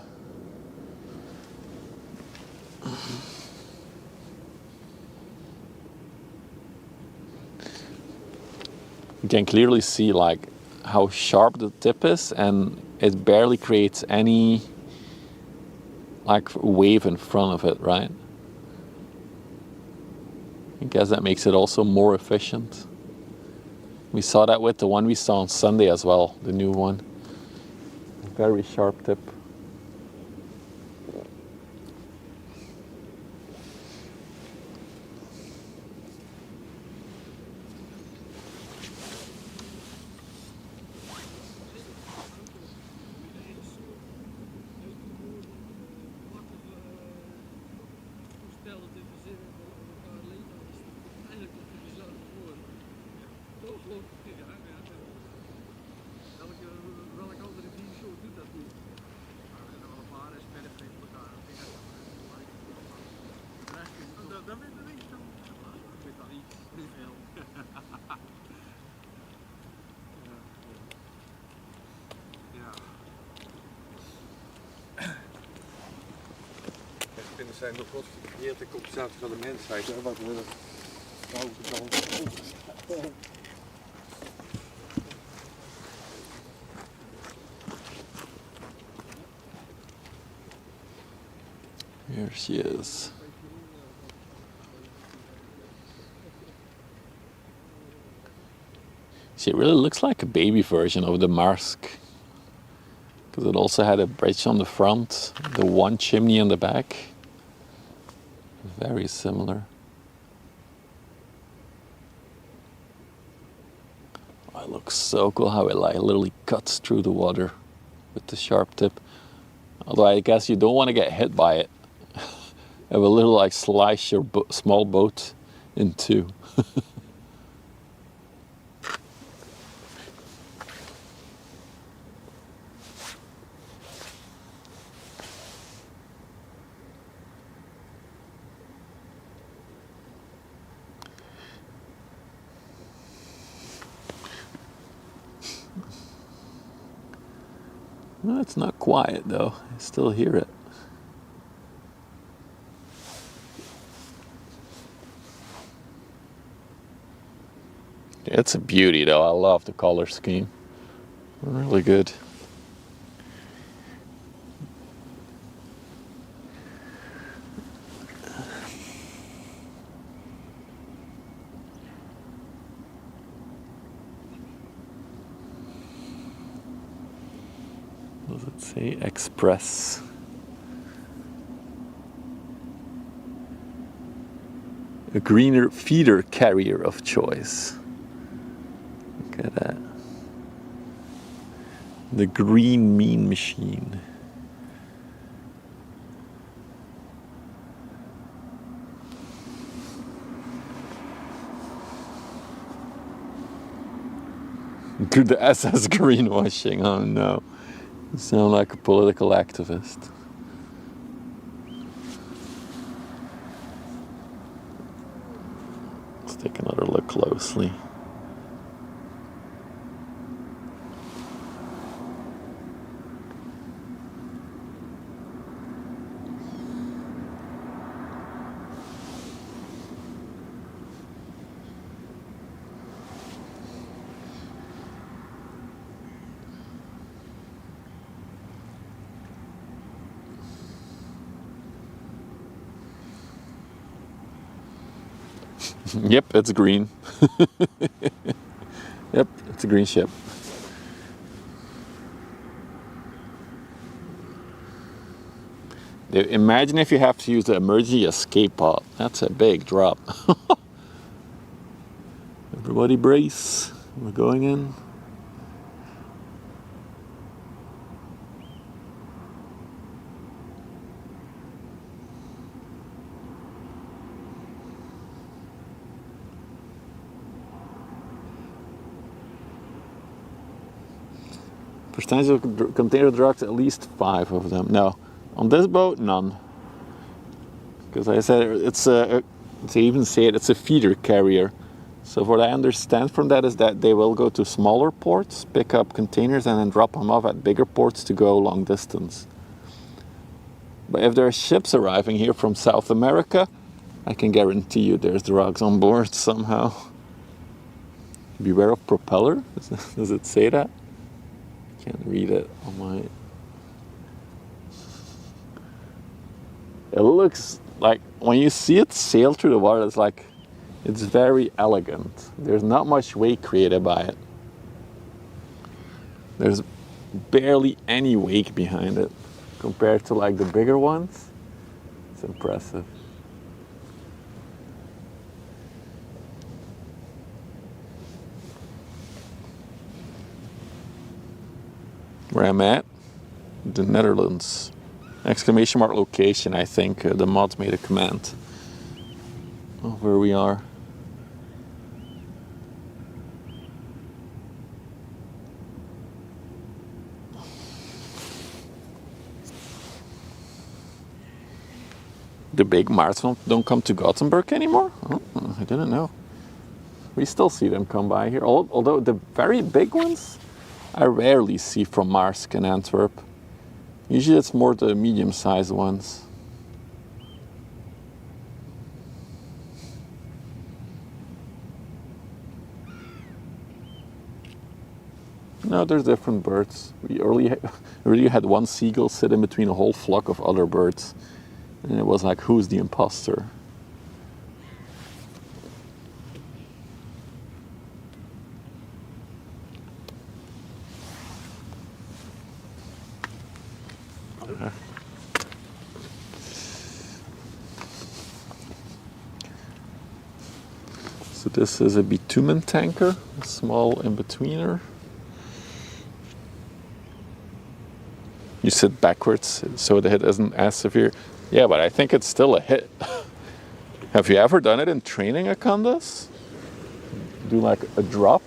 Speaker 1: You can clearly see like how sharp the tip is, and it barely creates any like wave in front of it, right? I guess that makes it also more efficient. We saw that with the one we saw on Sunday as well, the new one. Very sharp tip.
Speaker 2: Spinnen zijn nog wat gecreëerd ten compensatie van de mensheid. Hè, wat we
Speaker 1: Here she is. She really looks like a baby version of the Marsk. Because it also had a bridge on the front, the one chimney on the back. Very similar. Oh, it looks so cool how it like literally cuts through the water with the sharp tip. Although I guess you don't want to get hit by it. Have a little like slice your small boat in two. Well, it's not quiet though. I still hear it. It's a beauty though. I love the color scheme. Really good. Does it say Express? A greener feeder carrier of choice. Look at that. The green mean machine. The SS greenwashing, oh no. You sound like a political activist. Let's take another look closely. Yep, it's green. Yep, it's a green ship. Imagine if you have to use the emergency escape pod. That's a big drop. Everybody brace. We're going in. Percentage of container drugs, at least 5 of them. No, on this boat, none. Because I said they even say it's a feeder carrier. So what I understand from that is that they will go to smaller ports, pick up containers, and then drop them off at bigger ports to go long distance. But if there are ships arriving here from South America, I can guarantee you there's drugs on board somehow. Beware of propeller? Does it say that? Can't read it on my... It looks like, when you see it sail through the water, it's very elegant. There's not much weight created by it. There's barely any wake behind it compared to like the bigger ones. It's impressive. Where I'm at, the Netherlands. Exclamation mark location, I think. The mods made a command of where we are. The big Marts don't come to Gothenburg anymore? Oh, I didn't know. We still see them come by here. Although the very big ones, I rarely see from Maersk and Antwerp. Usually it's more the medium-sized ones. No, there's different birds. We earlier had one seagull sit in between a whole flock of other birds. And it was like, who's the imposter? So this is a bitumen tanker, a small in-betweener. You sit backwards so the hit isn't as severe. Yeah, but I think it's still a hit. Have you ever done it in training, Akandas? Do like a drop?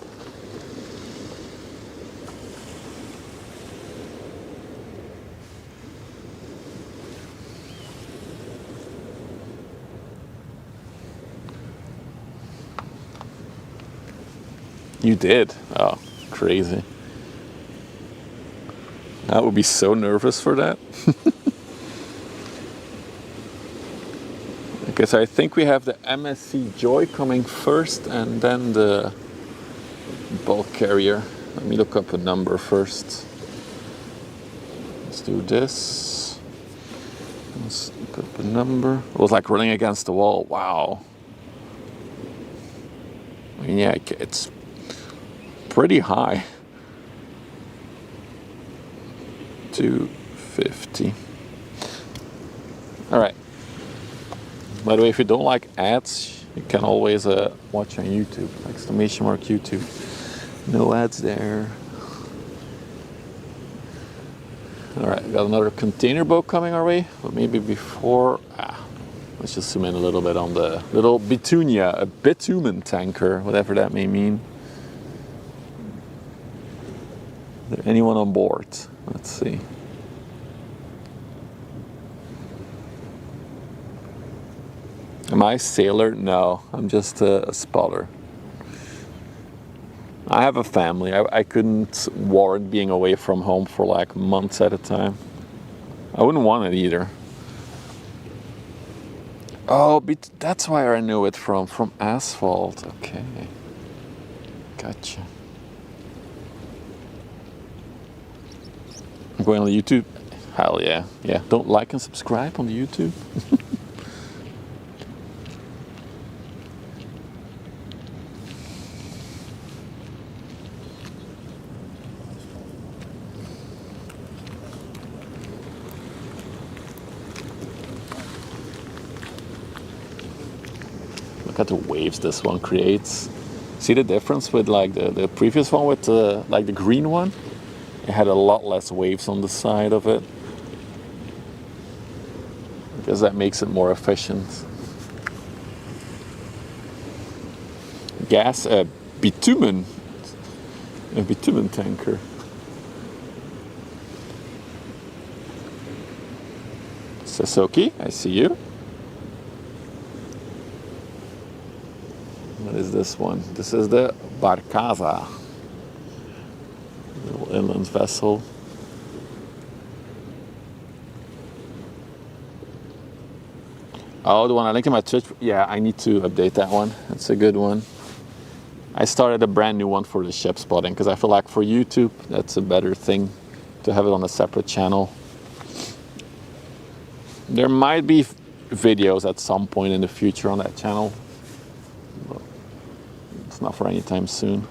Speaker 1: You did? Oh, crazy. I would be so nervous for that. Okay, so I think we have the MSC Joy coming first and then the bulk carrier. Let me look up a number first. Let's do this. Let's look up a number. It was like running against the wall. Wow. I mean, yeah, it's pretty high. 250. All right. By the way, if you don't like ads, you can always watch on YouTube. Exclamation mark YouTube. No ads there. All right, got another container boat coming our way, but maybe before. Let's just zoom in a little bit on the little Bitunia, a bitumen tanker, whatever that may mean. Is there anyone on board? Let's see. Am I a sailor? No, I'm just a spotter. I have a family. I couldn't warrant being away from home for like months at a time. I wouldn't want it either. Oh, that's where I knew it from Asphalt. Okay. Gotcha. I'm going on the YouTube. Hell yeah. Yeah, don't like and subscribe on the YouTube. Look at the waves this one creates. See the difference with like the previous one with like the green one? It had a lot less waves on the side of it. Because that makes it more efficient. Gas, bitumen. A bitumen tanker. Sasuke, I see you. What is this one? This is the Barcaza. Little inland vessel. Oh, the one I linked in my Twitch. Yeah, I need to update that one. That's a good one. I started a brand new one for the ship spotting because I feel like for YouTube, that's a better thing to have it on a separate channel. There might be videos at some point in the future on that channel, but it's not for any time soon.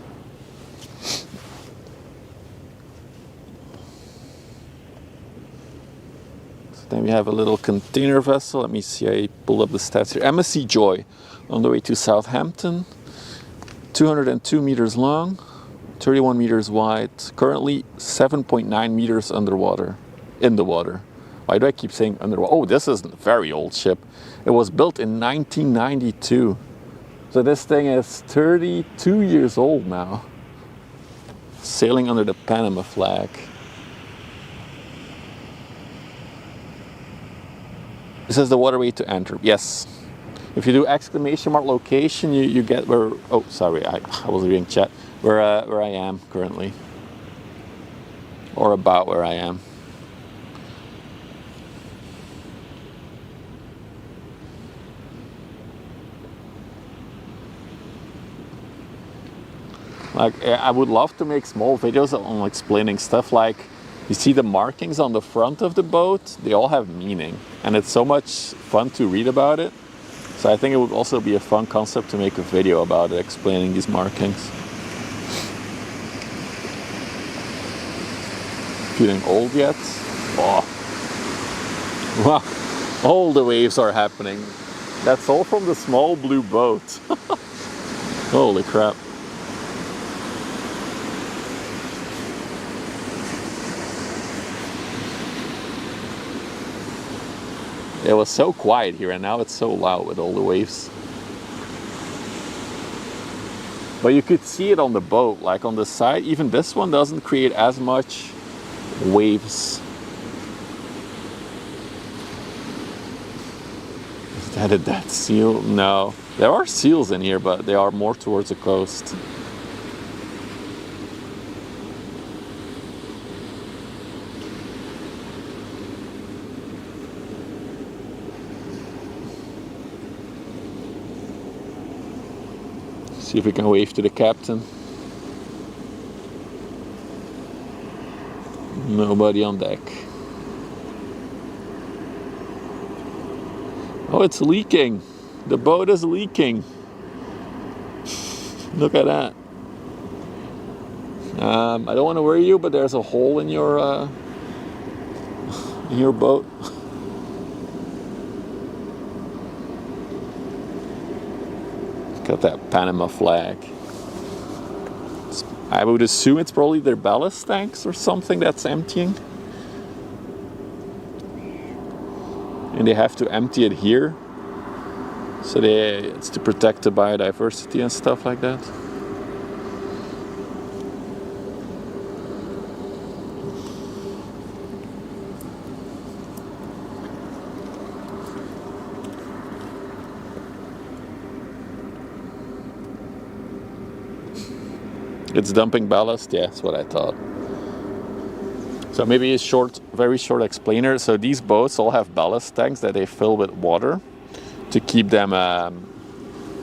Speaker 1: So then we have a little container vessel. Let me see, I pull up the stats here. MSC Joy on the way to Southampton. 202 meters long, 31 meters wide, currently 7.9 meters underwater, in the water. Why do I keep saying underwater? Oh, this is a very old ship. It was built in 1992. So this thing is 32 years old now. Sailing under the Panama flag. This is the waterway to Antwerp, yes. If you do exclamation mark location, you get where, oh sorry, I was reading chat, where I am currently. Or about where I am. Like, I would love to make small videos on explaining stuff like, you see the markings on the front of the boat, they all have meaning. And it's so much fun to read about it. So I think it would also be a fun concept to make a video about it, explaining these markings. Feeling old yet? Oh. Wow, all the waves are happening. That's all from the small blue boat. Holy crap. It was so quiet here and now it's so loud with all the waves. But you could see it on the boat, like on the side, even this one doesn't create as much waves. Is that a dead seal? No. There are seals in here, but they are more towards the coast. See if we can wave to the captain. Nobody on deck. Oh, it's leaking. The boat is leaking. Look at that. I don't want to worry you, but there's a hole in your boat. Look at that Panama flag. I would assume it's probably their ballast tanks or something that's emptying. And they have to empty it here. So it's to protect the biodiversity and stuff like that. It's dumping ballast, yeah, that's what I thought. So maybe a very short explainer. So these boats all have ballast tanks that they fill with water to keep them.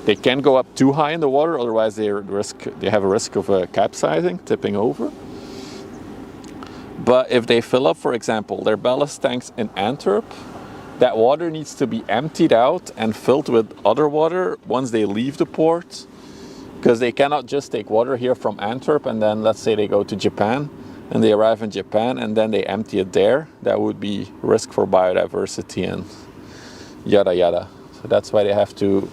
Speaker 1: They can't go up too high in the water, otherwise they have a risk of capsizing, tipping over. But if they fill up, for example, their ballast tanks in Antwerp, that water needs to be emptied out and filled with other water once they leave the port. Because they cannot just take water here from Antwerp and then let's say they go to Japan and they arrive in Japan and then they empty it there. That would be risk for biodiversity and yada yada. So that's why they have to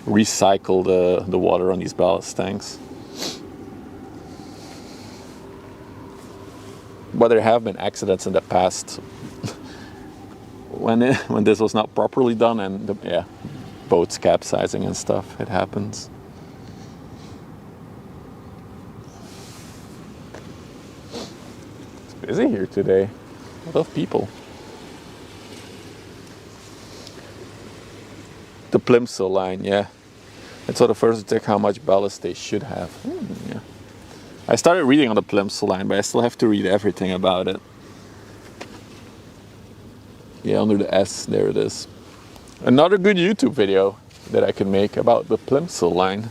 Speaker 1: recycle the water on these ballast tanks. But there have been accidents in the past when this was not properly done, and boats capsizing and stuff. It happens. It's busy here today. A lot of people. The Plimsoll line, yeah. It's sort of first to check how much ballast they should have. Yeah. I started reading on the Plimsoll line, but I still have to read everything about it. Yeah, under the S, there it is. Another good YouTube video that I can make about the Plimsoll line.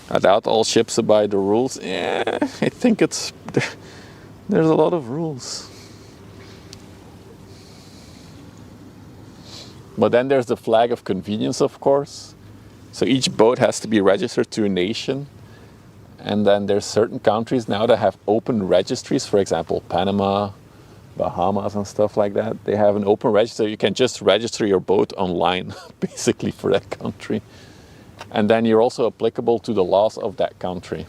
Speaker 1: I doubt all ships abide the rules. Yeah, I think there's a lot of rules. But then there's the flag of convenience, of course. So each boat has to be registered to a nation. And then there's certain countries now that have open registries. For example, Panama, Bahamas and stuff like that. They have an open register. You can just register your boat online, basically, for that country. And then you're also applicable to the laws of that country.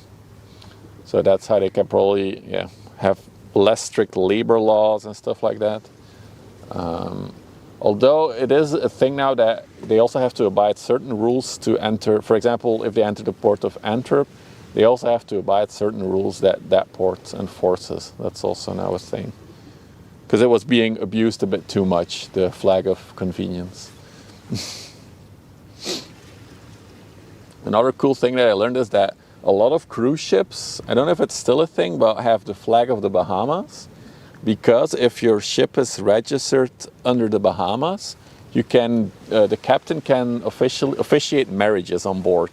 Speaker 1: So that's how they can probably have less strict labor laws and stuff like that. Although it is a thing now that they also have to abide certain rules to enter. For example, if they enter the port of Antwerp, they also have to abide certain rules that port enforces. That's also now a thing. Because it was being abused a bit too much, the flag of convenience. Another cool thing that I learned is that a lot of cruise ships, I don't know if it's still a thing, but have the flag of the Bahamas. Because if your ship is registered under the Bahamas, you can the captain can officiate marriages on board.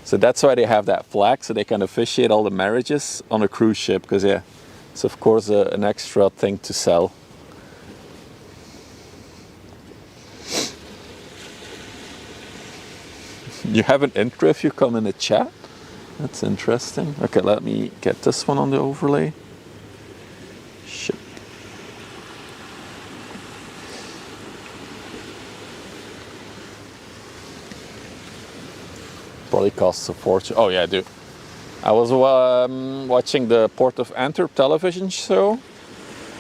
Speaker 1: So that's why they have that flag, so they can officiate all the marriages on a cruise ship. Because it's of course an extra thing to sell. You have an intro if you come in the chat. That's interesting. Okay, let me get this one on the overlay. Ship. Probably costs a fortune. Oh yeah, dude. I was watching the Port of Antwerp television show,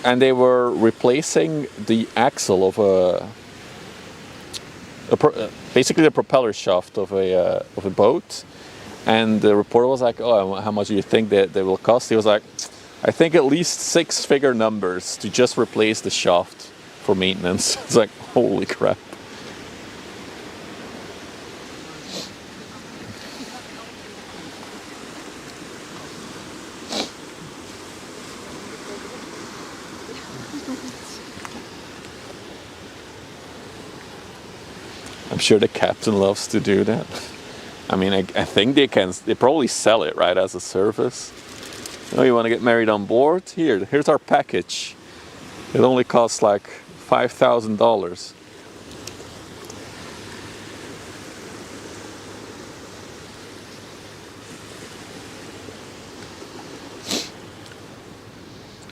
Speaker 1: and they were replacing the axle of basically the propeller shaft of a boat. And the reporter was like, "Oh, how much do you think that they will cost?" He was like, "I think at least 6-figure numbers to just replace the shaft for maintenance." It's like, holy crap. I'm sure the captain loves to do that. I mean, I think they probably sell it, right, as a service. Oh, you want to get married on board? Here's our package. It only costs like $5,000.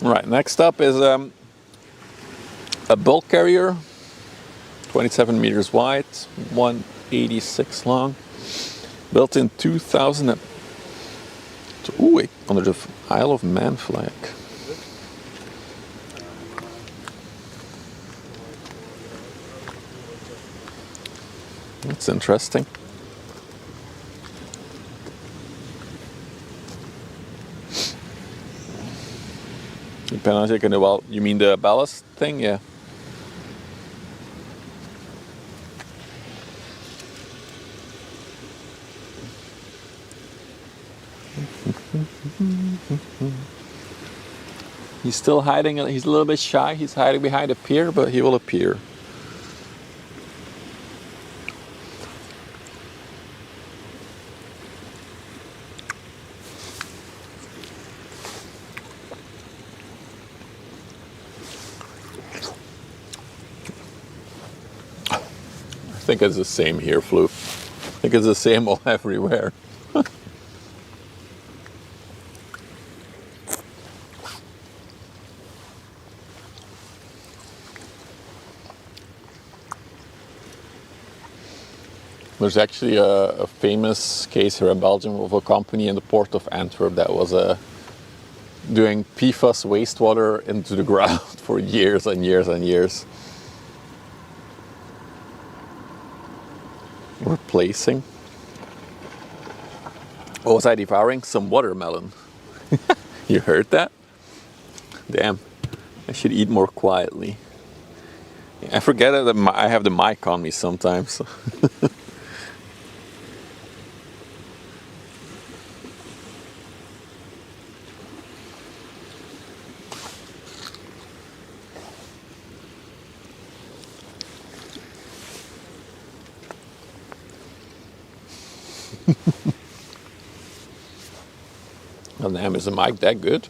Speaker 1: Right, next up is a bulk carrier, 27 meters wide, 186 long. Built in 2000. Ooh, under the Isle of Man flag. That's interesting. Well, you mean the ballast thing? Yeah. He's still hiding. He's a little bit shy. He's hiding behind a pier, but he will appear. I think it's the same here, Flu. I think it's the same all everywhere. There's actually a famous case here in Belgium of a company in the port of Antwerp that was doing PFAS wastewater into the ground for years and years and years. Replacing. What was I devouring? Some watermelon. You heard that? Damn, I should eat more quietly. I forget that I have the mic on me sometimes. Oh, damn, is the mic that good?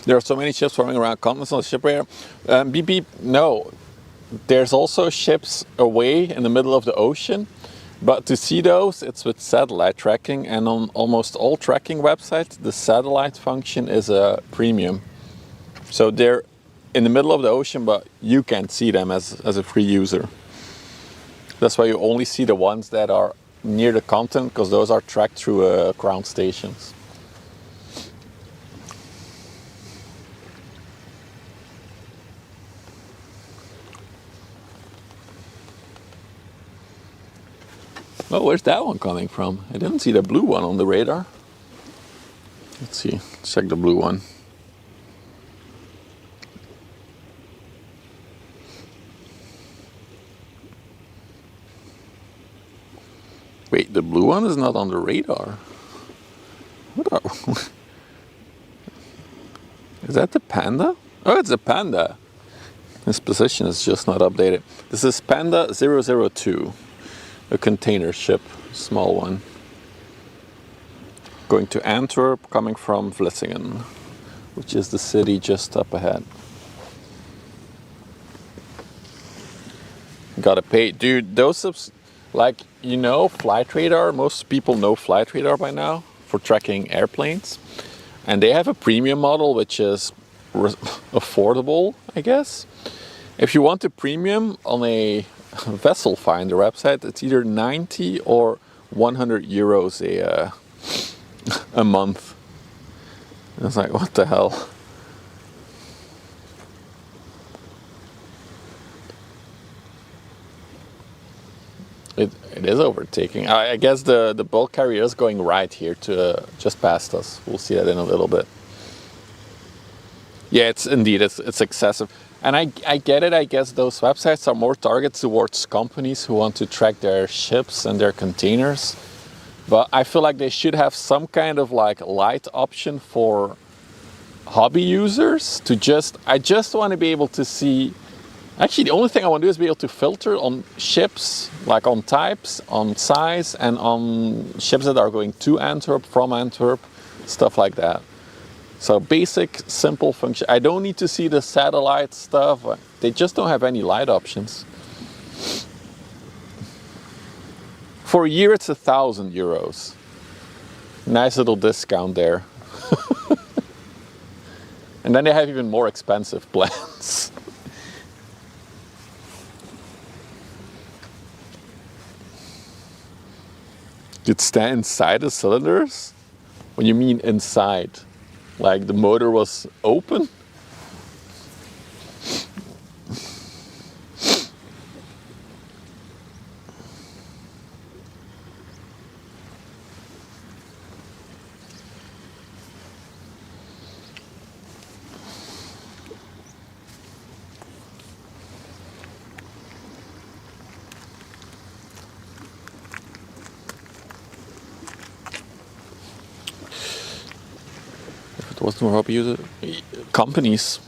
Speaker 1: There are so many ships swarming around continents on the ship radar. Beep beep, no. There's also ships away in the middle of the ocean, but to see those, it's with satellite tracking, and on almost all tracking websites, the satellite function is a premium. So they're in the middle of the ocean, but you can't see them as a free user. That's why you only see the ones that are near the continent, because those are tracked through ground stations. Oh, where's that one coming from? I didn't see the blue one on the radar. Let's see, check the blue one. Wait, the blue one is not on the radar. What are... Is that the Panda? Oh, it's a Panda. This position is just not updated. This is Panda 002. A container ship, small one. Going to Antwerp, coming from Vlissingen, which is the city just up ahead. Gotta pay. Dude, those, like, you know, Flight Radar, most people know Flight Radar by now for tracking airplanes. And they have a premium model, which is affordable, I guess. If you want a premium on a vessel finder website, it's either 90 or 100 euros a month. And it's like, what the hell? It is overtaking. I guess the bulk carrier is going right here to just past us. We'll see that in a little bit. Yeah, it's indeed, it's excessive. And I get it, I guess those websites are more targeted towards companies who want to track their ships and their containers. But I feel like they should have some kind of like light option for hobby users to I just want to be able to see. Actually, the only thing I want to do is be able to filter on ships, like on types, on size, and on ships that are going to Antwerp, from Antwerp, stuff like that. So basic, simple function. I don't need to see the satellite stuff. They just don't have any light options. For a year, it's 1,000 euros. Nice little discount there. And then they have even more expensive plans. You'd stand inside the cylinders? What do you mean inside? Like the motor was open? What's more hobby user? Companies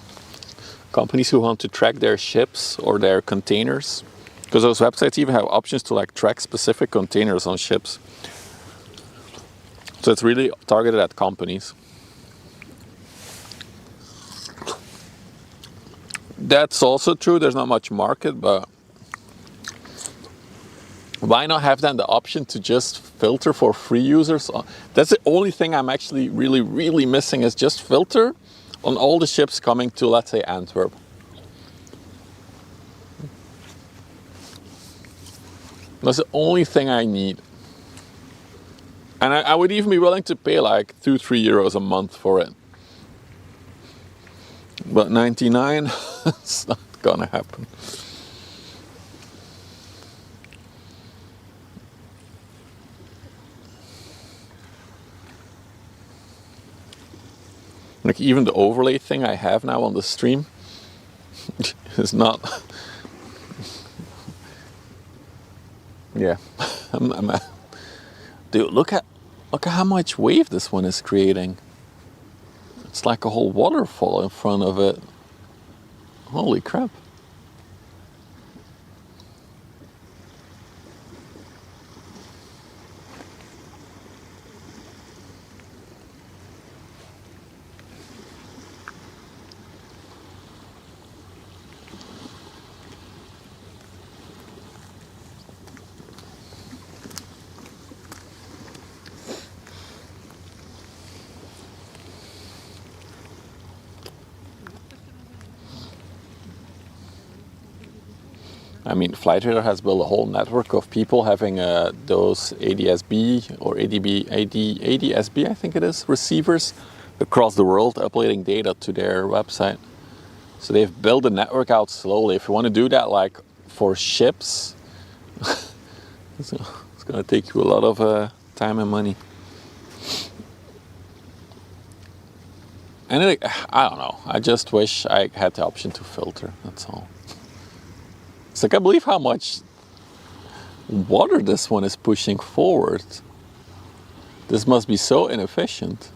Speaker 1: who want to track their ships or their containers, because those websites even have options to like track specific containers on ships. So it's really targeted at companies. That's also true. There's not much market, but why not have then the option to just filter for free users? That's the only thing I'm actually really missing, is just filter on all the ships coming to, let's say, Antwerp. That's the only thing I need. And I would even be willing to pay like 2-3 euros a month for it. But 99, it's not gonna happen. Like even the overlay thing I have now on the stream is not. Yeah, dude, look at how much wave this one is creating. It's like a whole waterfall in front of it. Holy crap. I mean, Flight Radar has built a whole network of people having those ADSB or ADSB, I think it is, receivers across the world uploading data to their website. So they've built a network out slowly. If you want to do that, like for ships, it's going to take you a lot of time and money. And I don't know. I just wish I had the option to filter. That's all. It's like, I believe how much water this one is pushing forward. This must be so inefficient.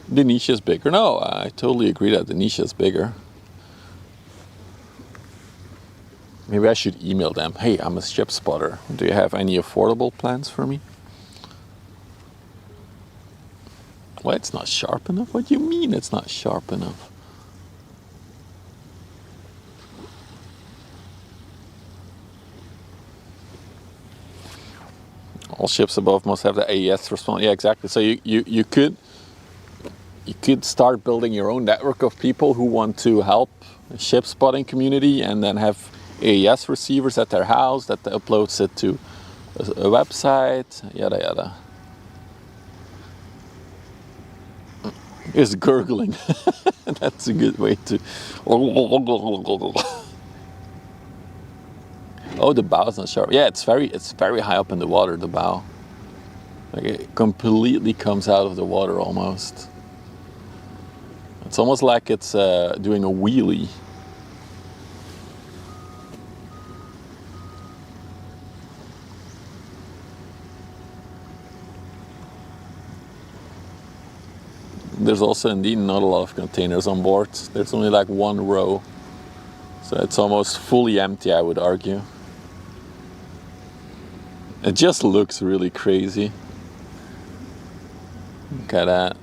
Speaker 1: The niche is bigger. No, I totally agree that the niche is bigger. Maybe I should email them. Hey, I'm a ship spotter. Do you have any affordable plans for me? Well, it's not sharp enough. What do you mean it's not sharp enough? All ships above must have the AES response. Yeah, exactly. So you could start building your own network of people who want to help the ship spotting community, and then have AES receivers at their house that uploads it to a website, yada yada. It's gurgling. That's a good way to. Oh, the bow is not sharp. Yeah, it's very high up in the water, the bow. Like it completely comes out of the water almost. It's almost like it's doing a wheelie. There's also indeed not a lot of containers on board. There's only like one row. So it's almost fully empty, I would argue. It just looks really crazy. Look at that.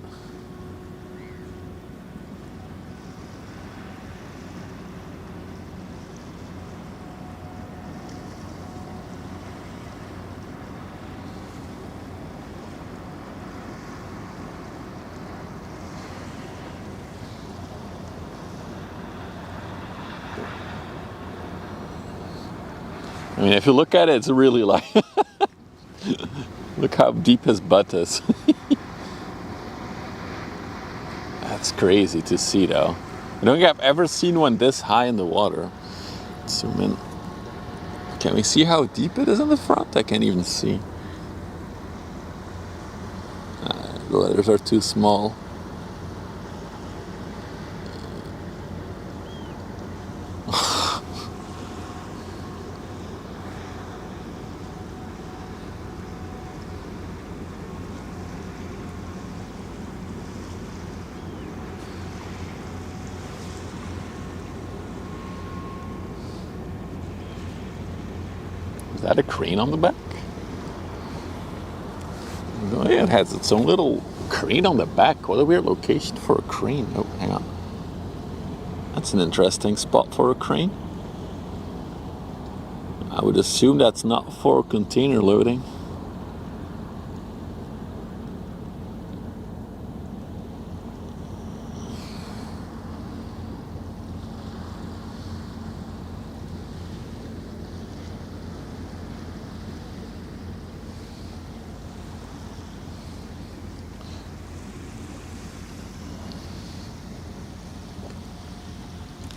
Speaker 1: I mean, if you look at it, it's really like, look how deep his butt is. That's crazy to see, though. I don't think I've ever seen one this high in the water. Zoom in. Can we see how deep it is in the front? I can't even see. The letters are too small. Is that a crane on the back? Oh yeah, it has its own little crane on the back. What a weird location for a crane. Oh, hang on. That's an interesting spot for a crane. I would assume that's not for container loading.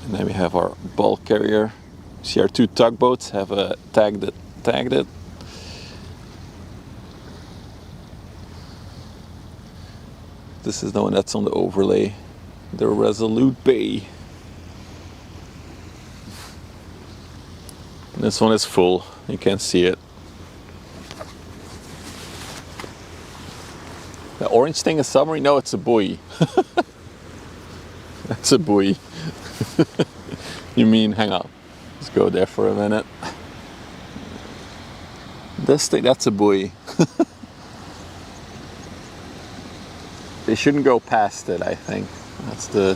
Speaker 1: And then we have our bulk carrier. See, our two tugboats have tagged it. This is the one that's on the overlay, the Resolute Bay. And this one is full, you can't see it. The orange thing is submarine? No, it's a buoy. That's a buoy. You mean, hang on, let's go there for a minute. This thing, that's a buoy. They shouldn't go past it, I think. That's the...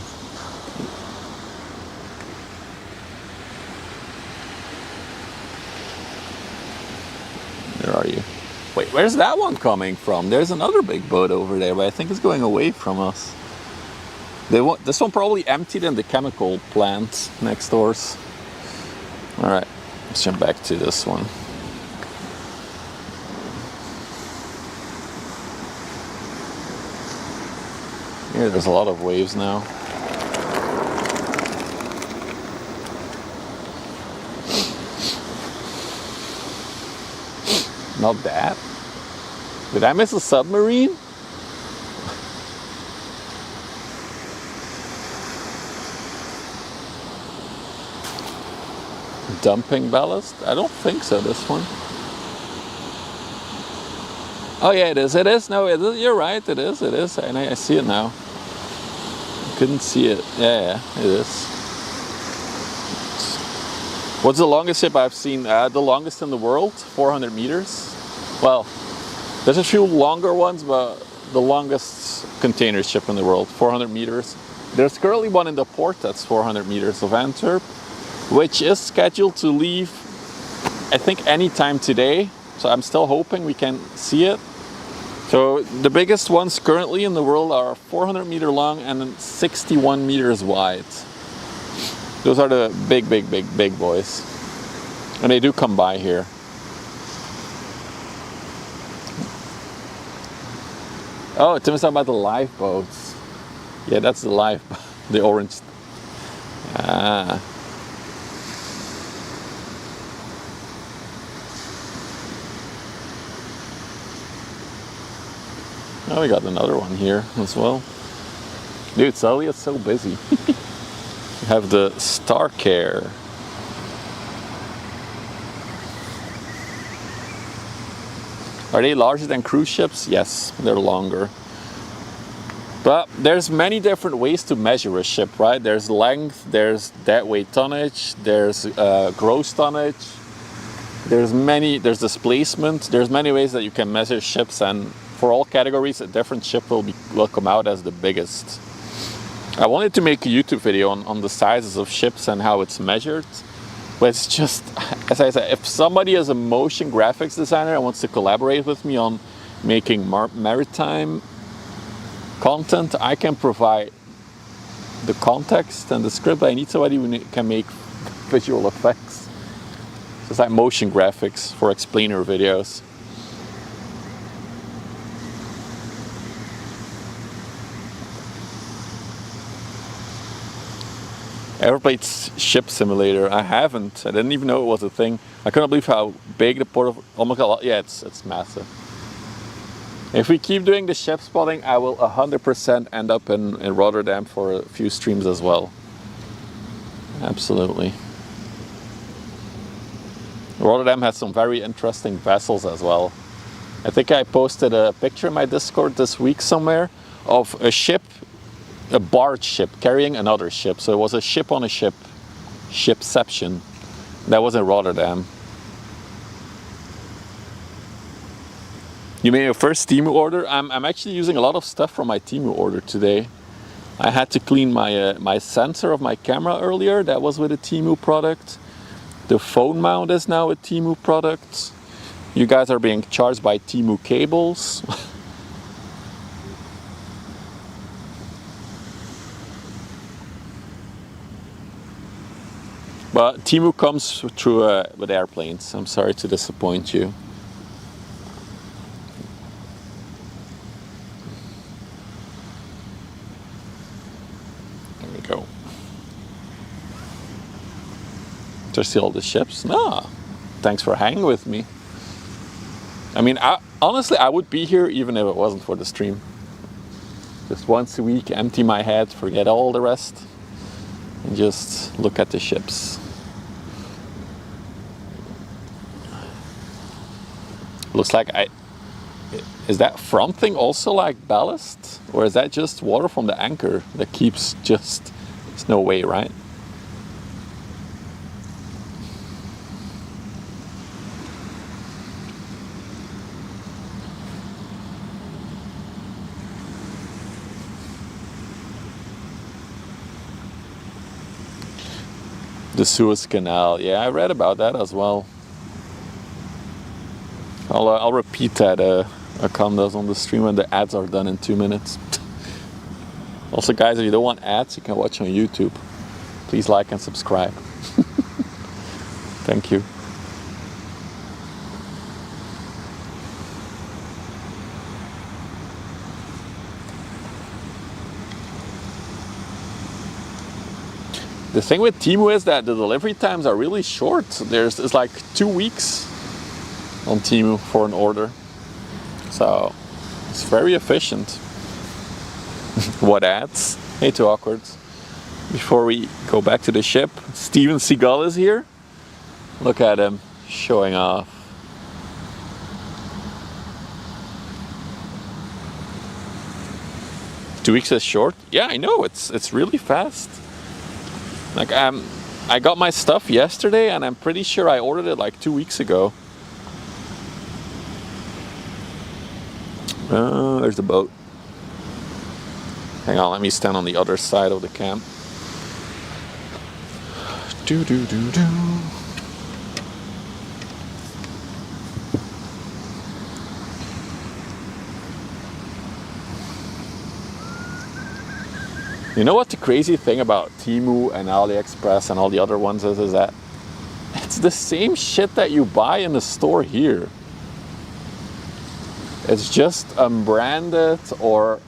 Speaker 1: Where are you? Wait, where's that one coming from? There's another big boat over there, but I think it's going away from us. This one probably emptied in the chemical plant next doors. Alright, let's jump back to this one. Here, there's a lot of waves now. Not that. Did I miss a submarine? Dumping ballast? I don't think so, this one. Oh yeah, it is. No, it is. You're right, it is. And I see it now. I couldn't see it. Yeah, it is. What's the longest ship I've seen? The longest in the world, 400 meters. Well, there's a few longer ones, but the longest container ship in the world, 400 meters. There's currently one in the port that's 400 meters of Antwerp, which is scheduled to leave, I think, anytime today. So I'm still hoping we can see it. So the biggest ones currently in the world are 400 meter long and 61 meters wide. Those are the big boys. And they do come by here. Oh, Tim's talking about the lifeboats. Yeah, that's the lifeboat, the orange. Ah. Oh, we got another one here as well. Dude, suddenly it's so busy. We have the Star Care. Are they larger than cruise ships? Yes, they're longer. But there's many different ways to measure a ship, right? There's length, there's deadweight tonnage, there's gross tonnage, there's displacement, there's many ways that you can measure ships, and for all categories, a different ship will come out as the biggest. I wanted to make a YouTube video on the sizes of ships and how it's measured. But it's just, as I said, if somebody is a motion graphics designer and wants to collaborate with me on making maritime content, I can provide the context and the script. I need somebody who can make visual effects. So it's like motion graphics for explainer videos. Ever played Ship Simulator? I haven't. I didn't even know it was a thing. I couldn't believe how big the port of... Oh my god, yeah, it's massive. If we keep doing the ship spotting, I will 100% end up in Rotterdam for a few streams as well. Absolutely. Rotterdam has some very interesting vessels as well. I think I posted a picture in my Discord this week somewhere of a ship, a barge ship carrying another ship. So it was a ship on a ship, shipception. That was in Rotterdam. You made your first Temu order? I'm actually using a lot of stuff from my Temu order today. I had to clean my my sensor of my camera earlier. That was with a Temu product. The phone mount is now a Temu product. You guys are being charged by Temu cables. But Temu comes through with airplanes. I'm sorry to disappoint you. There we go. Do you see all the ships? No. Thanks for hanging with me. I mean, honestly, I would be here even if it wasn't for the stream. Just once a week, empty my head, forget all the rest, and just look at the ships. Looks like is that front thing also like ballast? Or is that just water from the anchor that keeps just, there's no way, right? The Suez Canal, yeah, I read about that as well. I'll repeat that Akandas on the stream when the ads are done in 2 minutes. Also, guys, if you don't want ads, you can watch on YouTube. Please like and subscribe. Thank you. The thing with Temu is that the delivery times are really short. It's like 2 weeks on Temu for an order. So it's very efficient. What ads? Hey, too awkward. Before we go back to the ship, Steven Seagal is here. Look at him showing off. Two weeks is short? Yeah, I know, it's really fast. Like I got my stuff yesterday and I'm pretty sure I ordered it like 2 weeks ago. There's the boat. Hang on, let me stand on the other side of the camp. Do do do do. You know what the crazy thing about Temu and AliExpress and all the other ones is that it's the same shit that you buy in the store here. It's just unbranded, or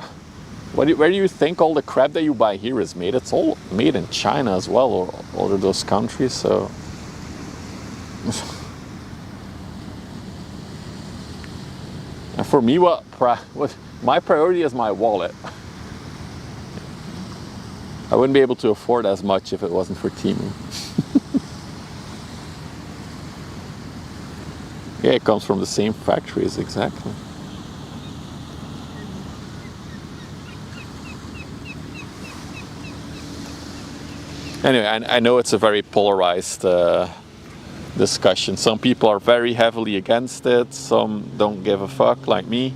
Speaker 1: where do you think all the crap that you buy here is made? It's all made in China as well, or all of those countries, so. And for me, what my priority is my wallet. I wouldn't be able to afford as much if it wasn't for Temu. Yeah, it comes from the same factories, exactly. Anyway, I know it's a very polarized discussion. Some people are very heavily against it, some don't give a fuck, like me.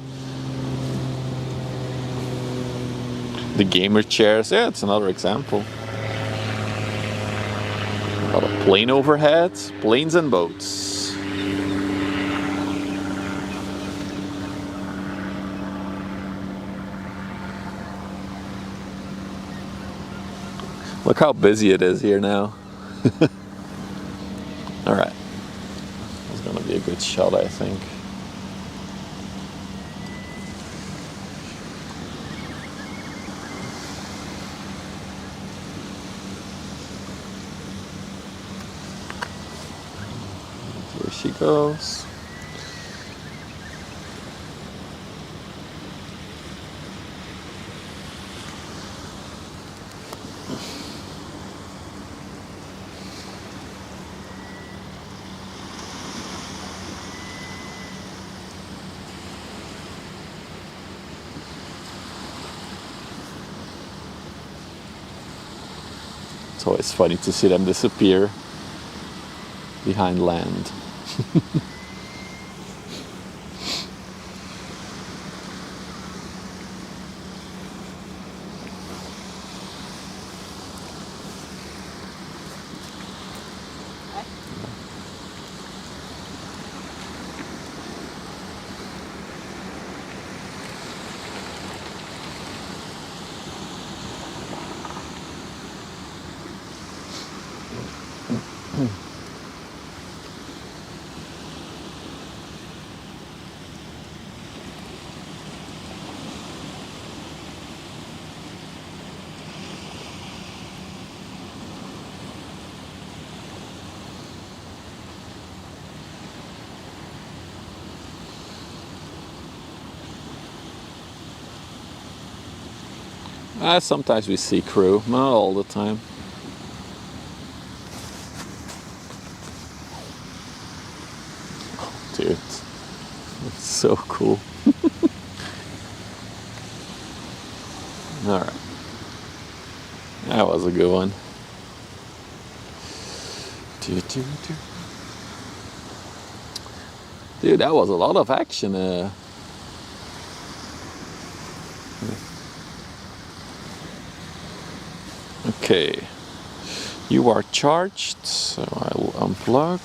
Speaker 1: The gamer chairs, yeah, it's another example. A lot of plane overhead, planes and boats. Look how busy it is here now. Alright. That's gonna be a good shot, I think. Here she goes. It's always funny to see them disappear behind land. Sometimes we see crew, not all the time. Dude, it's so cool. Alright. That was a good one. Dude, that was a lot of action. Okay, you are charged, so I will unplug.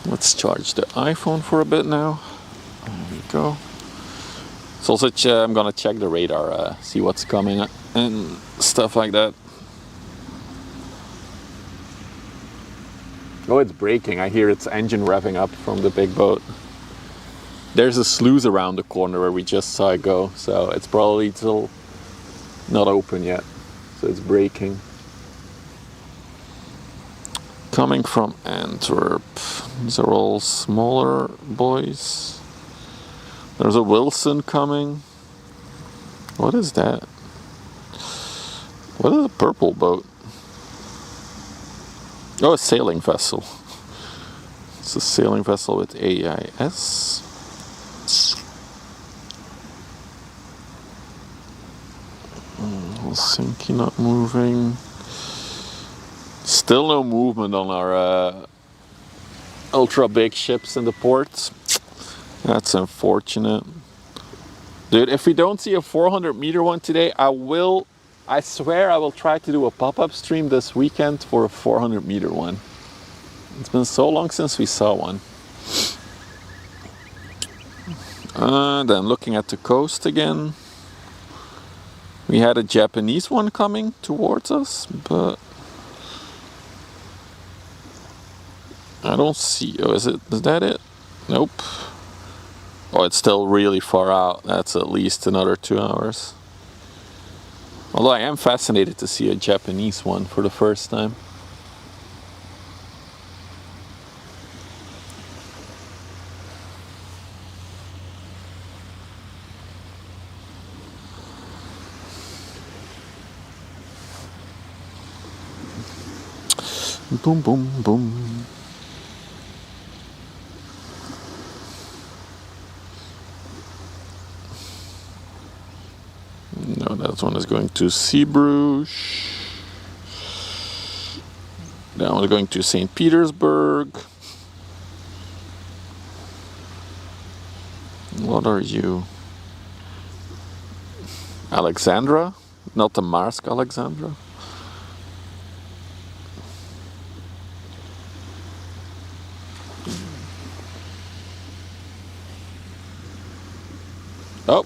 Speaker 1: Let's charge the iPhone for a bit now. There we go. So also I'm gonna check the radar, see what's coming and stuff like that. Oh, it's braking. I hear its engine revving up from the big boat. There's a sluice around the corner where we just saw it go, so it's probably still not open yet. So it's braking. Coming from Antwerp. These are all smaller boys. There's a Wilson coming. What is that? What is a purple boat? Oh, a sailing vessel. It's a sailing vessel with AIS. Helsinki not moving. Still no movement on our ultra big ships in the ports. That's unfortunate. Dude, if we don't see a 400 meter one today, I swear I will try to do a pop-up stream this weekend for a 400 meter one. It's been so long since we saw one. Then looking at the coast again. We had a Japanese one coming towards us, but I don't see. Oh, is that it? Nope. Oh, it's still really far out. That's at least another 2 hours. Although I am fascinated to see a Japanese one for the first time. Boom, boom, boom. No, that one is going to Zeebrugge. That one is going to St. Petersburg. What are you? Alexandra? Not the Marsk Alexandra? Oh.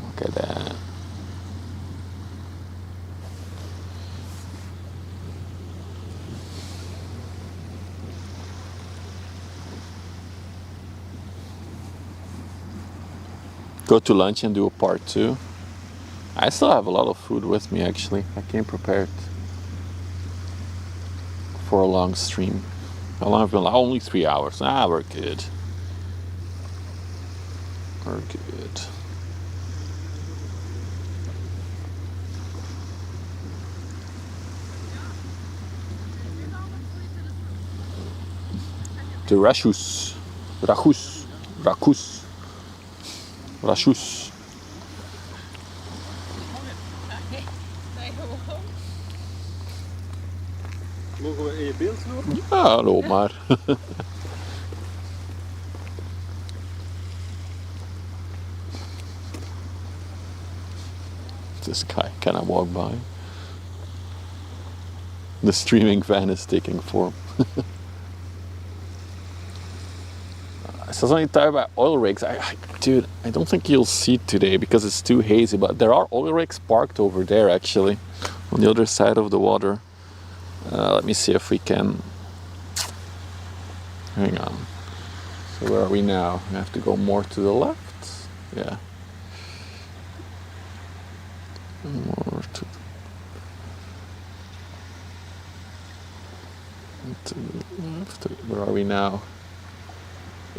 Speaker 1: Look at that. Go to lunch and do a part 2. I still have a lot of food with me actually. I came prepared for a long stream. How long have we been? Only 3 hours. Ah, we're good. We're good. The Rashus. Rachus. Rachus. Rashus.
Speaker 2: Mogen we in je beeld lopen?
Speaker 1: Ja, hallo maar. This guy, can I walk by? The streaming van is taking form. So something talk about oil rigs. Dude, I don't think you'll see it today because it's too hazy. But there are oil rigs parked over there, actually, on the other side of the water. Let me see if we can. Hang on. So where are we now? We have to go more to the left. Yeah. More to the left. Where are we now?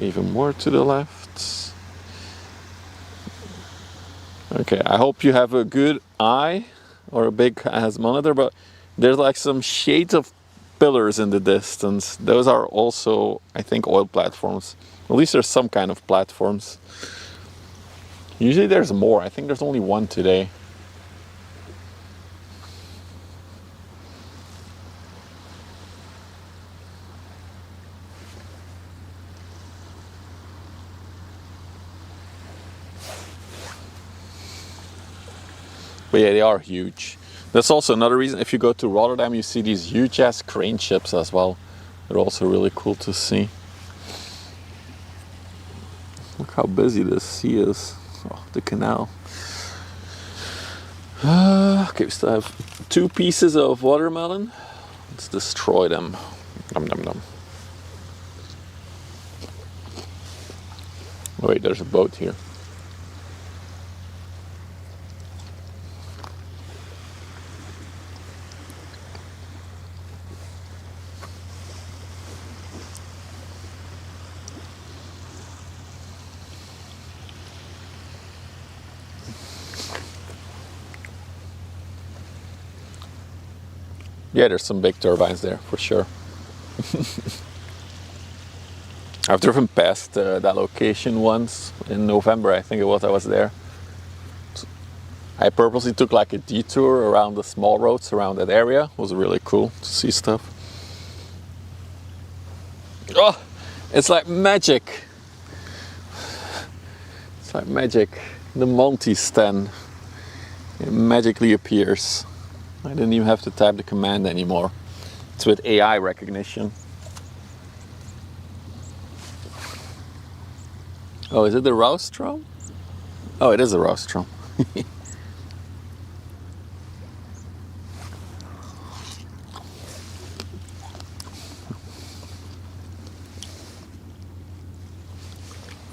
Speaker 1: Even more to the left. Okay, I hope you have a good eye or a big ass monitor, but there's like some shades of pillars in the distance. Those are also, I think, oil platforms. At least there's some kind of platforms. Usually there's more. I think there's only one today. But yeah, they are huge. That's also another reason, if you go to Rotterdam, you see these huge ass crane ships as well. They're also really cool to see. Look how busy this sea is. Oh, the canal. Okay, we still have 2 pieces of watermelon. Let's destroy them. Nom nom nom. Oh, wait, there's a boat here. Yeah, there's some big turbines there for sure. I've driven past that location once in November, I think it was. I was there. I purposely took like a detour around the small roads around that area. It was really cool to see stuff. Oh, it's like magic. It's like magic. The Monty stand. It magically appears. I didn't even have to type the command anymore. It's with AI recognition. Oh, is it the Roustrom? Oh, it is a Roustrom.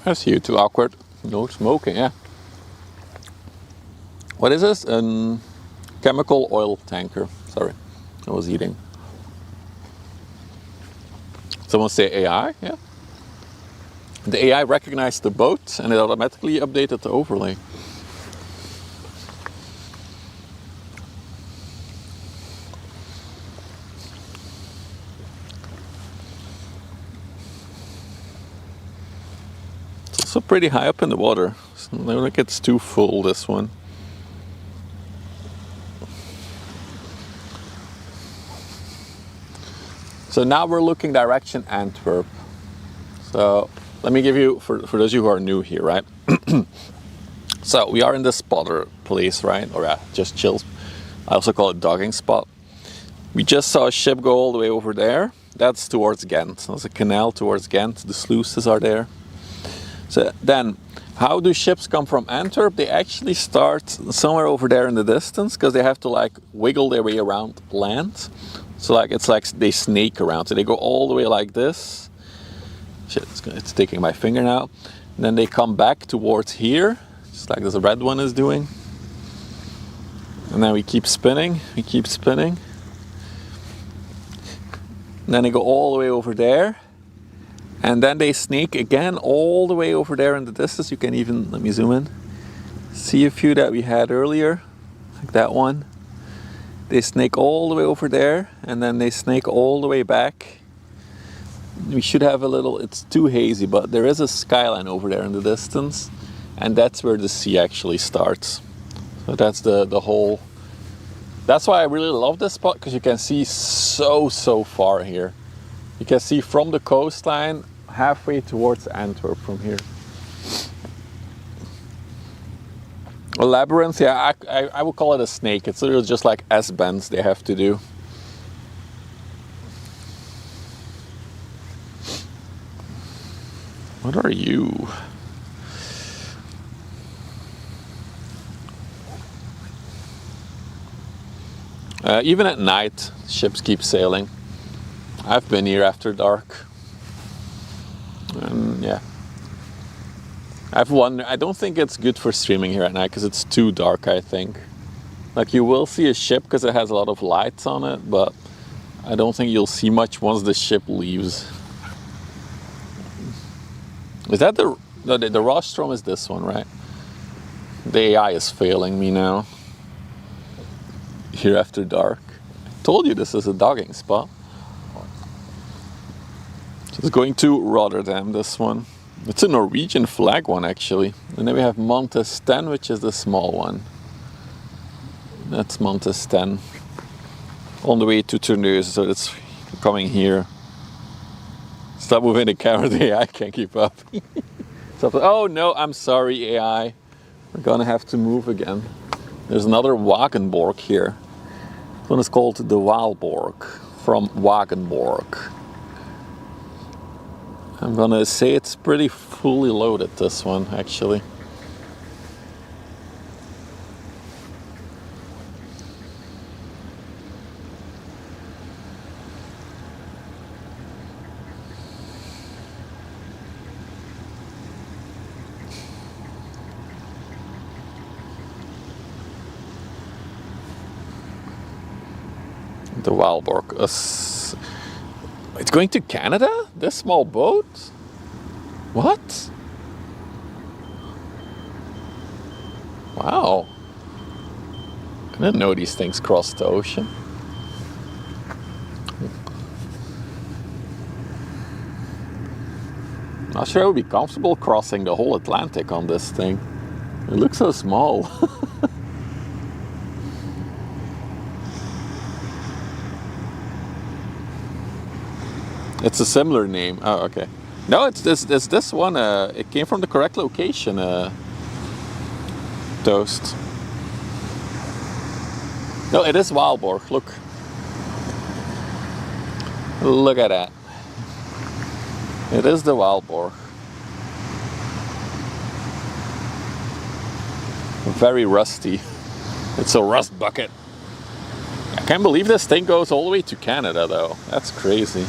Speaker 1: That's you too awkward. No smoking, yeah. What is this? Chemical oil tanker. Sorry, I was eating. Someone say AI? Yeah. The AI recognized the boat and it automatically updated the overlay. It's also pretty high up in the water. So I don't think it's too full, this one. So now we're looking direction Antwerp. So let me give you, for those of you who are new here, right? So we are in the spotter place, right? Or just chill. I also call it dogging spot. We just saw a ship go all the way over there. That's towards Ghent. There's a canal towards Ghent. The sluices are there. So then, how do ships come from Antwerp? They actually start somewhere over there in the distance because they have to like wiggle their way around land. So like it's like they snake around. So they go all the way like this. Shit, it's taking my finger now. And then they come back towards here, just like this red one is doing. And then we keep spinning, we keep spinning. And then they go all the way over there. And then they snake again all the way over there in the distance. You can even, let me zoom in. See a few that we had earlier, like that one. They snake all the way over there, and then they snake all the way back. We should have a little, it's too hazy, but there is a skyline over there in the distance, and that's where the sea actually starts. So that's the whole, that's why I really love this spot, because you can see so far here. You can see from the coastline halfway towards Antwerp from here. A labyrinth, yeah, I would call it a snake. It's literally just like S-bends they have to do. What What are you? Even at night, ships keep sailing. I've been here after dark. And yeah. I've wondered, I don't think it's good for streaming here at night because it's too dark, I think. Like you will see a ship because it has a lot of lights on it, but I don't think you'll see much once the ship leaves. Is that the rostrum is this one, right? The AI is failing me now. Here after dark. I told you this is a dogging spot. So it's going to Rotterdam, this one. It's a Norwegian flag one actually. And then we have Montesten, which is the small one. That's Montesten. On the way to Terneuzen, so it's coming here. Stop moving the camera, the AI can't keep up. Oh no, I'm sorry AI. We're gonna have to move again. There's another Wagenborg here. This one is called the Waalborg, from Wagenborg. I'm gonna say it's pretty fully loaded, this one, actually. The Waalborg. It's going to Canada? This small boat? What? Wow. I didn't know these things crossed the ocean. Not sure I would be comfortable crossing the whole Atlantic on this thing. It looks so small. It's a similar name. Oh, okay. No, it's this one. It came from the correct location. Toast. No, it is Waalborg. Look. Look at that. It is the Waalborg. Very rusty. It's a rust bucket. I can't believe this thing goes all the way to Canada, though. That's crazy.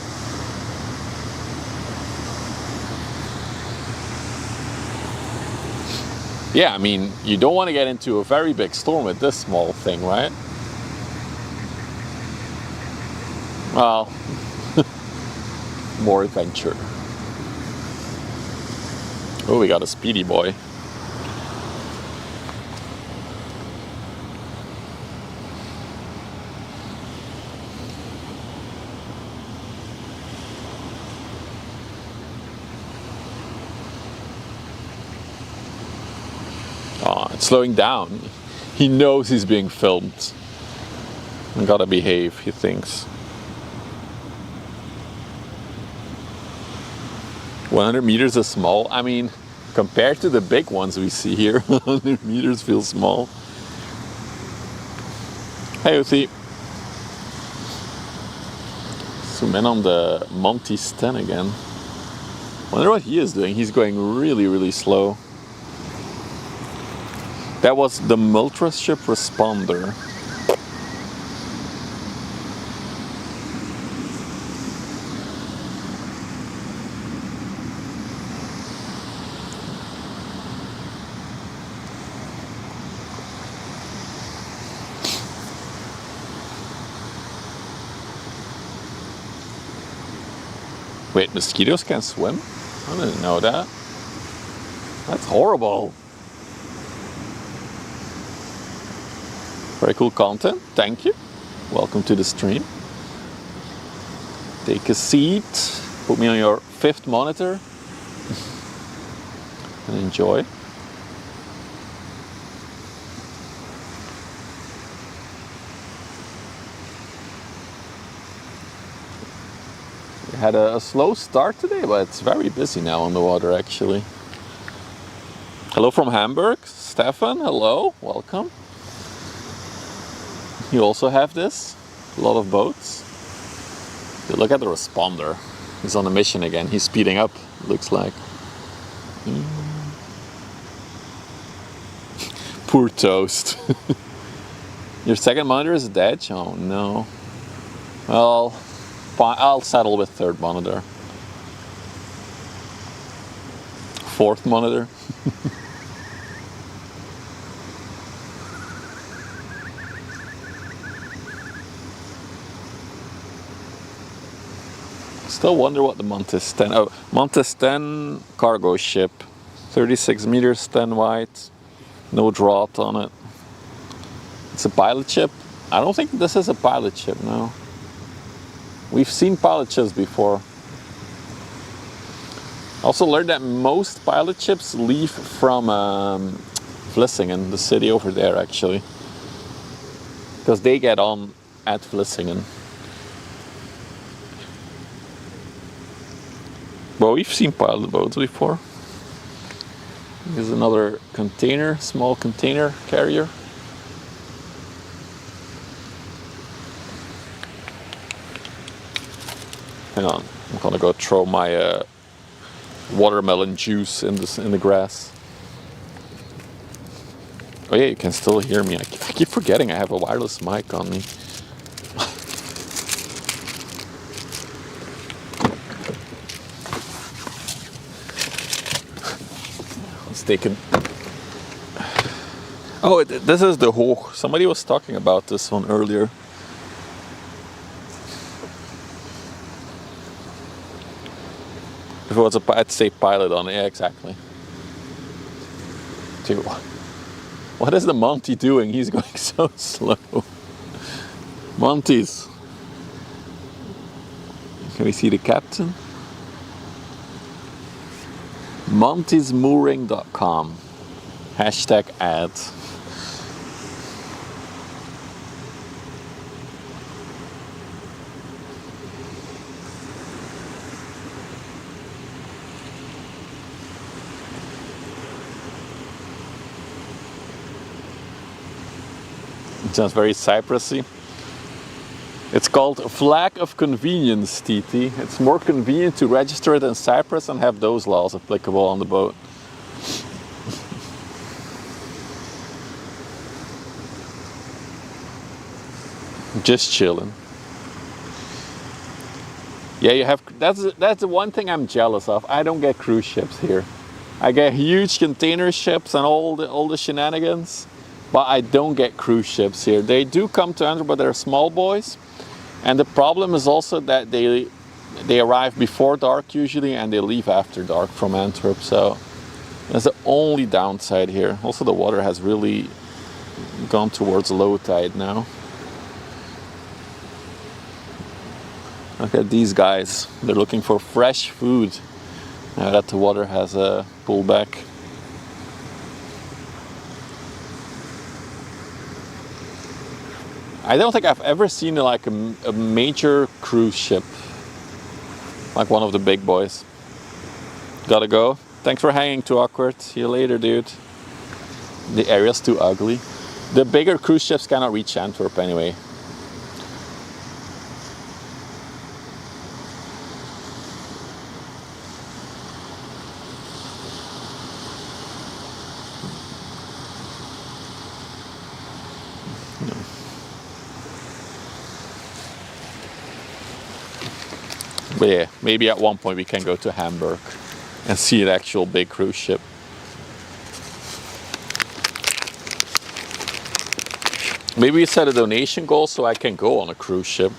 Speaker 1: Yeah, I mean, you don't want to get into a very big storm with this small thing, right? Well, more adventure. Oh, we got a speedy boy. Oh, it's slowing down. He knows he's being filmed. I gotta behave, he thinks. 100 meters is small. I mean, compared to the big ones we see here, 100 meters feels small. Hey, Uthi. Zoom in on the Montesten again. Wonder what he is doing. He's going really, really slow. That was the multi-ship responder. Wait, mosquitoes can swim? I didn't know that. That's horrible. Very cool content, thank you. Welcome to the stream. Take a seat, put me on your 5th monitor, and enjoy. We had a slow start today, but it's very busy now on the water actually. Hello from Hamburg, Stefan, hello, welcome. You also have this, a lot of boats. Look at the responder. He's on a mission again. He's speeding up, looks like. Poor toast. Your second monitor is dead? Oh no. Well, fine, I'll settle with third monitor. Fourth monitor. Still wonder what the Montes 10. Oh, Montes 10 cargo ship, 36 meters, 10 wide, no draught on it. It's a pilot ship. I don't think this is a pilot ship, no. We've seen pilot ships before. Also learned that most pilot ships leave from Vlissingen, the city over there actually. Because they get on at Vlissingen. Well, we've seen pilot boats before. Here's another container, small container carrier. Hang on, I'm gonna go throw my watermelon juice in the grass. Oh yeah, you can still hear me. I keep forgetting I have a wireless mic on me. Let's take it. Oh, this is the Hoog. Somebody was talking about this one earlier. If it was I'd say pilot on it, yeah, exactly. Dude, what is the Monty doing? He's going so slow. Monty's. Can we see the captain? montysmooring.com. Hashtag ad. It sounds very Cyprusy. It's called Flag of Convenience, TT. It's more convenient to register it in Cyprus and have those laws applicable on the boat. Just chilling. Yeah, you have. That's the one thing I'm jealous of. I don't get cruise ships here. I get huge container ships and all the shenanigans. But I don't get cruise ships here. They do come to Antwerp, but they're small boys. And the problem is also that they arrive before dark usually, and they leave after dark from Antwerp. So that's the only downside here. Also, the water has really gone towards low tide now. Look at these guys. They're looking for fresh food now that the water has pulled back. I don't think I've ever seen like a major cruise ship, like one of the big boys. Gotta go. Thanks for hanging, too awkward. See you later, dude. The area's too ugly. The bigger cruise ships cannot reach Antwerp anyway. But yeah, maybe at one point we can go to Hamburg and see an actual big cruise ship. Maybe we set a donation goal so I can go on a cruise ship.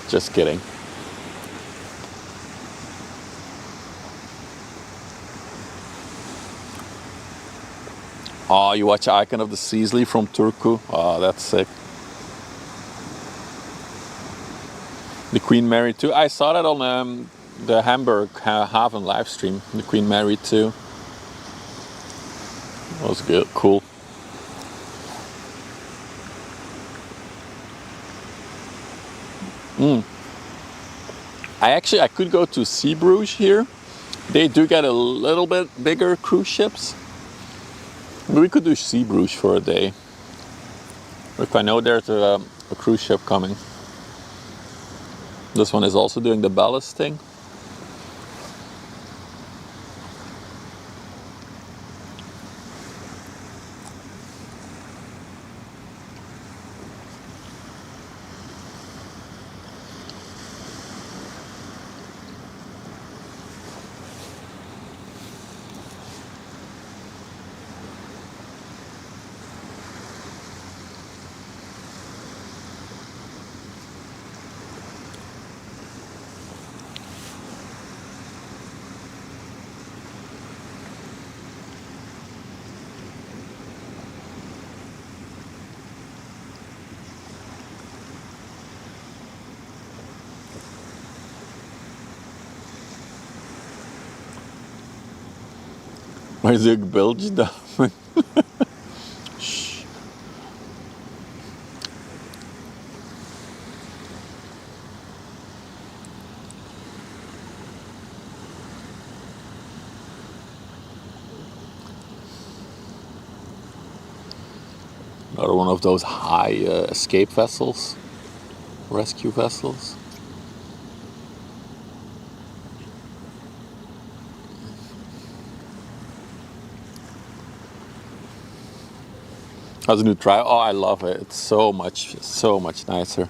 Speaker 1: Just kidding. Oh, you watch Icon of the Seasley from Turku? Oh, that's sick. The Queen Mary 2. I saw that on the Hamburg Haven live stream. The Queen Mary 2. That was good. Cool. I could go to Zeebrugge here. They do get a little bit bigger cruise ships. We could do Zeebrugge for a day. If I know there's a cruise ship coming. This one is also doing the ballast thing. Maar is ook Belgisch dan? Shh. Another one of those high escape vessels, rescue vessels. How's the new try? Oh, I love it. It's so much nicer.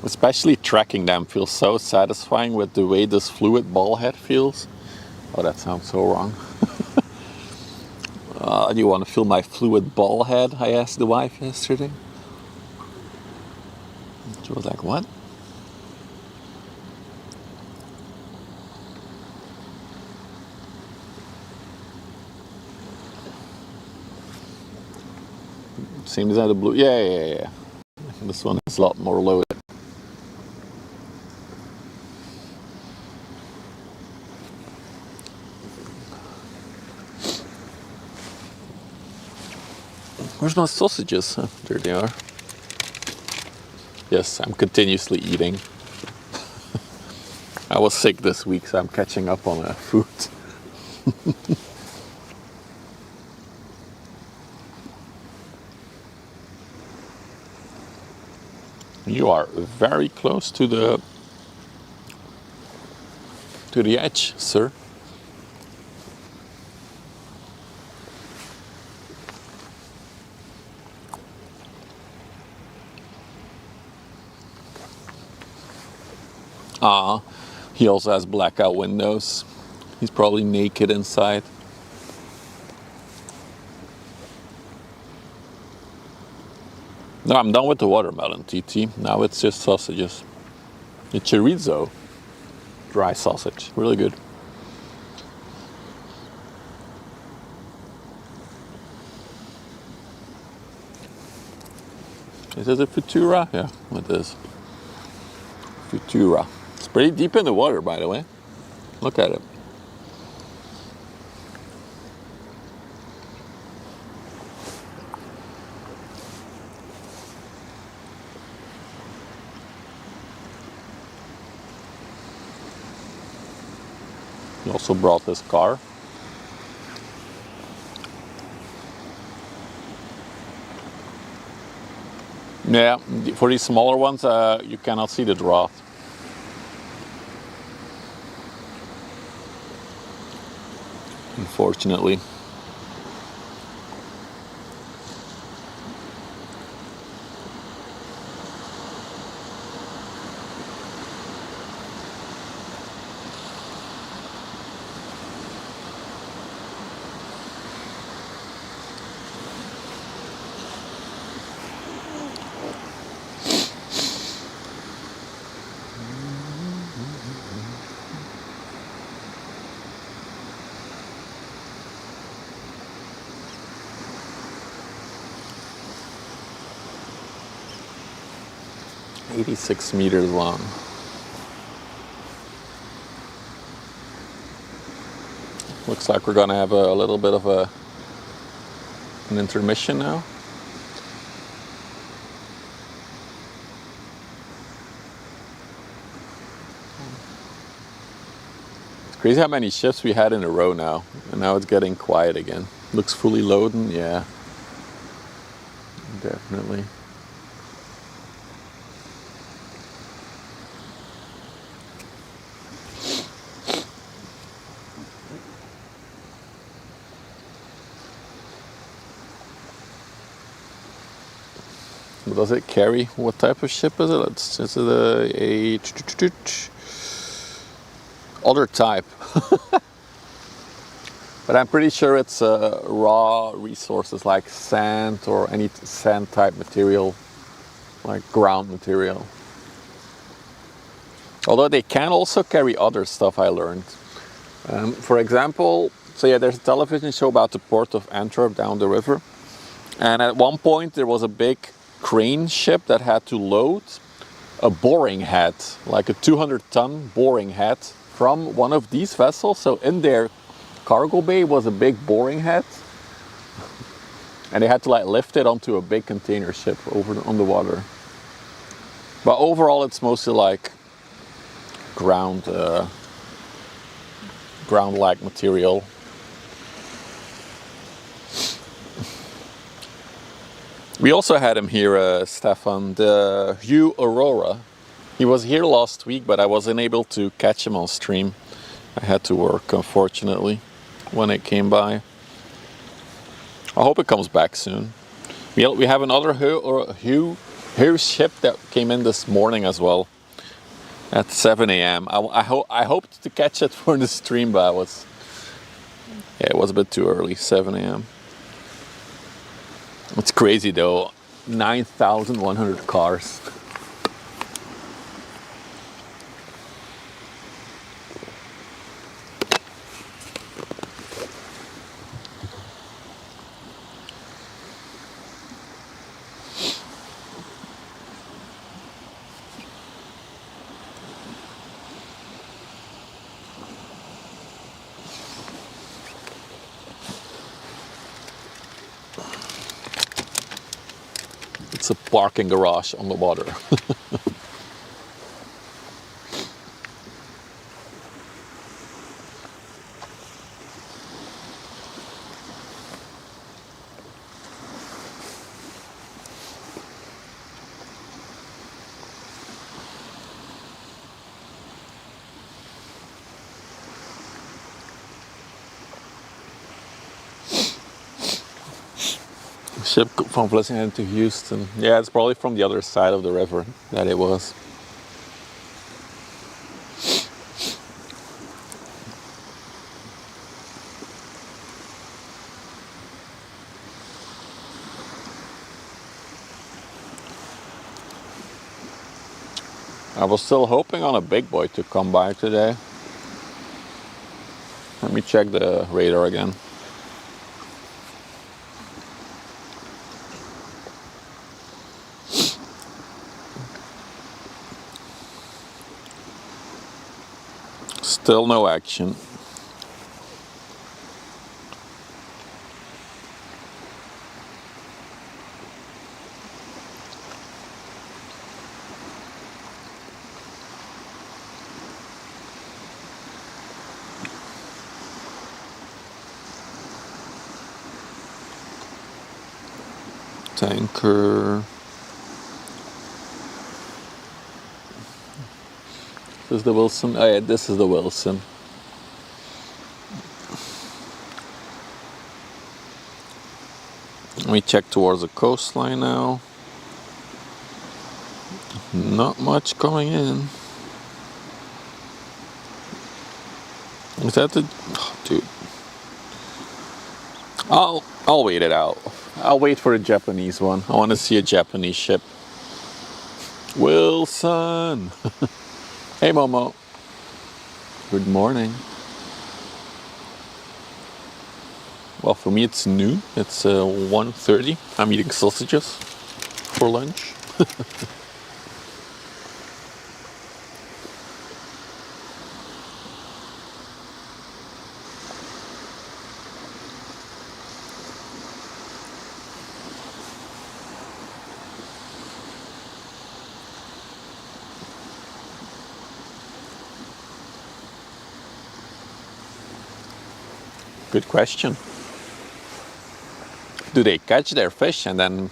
Speaker 1: Especially tracking them feels so satisfying with the way this fluid ball head feels. Oh, that sounds so wrong. Do you want to feel my fluid ball head? I asked the wife yesterday. She was like, what? Same as the blue. Yeah. This one is a lot more loaded. Where's my sausages? Oh, there they are. Yes, I'm continuously eating. I was sick this week, so I'm catching up on food. You are very close to the edge, sir. He also has blackout windows. He's probably naked inside. No, I'm done with the watermelon, TT. Now it's just sausages. The chorizo, dry sausage, really good. Is it a Futura? Yeah, it is. Futura. It's pretty deep in the water, by the way. Look at it. He also brought this car. Yeah, for these smaller ones, you cannot see the draft. Unfortunately. .86 meters long. Looks like we're gonna have a little bit of an intermission now. It's crazy how many ships we had in a row now, and now it's getting quiet again. Looks fully loaded, yeah. Definitely. Does it carry? What type of ship is it? Is it a other type? But I'm pretty sure it's raw resources like sand or any sand type material, like ground material. Although they can also carry other stuff, I learned. For example, so yeah, there's a television show about the port of Antwerp down the river. And at one point there was a big crane ship that had to load a boring head, like a 200-ton boring head from one of these vessels. So in their cargo bay was a big boring head, and they had to like lift it onto a big container ship over on the water. But overall, it's mostly like ground-like material. We also had him here, Stefan, the Hugh Aurora. He was here last week, but I wasn't able to catch him on stream. I had to work, unfortunately, when it came by. I hope it comes back soon. We have another Hugh ship that came in this morning as well at 7 a.m. I hoped to catch it for the stream, but it was a bit too early, 7 a.m. It's crazy though, 9,100 cars. It's a parking garage on the water. Ship from Vlissingen to Houston. Yeah, it's probably from the other side of the river that it was. I was still hoping on a big boy to come by today. Let me check the radar again. Still no action. Tanker. This is the Wilson. Oh yeah, this is the Wilson. Let me check towards the coastline now. Not much coming in. Is that the... Oh, dude. I'll wait it out. I'll wait for a Japanese one. I want to see a Japanese ship. Wilson! Hey Momo. Good morning. Well, for me it's noon. It's 1:30. I'm eating sausages for lunch. Good question. Do they catch their fish and then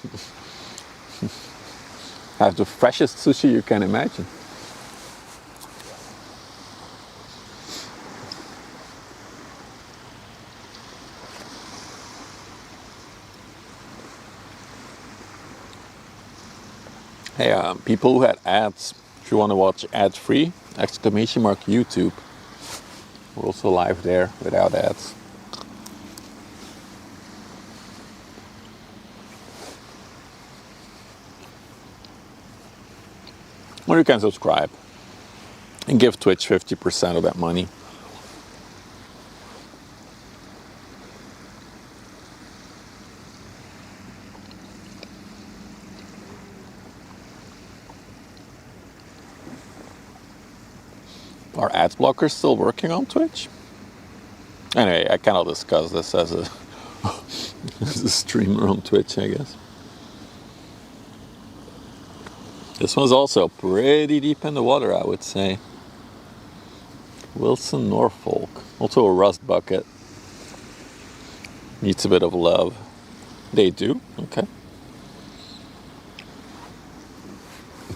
Speaker 1: have the freshest sushi you can imagine? Hey, people who had ads, if you want to watch ad-free, !YouTube. We're also live there without ads. Or you can subscribe and give Twitch 50% of that money. Are ad blockers still working on Twitch? Anyway, I cannot discuss this as a, as a streamer on Twitch, I guess. This one's also pretty deep in the water, I would say. Wilson, Norfolk. Also a rust bucket. Needs a bit of love. They do? Okay.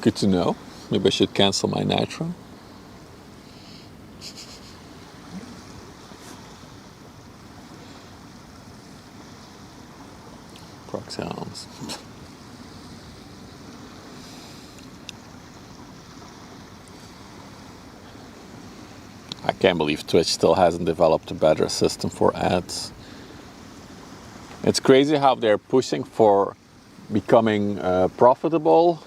Speaker 1: Good to know. Maybe I should cancel my nitro. Proxy arms. I can't believe Twitch still hasn't developed a better system for ads. It's crazy how they're pushing for becoming profitable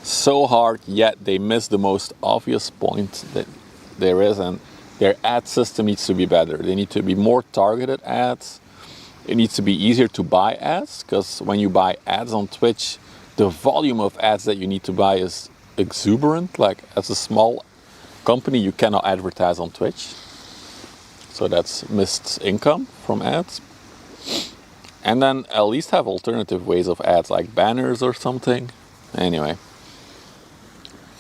Speaker 1: so hard, yet they miss the most obvious point that there is, and their ad system needs to be better. They need to be more targeted ads. It needs to be easier to buy ads, because when you buy ads on Twitch, the volume of ads that you need to buy is exuberant. Like, as a small company, you cannot advertise on Twitch. So that's missed income from ads. And then at least have alternative ways of ads, like banners or something. Anyway.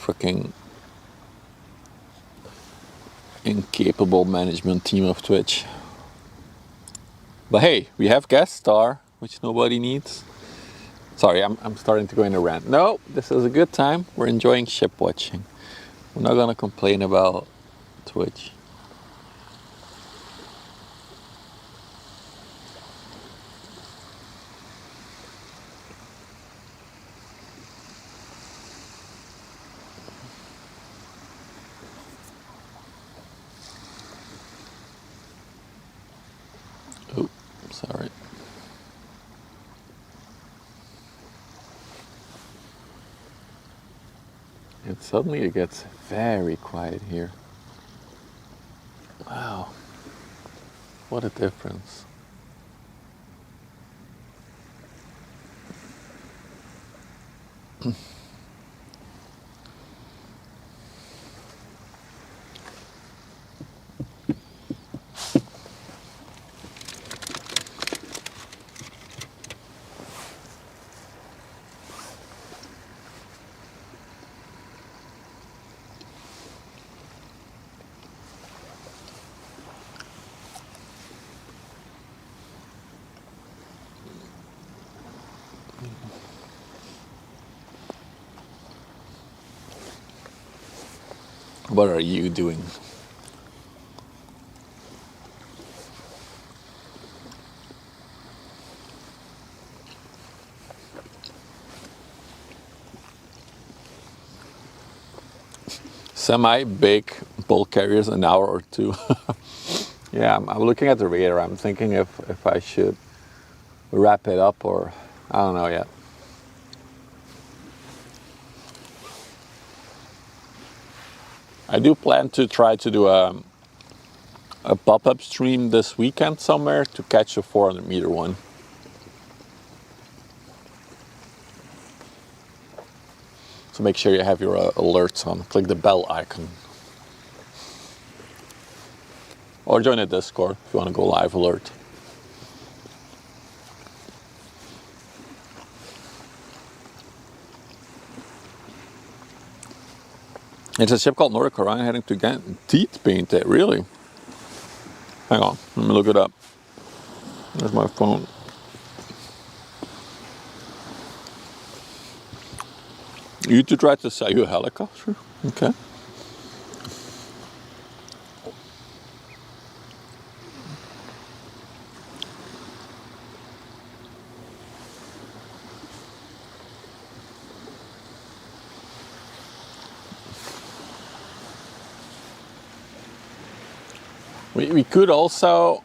Speaker 1: Freaking incapable management team of Twitch. But hey, we have guest star, which nobody needs. Sorry, I'm starting to go in a rant. No, this is a good time. We're enjoying ship watching. We're not gonna complain about Twitch. Oh, sorry. And suddenly it gets very quiet here. Wow. What a difference. What are you doing? Semi-big bulk carriers, an hour or two. Yeah, I'm looking at the radar. I'm thinking if I should wrap it up or I don't know yet. I do plan to try to do a pop-up stream this weekend somewhere to catch a 400 meter one. So make sure you have your alerts on. Click the bell icon. Or join the Discord if you want to go live alert. It's a ship called Nordic Orion heading to Ghent. Teeth painted, really? Hang on, let me look it up. There's my phone. You to try to sell you a helicopter? Okay. We could also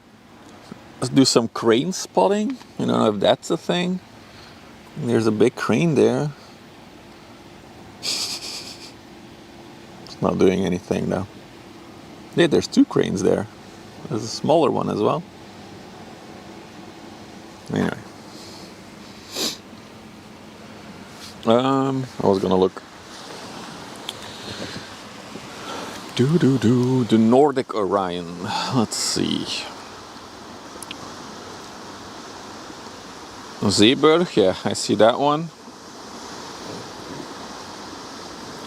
Speaker 1: do some crane spotting. You know, if that's a thing. There's a big crane there. It's not doing anything though. Yeah, there's two cranes there. There's a smaller one as well. Anyway. I was gonna look. The Nordic Orion. Let's see. Zeeburg, yeah, I see that one.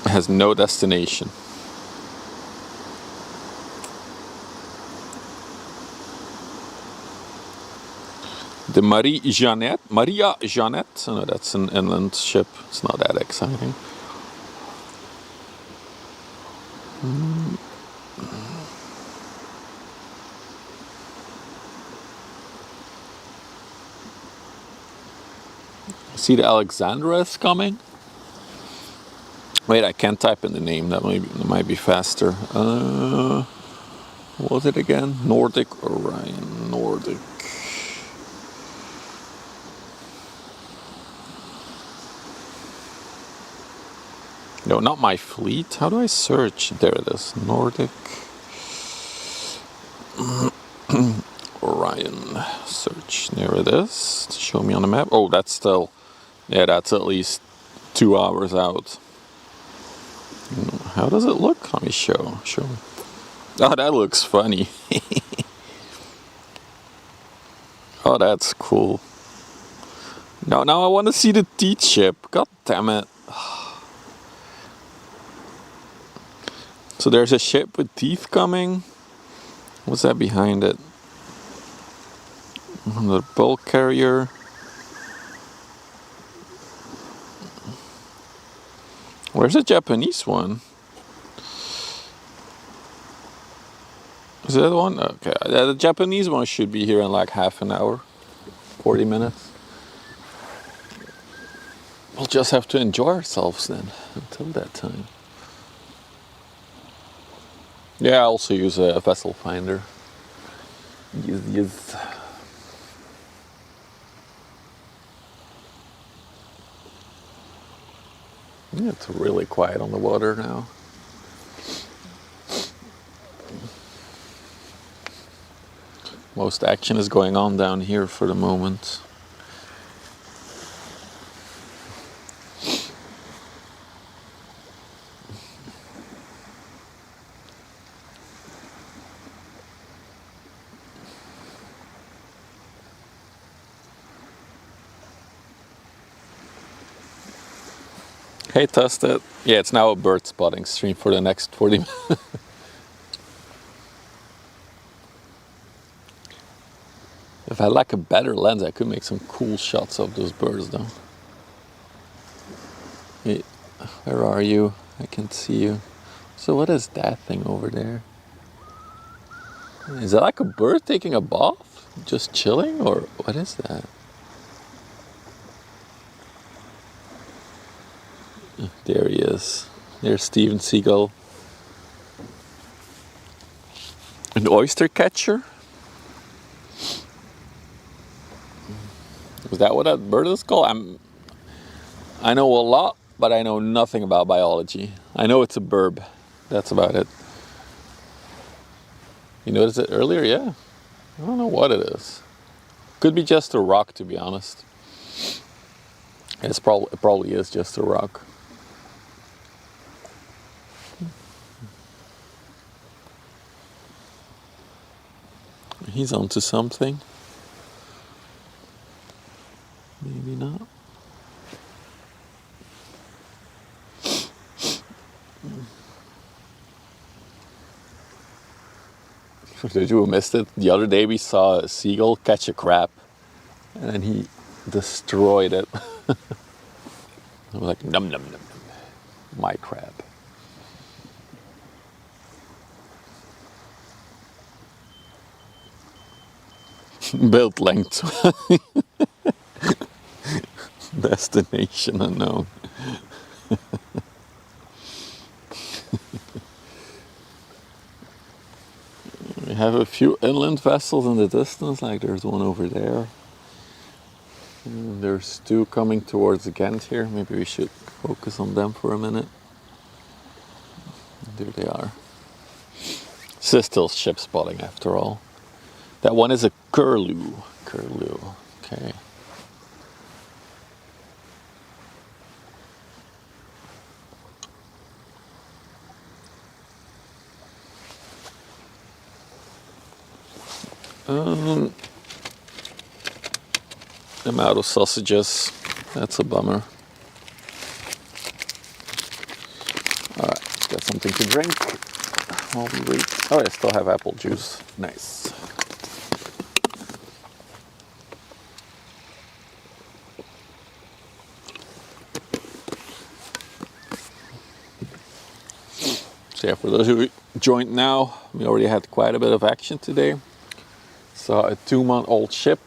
Speaker 1: It has no destination. The Maria Jeannette. Oh, no, that's an inland ship. It's not that exciting. See, the Alexandra is coming. Wait, I can't type in the name. That might be faster. What was it again? Nordic Orion. Nordic. No, not my fleet. How do I search? There it is. Nordic Orion. Search. There it is. Show me on the map. Oh, that's still... Yeah, that's at least 2 hours out. How does it look? Let me show me. Oh, that looks funny. Oh, that's cool. Now I want to see the teeth ship. God damn it. So there's a ship with teeth coming. What's that behind it? The bulk carrier. Where's the Japanese one? Is that the one? Okay, the Japanese one should be here in like half an hour, 40 minutes. We'll just have to enjoy ourselves then until that time. Yeah, I also use a vessel finder. Yes. Yeah, it's really quiet on the water now. Most action is going on down here for the moment. Hey, test it. Yeah, it's now a bird spotting stream for the next 40 minutes. If I had like a better lens, I could make some cool shots of those birds though. Hey, where are you? I can see you. So what is that thing over there? Is that like a bird taking a bath? Just chilling? Or what is that? There he is. There's Steven Seagull. An oyster catcher? Is that what that bird is called? I know a lot, but I know nothing about biology. I know it's a burb. That's about it. You noticed it earlier? Yeah. I don't know what it is. Could be just a rock, to be honest. It probably is just a rock. He's onto something. Maybe not. For those who missed it, the other day we saw a seagull catch a crab, and then he destroyed it. I was like, num num num num, my crab. Build length. Destination unknown. We have a few inland vessels in the distance, like there's one over there. And there's two coming towards Ghent here. Maybe we should focus on them for a minute. There they are. This is still ship spotting after all. That one is a curlew. Curlew, okay. I'm out of sausages. That's a bummer. Alright, let's get something to drink while we wait. Oh, I still have apple juice. Nice. So yeah, for those who joined now, we already had quite a bit of action today. Saw a 2-month-old ship.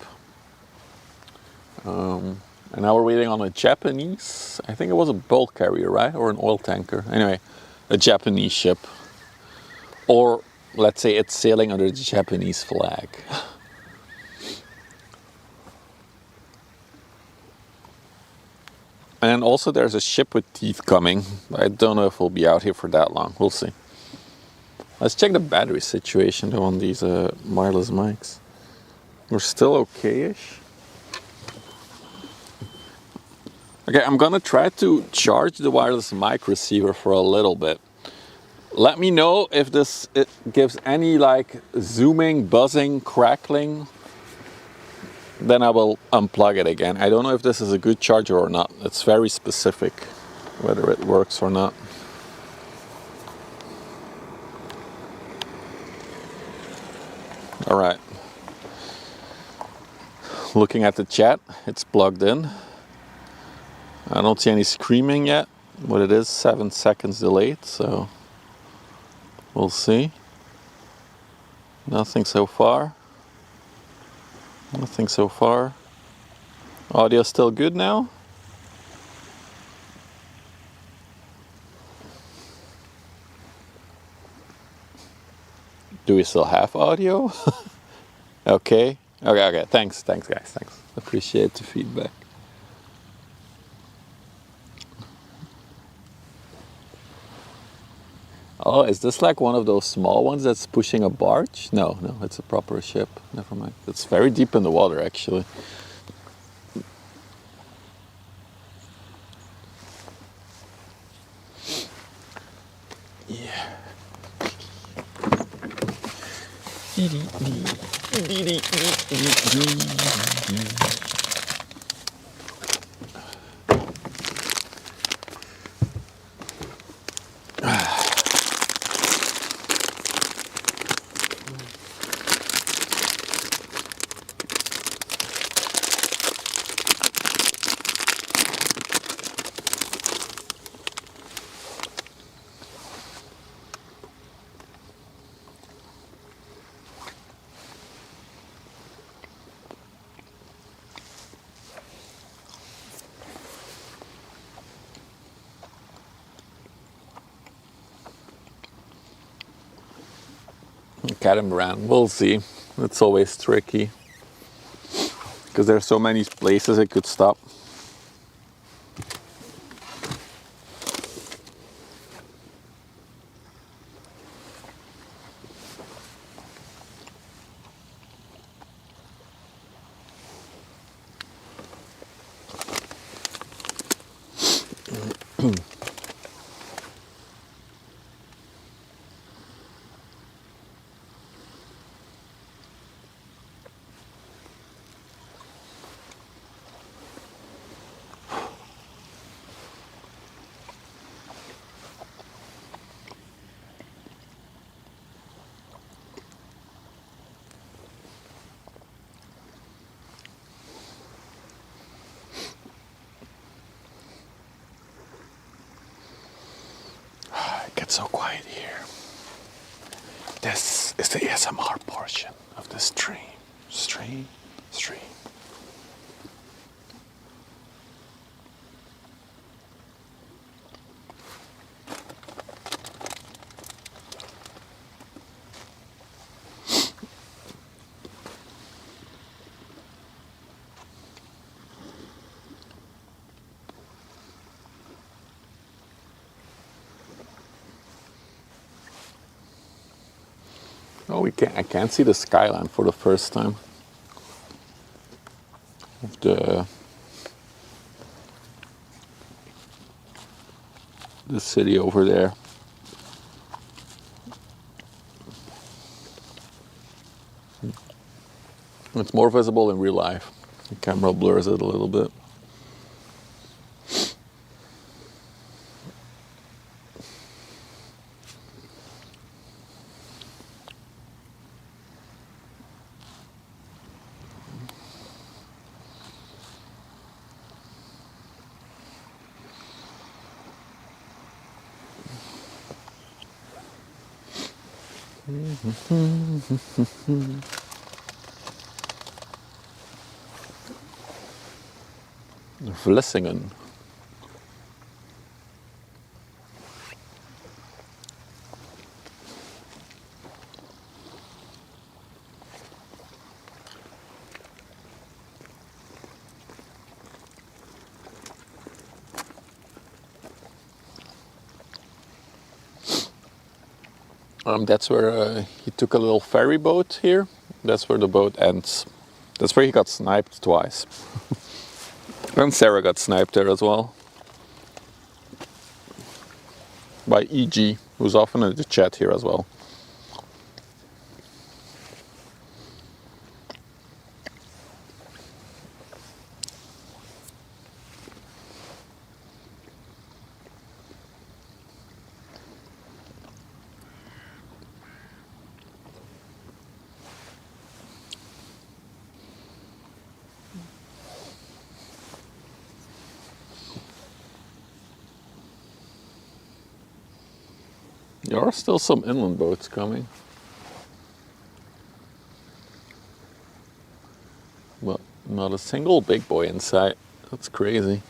Speaker 1: And now we're waiting on a Japanese, I think it was a bulk carrier, right? Or an oil tanker. Anyway, a Japanese ship. Or let's say it's sailing under the Japanese flag. And also there's a ship with teeth coming. I don't know if we'll be out here for that long. We'll see. Let's check the battery situation though on these wireless mics. We're still okay-ish. Okay, I'm gonna try to charge the wireless mic receiver for a little bit. Let me know if it gives any like zooming, buzzing, crackling. Then I will unplug it again. I don't know if this is a good charger or not. It's very specific whether it works or not. All right. Looking at the chat, it's plugged in. I don't see any screaming yet, but it is 7 seconds delayed, so we'll see. Nothing so far. Nothing so far. Audio still good now? Do we still have audio? Okay. Okay. Thanks, guys. Thanks. Appreciate the feedback. Oh, is this like one of those small ones that's pushing a barge? No, it's a proper ship. Never mind. It's very deep in the water, actually. Yeah. Catamaran, we'll see. It's always tricky because there's so many places it could stop. It gets so quiet here. This is the ASMR portion of the stream. Stream. Oh, I can't see the skyline for the first time. The city over there. It's more visible in real life. The camera blurs it a little bit. Vlissingen. That's where he took a little ferry boat here. That's where the boat ends. That's where he got sniped twice. And Sarah got sniped there as well. By EG, who's often in the chat here as well. There are still some inland boats coming. But not a single big boy in sight. That's crazy.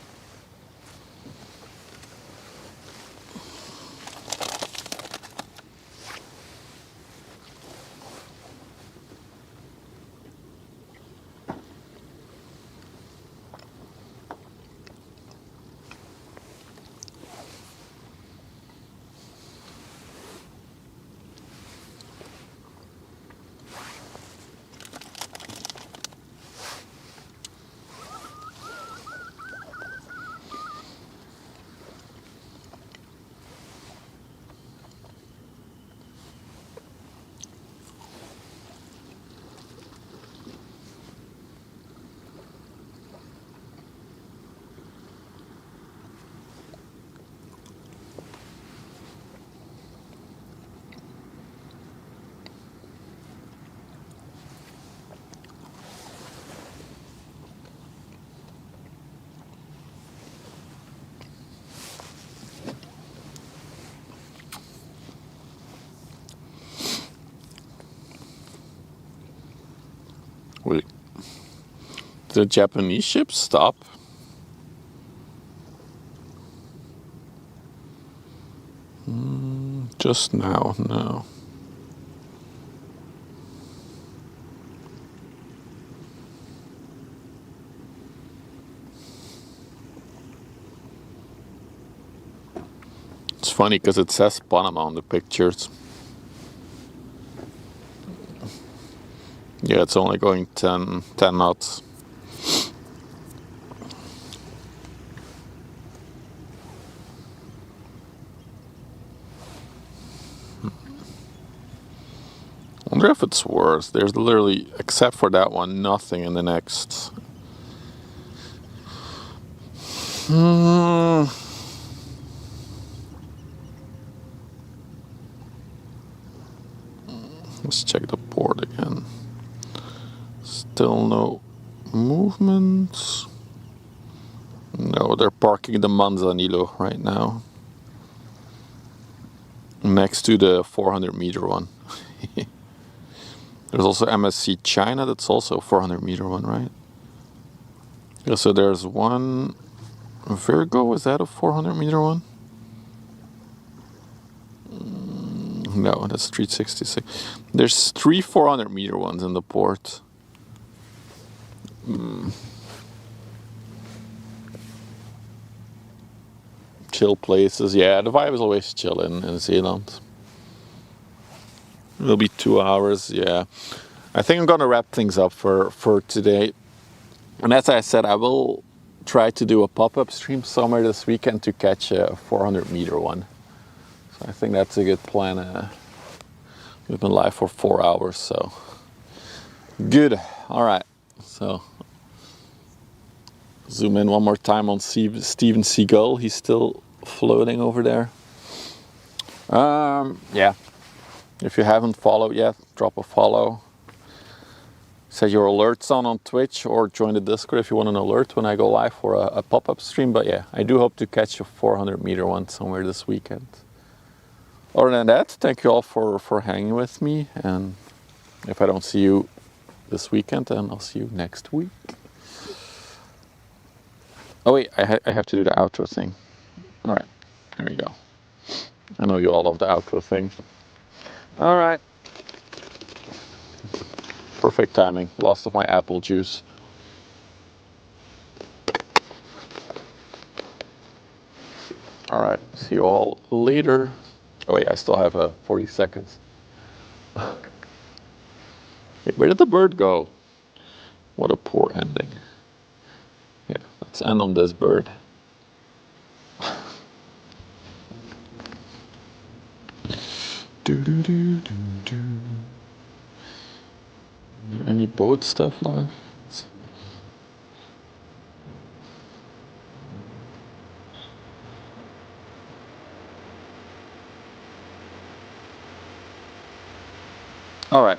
Speaker 1: Wait, did the Japanese ship stop? Just now, no. It's funny because it says Panama on the pictures. Yeah, it's only going 10 knots. I wonder if it's worse. There's literally, except for that one, nothing in the next. Let's check the port again. Still no movements. No, they're parking the Manzanillo right now. Next to the 400 meter one. There's also MSC China, that's also a 400 meter one, right? Yeah, so there's one Virgo, is that a 400 meter one? No, that's 366. There's 3 400 meter ones in the port. Chill places. Yeah, the vibe is always chill in Zeeland. It'll be 2 hours, yeah. I think I'm gonna wrap things up for today. And as I said, I will try to do a pop-up stream somewhere this weekend to catch a 400 meter one. So I think that's a good plan. We've been live for 4 hours, so Good. All right. So zoom in one more time on Steven Seagull. He's still floating over there. Yeah. If you haven't followed yet, drop a follow. Set your alerts on Twitch or join the Discord if you want an alert when I go live for a pop-up stream. But yeah, I do hope to catch a 400-meter one somewhere this weekend. Other than that, thank you all for hanging with me. And if I don't see you this weekend, then I'll see you next week. Oh wait, I have to do the outro thing. All right, there we go. I know you all love the outro thing. All right. Perfect timing. Lost of my apple juice. All right, see you all later. Oh wait, I still have 40 seconds. Hey, where did the bird go? What a poor ending. Yeah, let's end on this bird. Do do do do do. Any boat stuff left? All right.